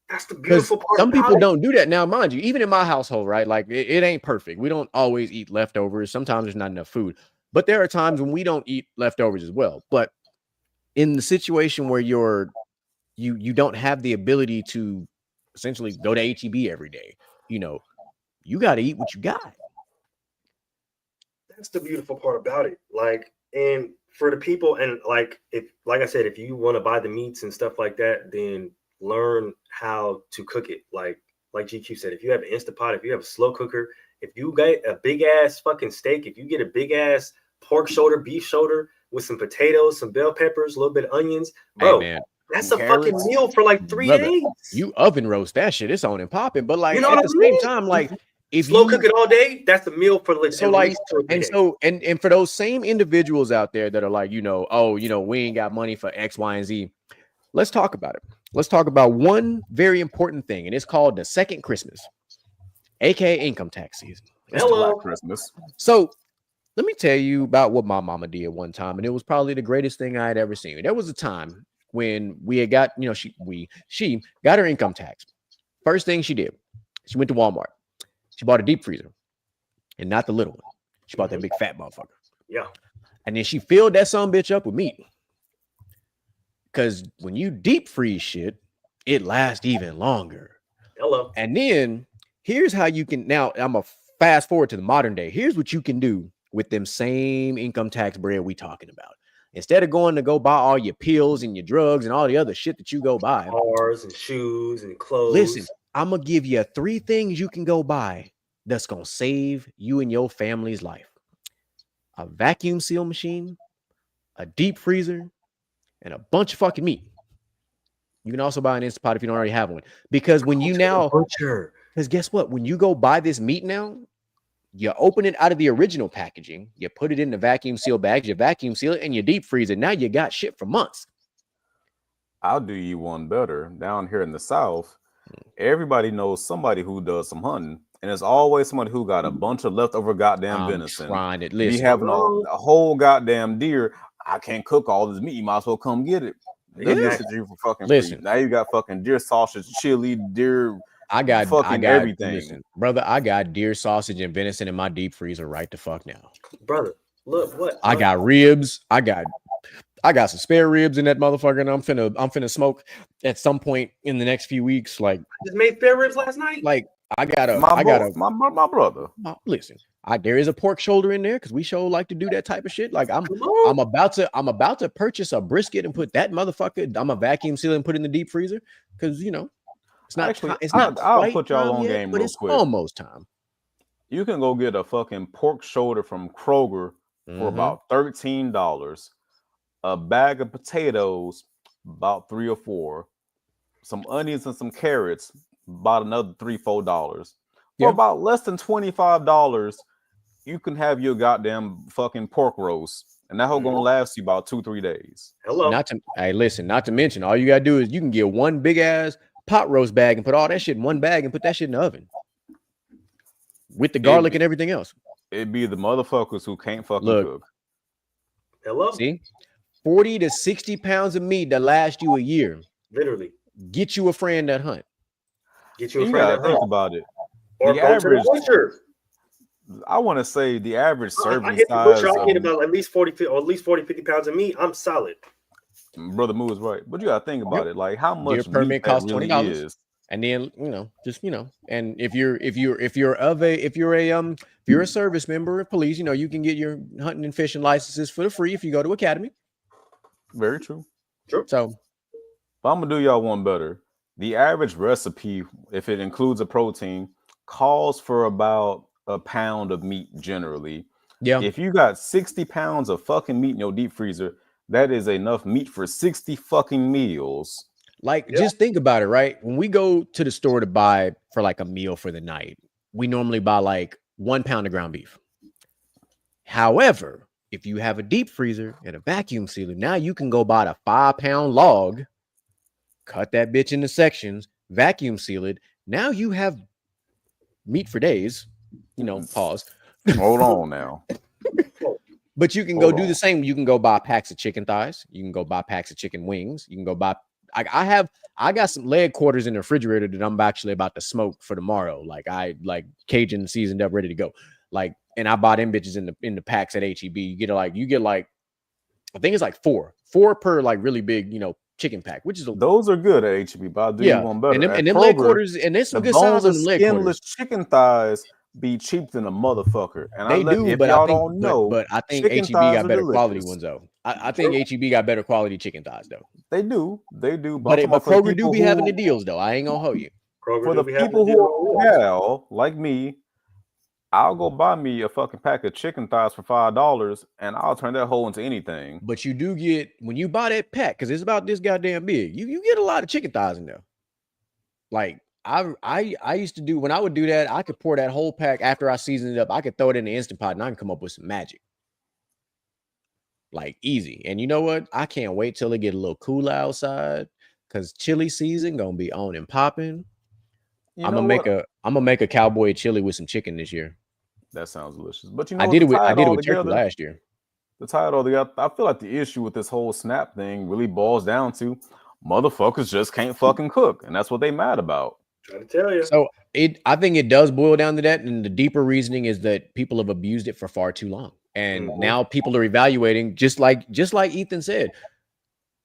that's the beautiful part. Some people don't do that. Now, mind you, even in my household, right? Like it ain't perfect. We don't always eat leftovers. Sometimes there's not enough food. But there are times when we don't eat leftovers as well. But in the situation where you don't have the ability to essentially go to HEB every day, you got to eat what you got. That's the beautiful part about it. Like, and for the people, and like I said, if you want to buy the meats and stuff like that, then learn how to cook it. Like GQ said, if you have an Instant Pot, if you have a slow cooker, if you get a big ass fucking steak, if you get a big ass pork shoulder, beef shoulder with some potatoes, some bell peppers, a little bit of onions, bro, hey, man, that's a fucking meal for like 3 days. You oven roast that shit, it's on and popping. But like, at the same time, like, if slow cook it all day, that's a meal for like so like and for those same individuals out there that are like, we ain't got money for X, Y, and Z. Let's talk about it. Let's talk about one very important thing, and it's called the second Christmas, aka income tax season. Hello, Christmas. So let me tell you about what my mama did one time, and it was probably the greatest thing I had ever seen. There was a time when we had got, she got her income tax. First thing she did, she went to Walmart. She bought a deep freezer, and not the little one. She bought that big fat motherfucker. Yeah. And then she filled that son bitch up with meat. Because when you deep freeze shit, it lasts even longer. Hello. And then here's how you can, now I'm going to fast forward to the modern day. Here's what you can do with them same income tax bread we talking about. Instead of going to go buy all your pills and your drugs and all the other shit that you go buy. Cars and shoes and clothes. Listen, I'm going to give you 3 things you can go buy that's going to save you and your family's life. A vacuum seal machine, a deep freezer, and a bunch of fucking meat. You can also buy an Instant Pot if you don't already have one. Because when you now, because guess what? When you go buy this meat now, you open it out of the original packaging, you put it in the vacuum seal bags, you vacuum seal it, and you deep freeze it. Now you got shit for months. I'll do you one better. Down here in the South, everybody knows somebody who does some hunting, and it's always somebody who got a bunch of leftover goddamn venison. Be having a whole goddamn deer. I can't cook all this meat. You might as well come get it. You for fucking free. Now you got fucking deer sausage, chili, deer. I got everything, listen, brother. I got deer sausage and venison in my deep freezer right the fuck now, brother. Look what I got ribs. I got some spare ribs in that motherfucker, and I'm finna smoke at some point in the next few weeks. Like, I just made spare ribs last night. Like, my brother. Listen, there is a pork shoulder in there because we sure like to do that type of shit. Like, I'm about to purchase a brisket and put that motherfucker. I'm a vacuum seal and put it in the deep freezer because it's not. Actually, it's not. I'll put y'all on game, but real it's quick. Almost time. You can go get a fucking pork shoulder from Kroger for about $13. A bag of potatoes, about $3 or $4. Some onions and some carrots, about another $3-4. For about less than $25, you can have your goddamn fucking pork roast, and that whole gonna last you about 2-3 days. Hello. Not to mention, all you gotta do is you can get one big ass pot roast bag and put all that shit in one bag and put that shit in the oven with the garlic and everything else. It'd be the motherfuckers who can't fucking cook. Hello. See, 40 to 60 pounds of meat that last you a year. Literally. Get you a friend that hunt. Get you a friend that think about it. Or the average. I want to say the average serving I hit the size. butcher, I get about at least 40 or at least 40-50 pounds of meat. I'm solid. Brother Moo is right, but you gotta think about it. Like how much per meat costs really $20, is. And then, just, and if you're a service member of police, you can get your hunting and fishing licenses for the free if you go to academy. Very true. True. So But I'm gonna do y'all one better. The average recipe, if it includes a protein, calls for about a pound of meat generally. yeah, If you got 60 pounds of fucking meat in your deep freezer, that is enough meat for 60 fucking meals. like Yeah. just think about it, right? When we go to the store to buy for like a meal for the night, we normally buy like 1 pound of ground beef. However, if you have a deep freezer and a vacuum sealer, now you can go buy a 5-pound log, cut that bitch into sections, vacuum seal it. Now you have meat for days, pause. Hold on now. But you can go Hold do the on. same. You can go buy packs of chicken thighs. You can go buy packs of chicken wings. You can go buy. I got some leg quarters in the refrigerator that I'm actually about to smoke for tomorrow. Like I like Cajun seasoned up, ready to go. Like, and I bought them bitches in the packs at HEB. You get like I think it's like four per like really big chicken pack, which is Those are good at HEB, but I'll do you yeah. one And better. them At and them leg Kroger, quarters, and there's some the good size on boneless, them leg skinless quarters. chicken thighs be cheap than a motherfucker. And They do, if but I y'all think, don't know, but I think chicken HEB thighs got are better quality delicious. ones though. I think HEB got better quality chicken thighs though. They do. But I'm talking But about for the Kroger do people be having who the deals though. I ain't gonna hold you. Kroger for do the be having people to who deal with are gal like me, I'll go buy me a fucking pack of chicken thighs for $5 and I'll turn that hole into anything. But you do get when you buy that pack because it's about this goddamn big. You get a lot of chicken thighs in there. Like I used to do when I would do that, I could pour that whole pack after I seasoned it up. I could throw it in the Instant Pot and I can come up with some magic. Like easy. And you know what? I can't wait till it get a little cooler outside because chili season gonna be on and popping. You I'm know gonna make what? a cowboy chili with some chicken this year. That sounds delicious. But you I know what? did To it with tie I it did it all with turkey together, last year. I feel like the issue with this whole snap thing really boils down to motherfuckers just can't fucking cook, and that's what they mad about. Trying to tell you. So I think it does boil down to that, and the deeper reasoning is that people have abused it for far too long, and now people are evaluating just like Ethan said.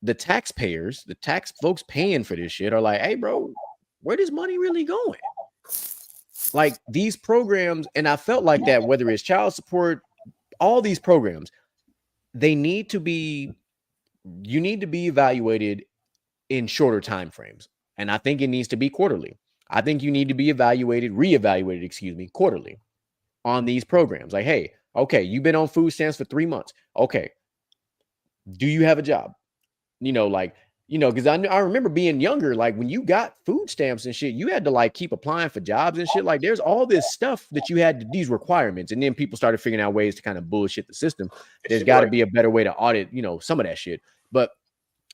The taxpayers, the tax folks paying for this shit are like, hey, bro, where does money really going? Like these programs, and I felt like that, whether it's child support, all these programs, you need to be evaluated in shorter time frames. And I think it needs to be quarterly. I think you need to be reevaluated, quarterly on these programs. Like, hey, okay, you've been on food stamps for 3 months. Okay, do you have a job? Because I remember being younger, like when you got food stamps and shit, you had to like keep applying for jobs and shit. Like there's all this stuff that you had these requirements. And then people started figuring out ways to kind of bullshit the system. There's got to be a better way to audit, some of that shit. But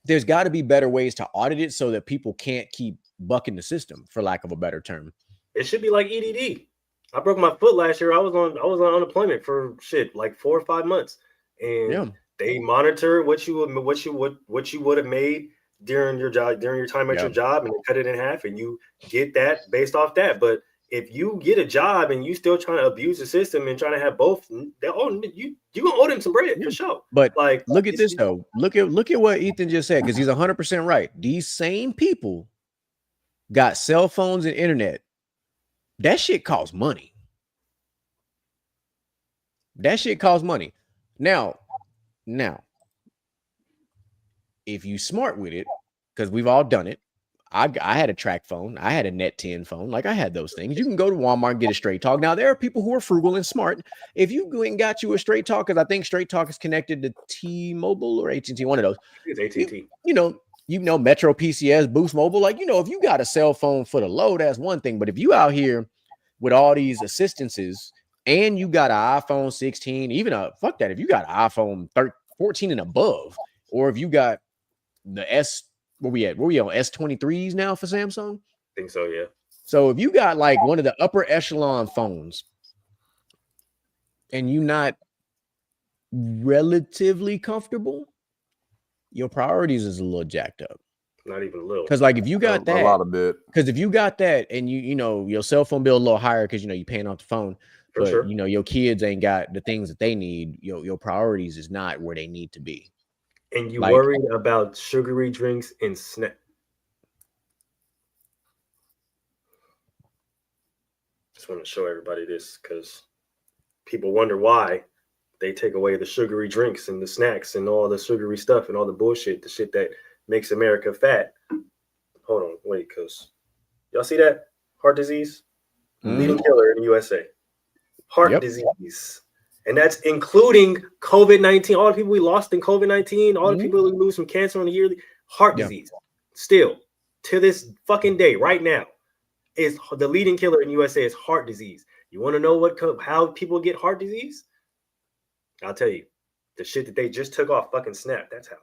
there's got to be better ways to audit it so that people can't keep bucking the system, for lack of a better term. It should be like EDD. I broke my foot last year. I was on unemployment for shit like 4 or 5 months, and they monitor what you would have made during your time at your job, and they cut it in half, and you get that based off that. But if you get a job and you still trying to abuse the system and trying to have both, you gonna owe them some bread for sure. But like, look at this though. Look at what Ethan just said, because he's 100% right. These same people got cell phones and internet. That shit costs money. Now, if you smart with it, because we've all done it. I had a track phone. I had a Net 10 phone. Like I had those things. You can go to Walmart and get a Straight Talk. Now there are people who are frugal and smart. If you go and got you a Straight Talk, because I think Straight Talk is connected to T-Mobile or AT&T, one of those. It's AT&T. Metro PCS, Boost Mobile. Like if you got a cell phone for the low, that's one thing. But if you out here with all these assistances and you got an iPhone 16, even if you got an iPhone 14 and above, or if you got the where we on S23s now for Samsung? I think so, yeah. So if you got like one of the upper echelon phones and you not relatively comfortable, your priorities is a little jacked up. Not even a little. Because like if you got that, a lot of bit. Because if you got that and your cell phone bill a little higher because you're paying off the phone, but your kids ain't got the things that they need, your priorities is not where they need to be. And you worried about sugary drinks and snack. Just want to show everybody this because people wonder why they take away the sugary drinks and the snacks and all the sugary stuff and all the bullshit, the shit that makes America fat. Hold on, wait, because y'all see that? Heart disease, leading killer in the USA. Heart disease. And that's including COVID-19. All the people we lost in COVID-19, all the people we lose from cancer on a yearly, heart disease. Still, to this fucking day, right now, is the leading killer in USA is heart disease. You want to know how people get heart disease? I'll tell you. The shit that they just took off fucking Snap. That's how.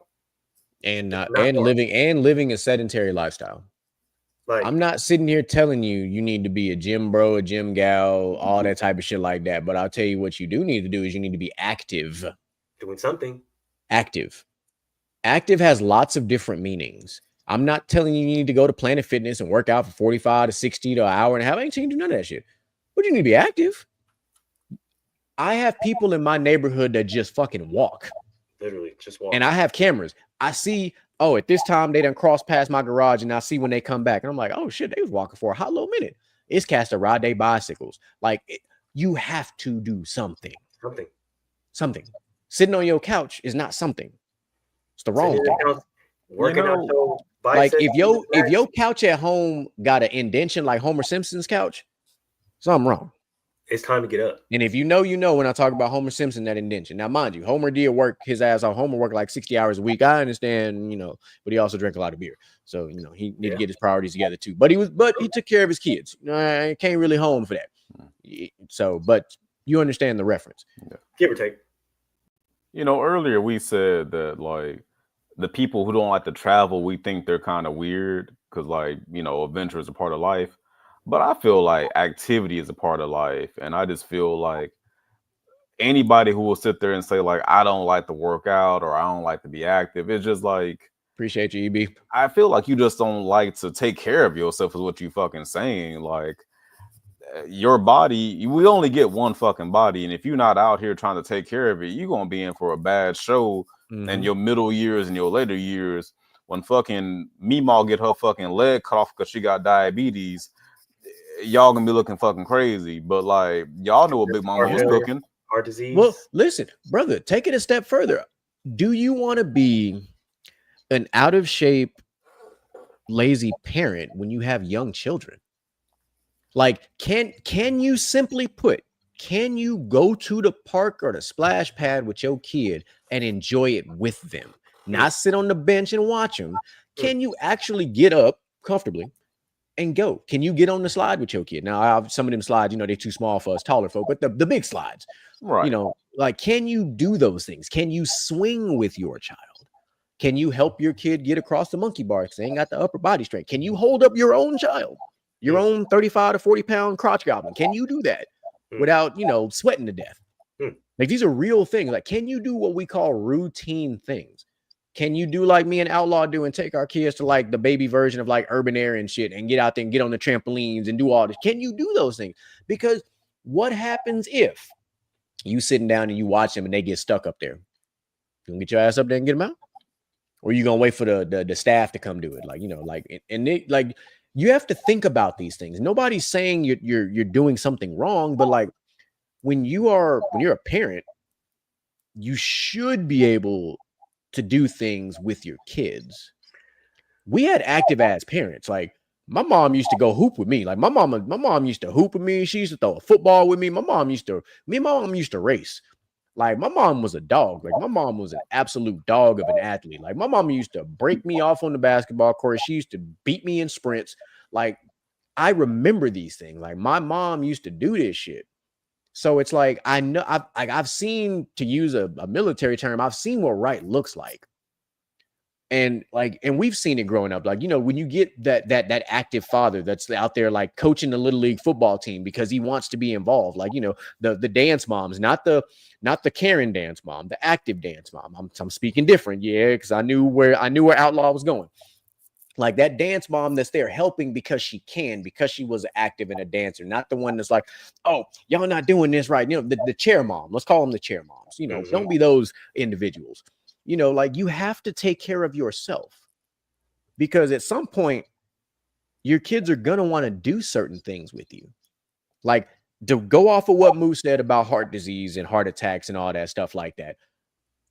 And living a sedentary lifestyle. Like, I'm not sitting here telling you need to be a gym bro, a gym gal, all that type of shit like that. But I'll tell you what you do need to do is you need to be active. Doing something. Active. Active has lots of different meanings. I'm not telling you need to go to Planet Fitness and work out for 45 to 60 to an hour and a half. I ain't saying you do none of that shit. But you need to be active. I have people in my neighborhood that just fucking walk. Literally, just walk. And I have cameras. I see, at this time they done crossed past my garage, and I see when they come back. And I'm like, oh shit, they was walking for a hot little minute. It's cast to ride their bicycles. Like, you have to do something. Something. Sitting on your couch is not something. It's the wrong thing. Working out your like if your couch at home got an indentation like Homer Simpson's couch, something wrong. It's time to get up. And if you know when I talk about Homer Simpson, that indentation. Now, mind you, Homer did work his ass off. Homer worked like 60 hours a week. I understand, but he also drank a lot of beer. So, he need to get his priorities together too. But he took care of his kids. I can't really hone for that. So, but you understand the reference. Yeah. Give or take. Earlier we said that like the people who don't like to travel, we think they're kind of weird because adventure is a part of life. But I feel like activity is a part of life. And I just feel like anybody who will sit there and say, like, I don't like to work out or I don't like to be active, it's just like, appreciate you, EB. I feel like you just don't like to take care of yourself is what you fucking saying. Like, your body, we only get one fucking body. And if you're not out here trying to take care of it, you're going to be in for a bad show in your middle years and your later years. When fucking Meemaw get her fucking leg cut off because she got diabetes, y'all gonna be looking fucking crazy. But like, y'all know what Big Mama was cooking. Heart disease. Well, listen, brother, take it a step further. Do you want to be an out of shape, lazy parent when you have young children? Like, can you simply put, can you go to the park or the splash pad with your kid and enjoy it with them? Not sit on the bench and watch them. Can you actually get up comfortably and go? Can you get on the slide with your kid? Now, some of them slides, they're too small for us taller folk, but the big slides, right? Like, can you do those things? Can you swing with your child? Can you help your kid get across the monkey bar because they ain't got the upper body strength? Can you hold up your own child, your own 35 to 40 pound crotch goblin? Can you do that without, sweating to death? Like, these are real things. Like, can you do what we call routine things? Can you do like me and Outlaw do and take our kids to like the baby version of like urban air and shit and get out there and get on the trampolines and do all this? Can you do those things? Because what happens if you sitting down and you watch them and they get stuck up there? You gonna get your ass up there and get them out? Or you gonna wait for the staff to come do it? Like, like you have to think about these things. Nobody's saying you're doing something wrong, but like when you're a parent, you should be able to do things with your kids. We had active ass parents. Like, my mom used to go hoop with me. Like, my mom used to hoop with me. She used to throw a football with me. My mom used to race. Like, my mom was a dog. Like, my mom was an absolute dog of an athlete. Like, my mom used to break me off on the basketball court. She used to beat me in sprints. Like, I remember these things. Like, my mom used to do this shit. So it's like, I know I've seen, to use a military term, I've seen what right looks like. And we've seen it growing up. Like, when you get that active father that's out there, like coaching the little league football team because he wants to be involved. Like, the dance moms, not the Karen dance mom, the active dance mom. I'm speaking different. Yeah. Cause I knew where Outlaw was going. Like that dance mom that's there helping because she can, because she was active and a dancer, not the one that's like, oh, y'all not doing this right. The chair mom, let's call them the chair moms, don't be those individuals, like you have to take care of yourself because at some point your kids are going to want to do certain things with you. Like, to go off of what Moose said about heart disease and heart attacks and all that stuff like that.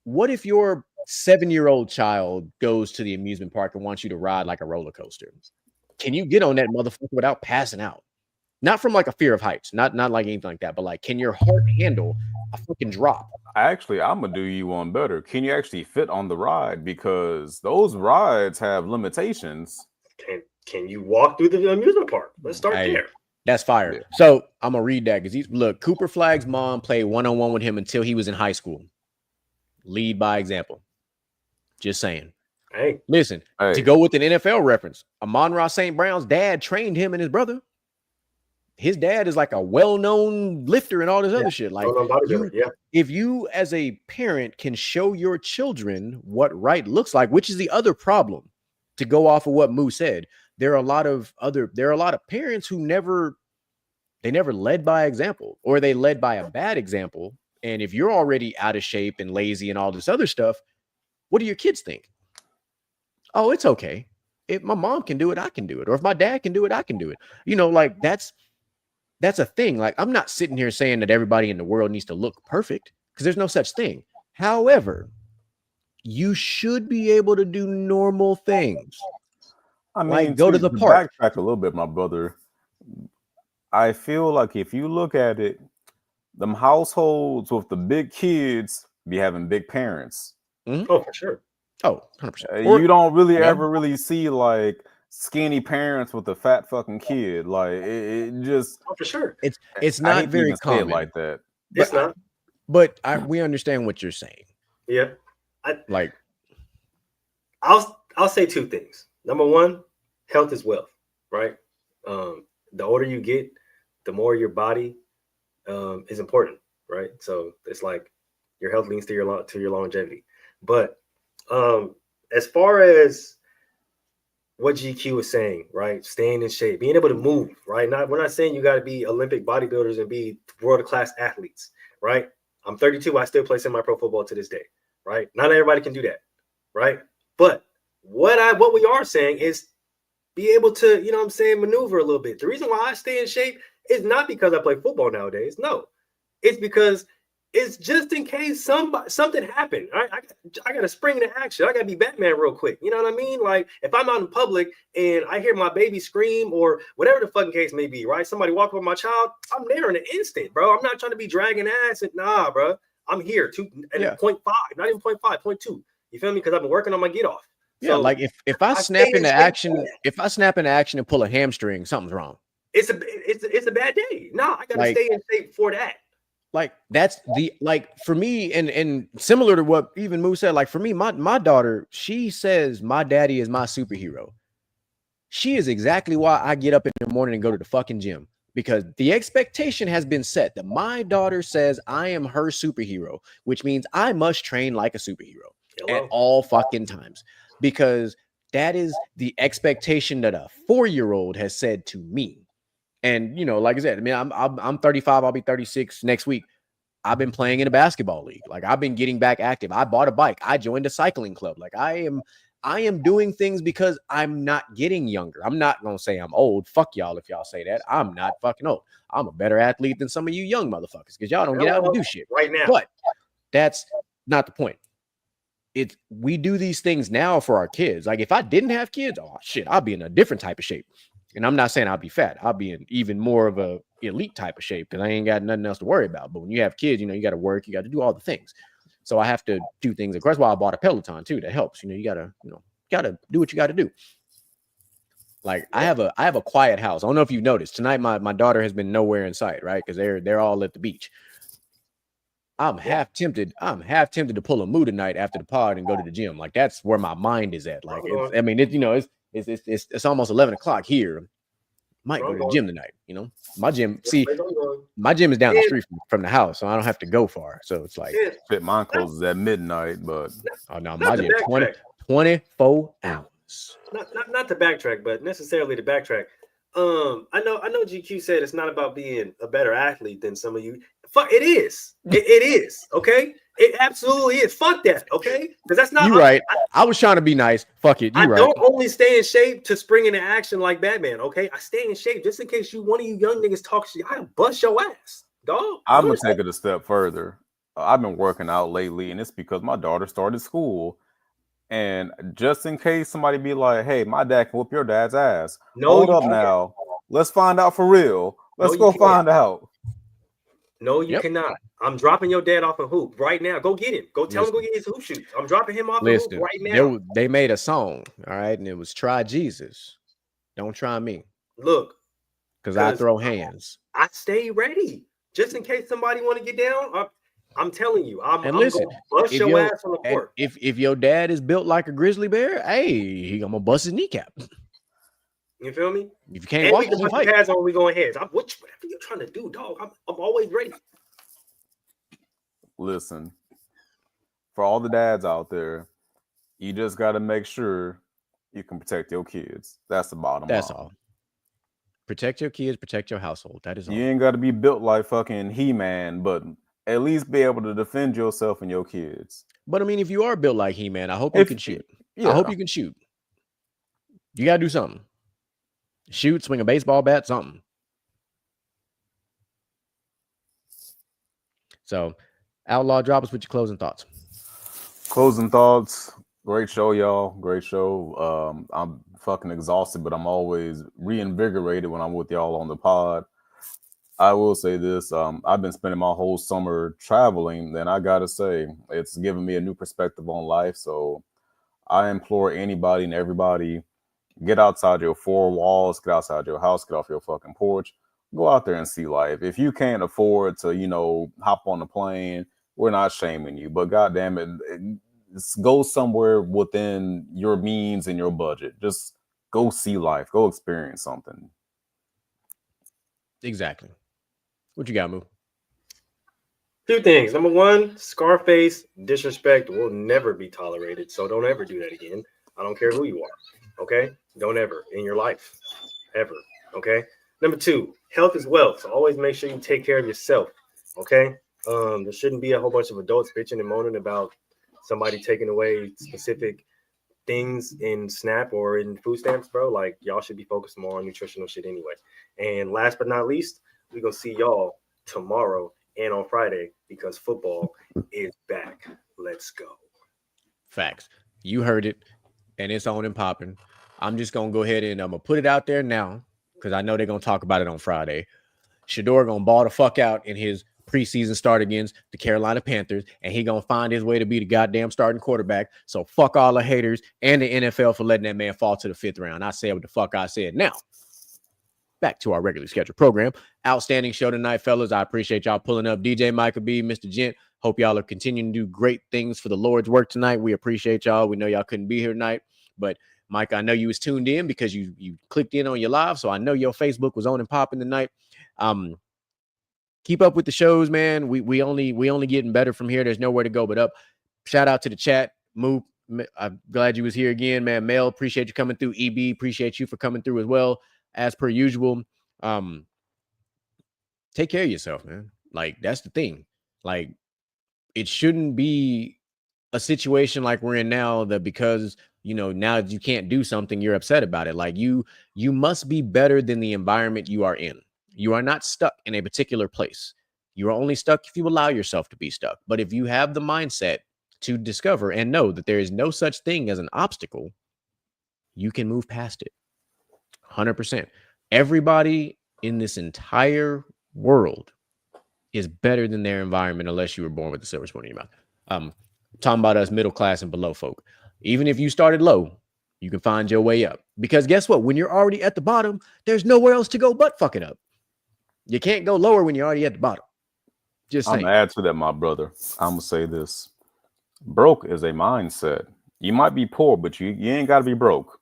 What if your 7-year-old child goes to the amusement park and wants you to ride like a roller coaster? Can you get on that motherfucker without passing out? Not from like a fear of heights, not like anything like that, but like, can your heart handle a fucking drop? Actually, I'm gonna do you one better. Can you actually fit on the ride? Because those rides have limitations. Can you walk through the amusement park? Let's start there. That's fire. Yeah. So I'm gonna read that because look, Cooper Flagg's mom played one-on-one with him until he was in high school. Lead by example. Just saying. Hey, listen, to go with an NFL reference, Amon-Ra St. Brown's dad trained him and his brother. His dad is like a well-known lifter and all this other shit. Like, if you as a parent can show your children what right looks like, which is the other problem, to go off of what Moo said, there are a lot of parents who never led by example, or they led by a bad example. And if you're already out of shape and lazy and all this other stuff, what do your kids think? Oh, it's okay. If my mom can do it, I can do it. Or if my dad can do it, I can do it. You know, like that's a thing. Like, I'm not sitting here saying that everybody in the world needs to look perfect, because there's no such thing. However, you should be able to do normal things. I mean, like go to the park. Backtrack a little bit, my brother. I feel like if you look at it, them households with the big kids be having big parents. Mm-hmm. Oh, for sure. Oh, 100%. You don't really ever really see like skinny parents with a fat fucking kid. Like it just for sure. It's not very common like that. It's not. But we understand what you're saying. Yeah. I'll say two things. Number one, health is wealth, right? The older you get, the more your body is important, right? So it's like your health leads to your longevity. But as far as what GQ is saying, right? Staying in shape, being able to move, right? We're not saying you got to be Olympic bodybuilders and be world-class athletes, right? I'm 32. I still play semi-pro football to this day, right? Not everybody can do that, right? But what we are saying is be able to, you know what I'm saying, maneuver a little bit. The reason why I stay in shape is not because I play football nowadays. No, it's because it's just in case something happened. I got to spring into action. I got to be Batman real quick. You know what I mean? Like, if I'm out in public and I hear my baby scream or whatever the fucking case may be, right? Somebody walk over my child, I'm there in an instant, bro. I'm not trying to be dragging ass. Nah, bro. I'm here. 0.5, not even 0.5, 0.2. You feel me? Because I've been working on my get off. Yeah, so like if I snap into action, and pull a hamstring, something's wrong. It's a bad day. Nah, I gotta stay in shape for that. Like, that's for me, and similar to what even Moo said, like, for me, my daughter, she says my daddy is my superhero. She is exactly why I get up in the morning and go to the fucking gym, because the expectation has been set that my daughter says I am her superhero, which means I must train like a superhero at all fucking times, because that is the expectation that a 4-year-old has said to me. And, you know, like I said, I mean, I'm 35. I'll be 36 next week. I've been playing in a basketball league. Like, I've been getting back active. I bought a bike. I joined a cycling club. Like, I am doing things because I'm not getting younger. I'm not going to say I'm old. Fuck y'all if y'all say that. I'm not fucking old. I'm a better athlete than some of you young motherfuckers, because y'all don't get out and do shit right now. But that's not the point. We do these things now for our kids. Like, if I didn't have kids, oh shit, I'd be in a different type of shape. And I'm not saying I'll be fat. I'll be in even more of a elite type of shape, because I ain't got nothing else to worry about. But when you have kids, you know, you got to work, you got to do all the things. So I have to do things. Of course, why I bought a Peloton too. That helps. You know, you gotta do what you got to do. Like, I have a quiet house. I don't know if you've noticed tonight. My daughter has been nowhere in sight, right? Because they're all at the beach. I'm half tempted to pull a Moo tonight after the pod and go to the gym. Like, that's where my mind is at. Like, it's almost 11 o'clock here. Might go to the gym tonight. You know, my gym is down the street from the house, so I don't have to go far. So it's like, mine closes at midnight, but no, my gym 24 hours. Not to backtrack, but necessarily to backtrack. I know GQ said it's not about being a better athlete than some of you. Fuck, it is. It is, okay? It absolutely is. Fuck that, okay? Because that's not. You right. I was trying to be nice. Fuck it. You I right. don't only stay in shape to spring into action like Batman, okay? I stay in shape just in case one of you young niggas talk shit. I bust your ass, dog. I'm gonna take it a step further. I've been working out lately, and it's because my daughter started school. And just in case somebody be like, "Hey, my dad can whoop your dad's ass," No, hold you up can't. now. Let's find out for real. No, Let's you go can't. find out. No, you cannot. I'm dropping your dad off a hoop right now. Go get him. Go tell him go get his hoop shoes. I'm dropping him off a hoop right now. They made a song, all right, and it was "Try Jesus, Don't Try Me." Look, because I throw hands. I stay ready just in case somebody want to get down. I'm telling you, I'm listen, gonna bust your ass on the court. If your dad is built like a grizzly bear, hey, I'm gonna bust his kneecap. You feel me? If you can't walk, we can put the pads on. We going heads. Whatever you're trying to do, dog. I'm always ready. Listen, for all the dads out there, you just got to make sure you can protect your kids. That's the bottom line. That's all. Protect your kids, protect your household. That is all. You ain't got to be built like fucking He-Man, but at least be able to defend yourself and your kids. But I mean, if you are built like He-Man, I hope you can shoot. I hope you can shoot. You got to do something. Shoot, swing a baseball bat, something. So, Outlaw, drop us with your closing thoughts. Closing thoughts. Great show, y'all. Great show. I'm fucking exhausted, but I'm always reinvigorated when I'm with y'all on the pod. I will say this. I've been spending my whole summer traveling, and I gotta say, it's given me a new perspective on life. So I implore anybody and everybody, get outside your four walls, get outside your house, get off your fucking porch, go out there and see life. If you can't afford to, hop on a plane, we're not shaming you, but goddamn it, go somewhere within your means and your budget. Just go see life, go experience something. Exactly. What you got, Moo? Two things. Number one, Scarface disrespect will never be tolerated. So don't ever do that again. I don't care who you are. Okay? Don't ever in your life. Ever. Okay? Number two, health is wealth. So always make sure you take care of yourself. Okay? There shouldn't be a whole bunch of adults bitching and moaning about somebody taking away specific things in SNAP or in food stamps, bro. Like, y'all should be focused more on nutritional shit anyway. And last but not least, we're going to see y'all tomorrow and on Friday because football is back. Let's go. Facts. You heard it, and it's on and popping. I'm just going to go ahead and I'm going to put it out there now because I know they're going to talk about it on Friday. Shador going to ball the fuck out in his preseason start against the Carolina Panthers, and he going to find his way to be the goddamn starting quarterback. So fuck all the haters and the NFL for letting that man fall to the 5th round. I said what the fuck I said. Now, back to our regularly scheduled program. Outstanding show tonight, fellas. I appreciate y'all pulling up. DJ Micah B, Mr. Gent. Hope y'all are continuing to do great things for the Lord's work tonight. We appreciate y'all. We know y'all couldn't be here tonight, but Mike, I know you was tuned in because you clicked in on your live, so I know your Facebook was on and popping tonight. Keep up with the shows, man. We only getting better from here. There's nowhere to go but up. Shout out to the chat. Moop, I'm glad you was here again, man. Mel, appreciate you coming through. EB, appreciate you for coming through as well. As per usual, take care of yourself, man. Like, that's the thing. Like, it shouldn't be a situation like we're in now that because, now you can't do something, you're upset about it. Like, you must be better than the environment you are in. You are not stuck in a particular place. You are only stuck if you allow yourself to be stuck. But if you have the mindset to discover and know that there is no such thing as an obstacle, you can move past it. 100%. Everybody in this entire world is better than their environment unless you were born with a silver spoon in your mouth. Talking about us middle class and below folk. Even if you started low, you can find your way up. Because guess what? When you're already at the bottom, there's nowhere else to go but fuck it up. You can't go lower when you're already at the bottom. Just saying. I'm going to add to that, my brother. I'm going to say this. Broke is a mindset. You might be poor, but you ain't got to be broke.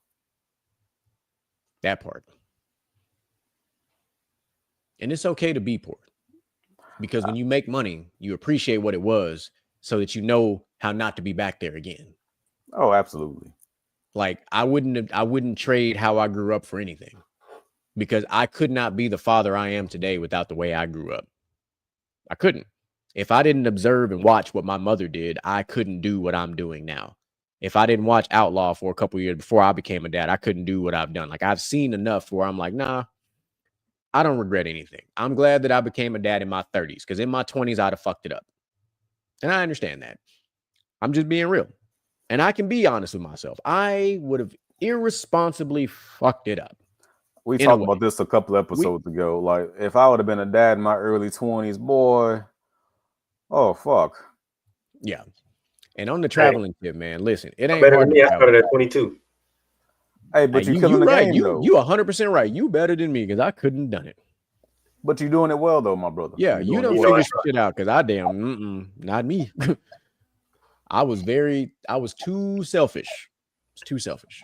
That part. And it's okay to be poor. Because when you make money, you appreciate what it was so that you know how not to be back there again. Oh, absolutely. Like, I wouldn't trade how I grew up for anything. Because I could not be the father I am today without the way I grew up. I couldn't. If I didn't observe and watch what my mother did, I couldn't do what I'm doing now. If I didn't watch Outlaw for a couple years before I became a dad, I couldn't do what I've done. Like, I've seen enough where I'm like, nah, I don't regret anything. I'm glad that I became a dad in my 30s, because in my 20s, I'd have fucked it up. And I understand that. I'm just being real. And I can be honest with myself. I would have irresponsibly fucked it up. We talked about this a couple episodes ago. Like, if I would have been a dad in my early 20s, boy, oh, fuck. Yeah. And on the traveling tip, man, listen, it ain't better hard than me. to I started at 22. Hey, but you're killing the right. game, though. You 100% right. You better than me, because I couldn't have done it. But you're doing it well, though, my brother. Yeah, you don't figure some shit out, because not me. I was too selfish. It's too selfish.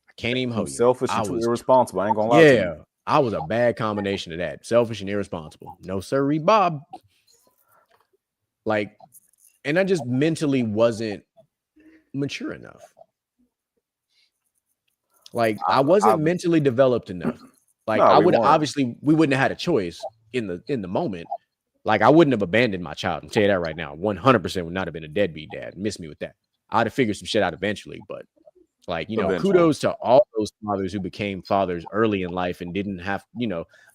I can't even hold you. Selfish and too irresponsible. I ain't gonna lie to you. Yeah, I was a bad combination of that. Selfish and irresponsible. No sirree, Bob. Like, and I just mentally wasn't mature enough. Like, I wasn't mentally developed enough. Like, No, I we would weren't. obviously, we wouldn't have had a choice in the moment. Like, I wouldn't have abandoned my child. I'll tell you that right now. 100% would not have been a deadbeat dad. Miss me with that. I'd have figured some shit out eventually. But, like, you know, kudos to all those fathers who became fathers early in life and didn't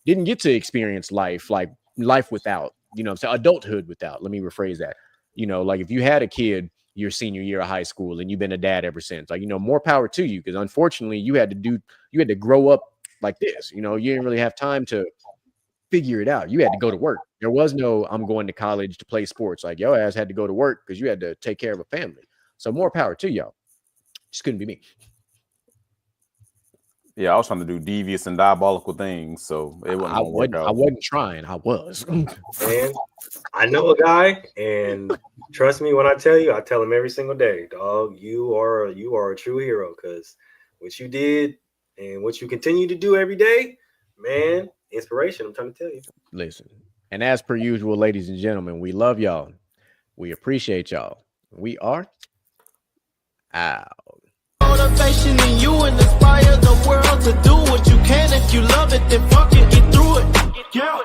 get to experience life, like life without, so adulthood without. Let me rephrase that. Like, if you had a kid your senior year of high school and you've been a dad ever since, like, more power to you, because unfortunately you had to grow up like this. You didn't really have time to figure it out. You had to go to work. There was no, I'm going to college to play sports. Like, your ass had to go to work because you had to take care of a family. So more power to y'all. Just couldn't be me. Yeah, I was trying to do devious and diabolical things, so it wasn't gonna work out. I wasn't trying. I was. And I know a guy, and trust me when I tell you, I tell him every single day, dog, you are a true hero, because what you did and what you continue to do every day, man, inspiration. I'm trying to tell you. Listen, and as per usual, ladies and gentlemen, we love y'all. We appreciate y'all. We are out. Motivation in you and inspire the world to do what you can. If you love it, then fuck it, get through it. Yeah.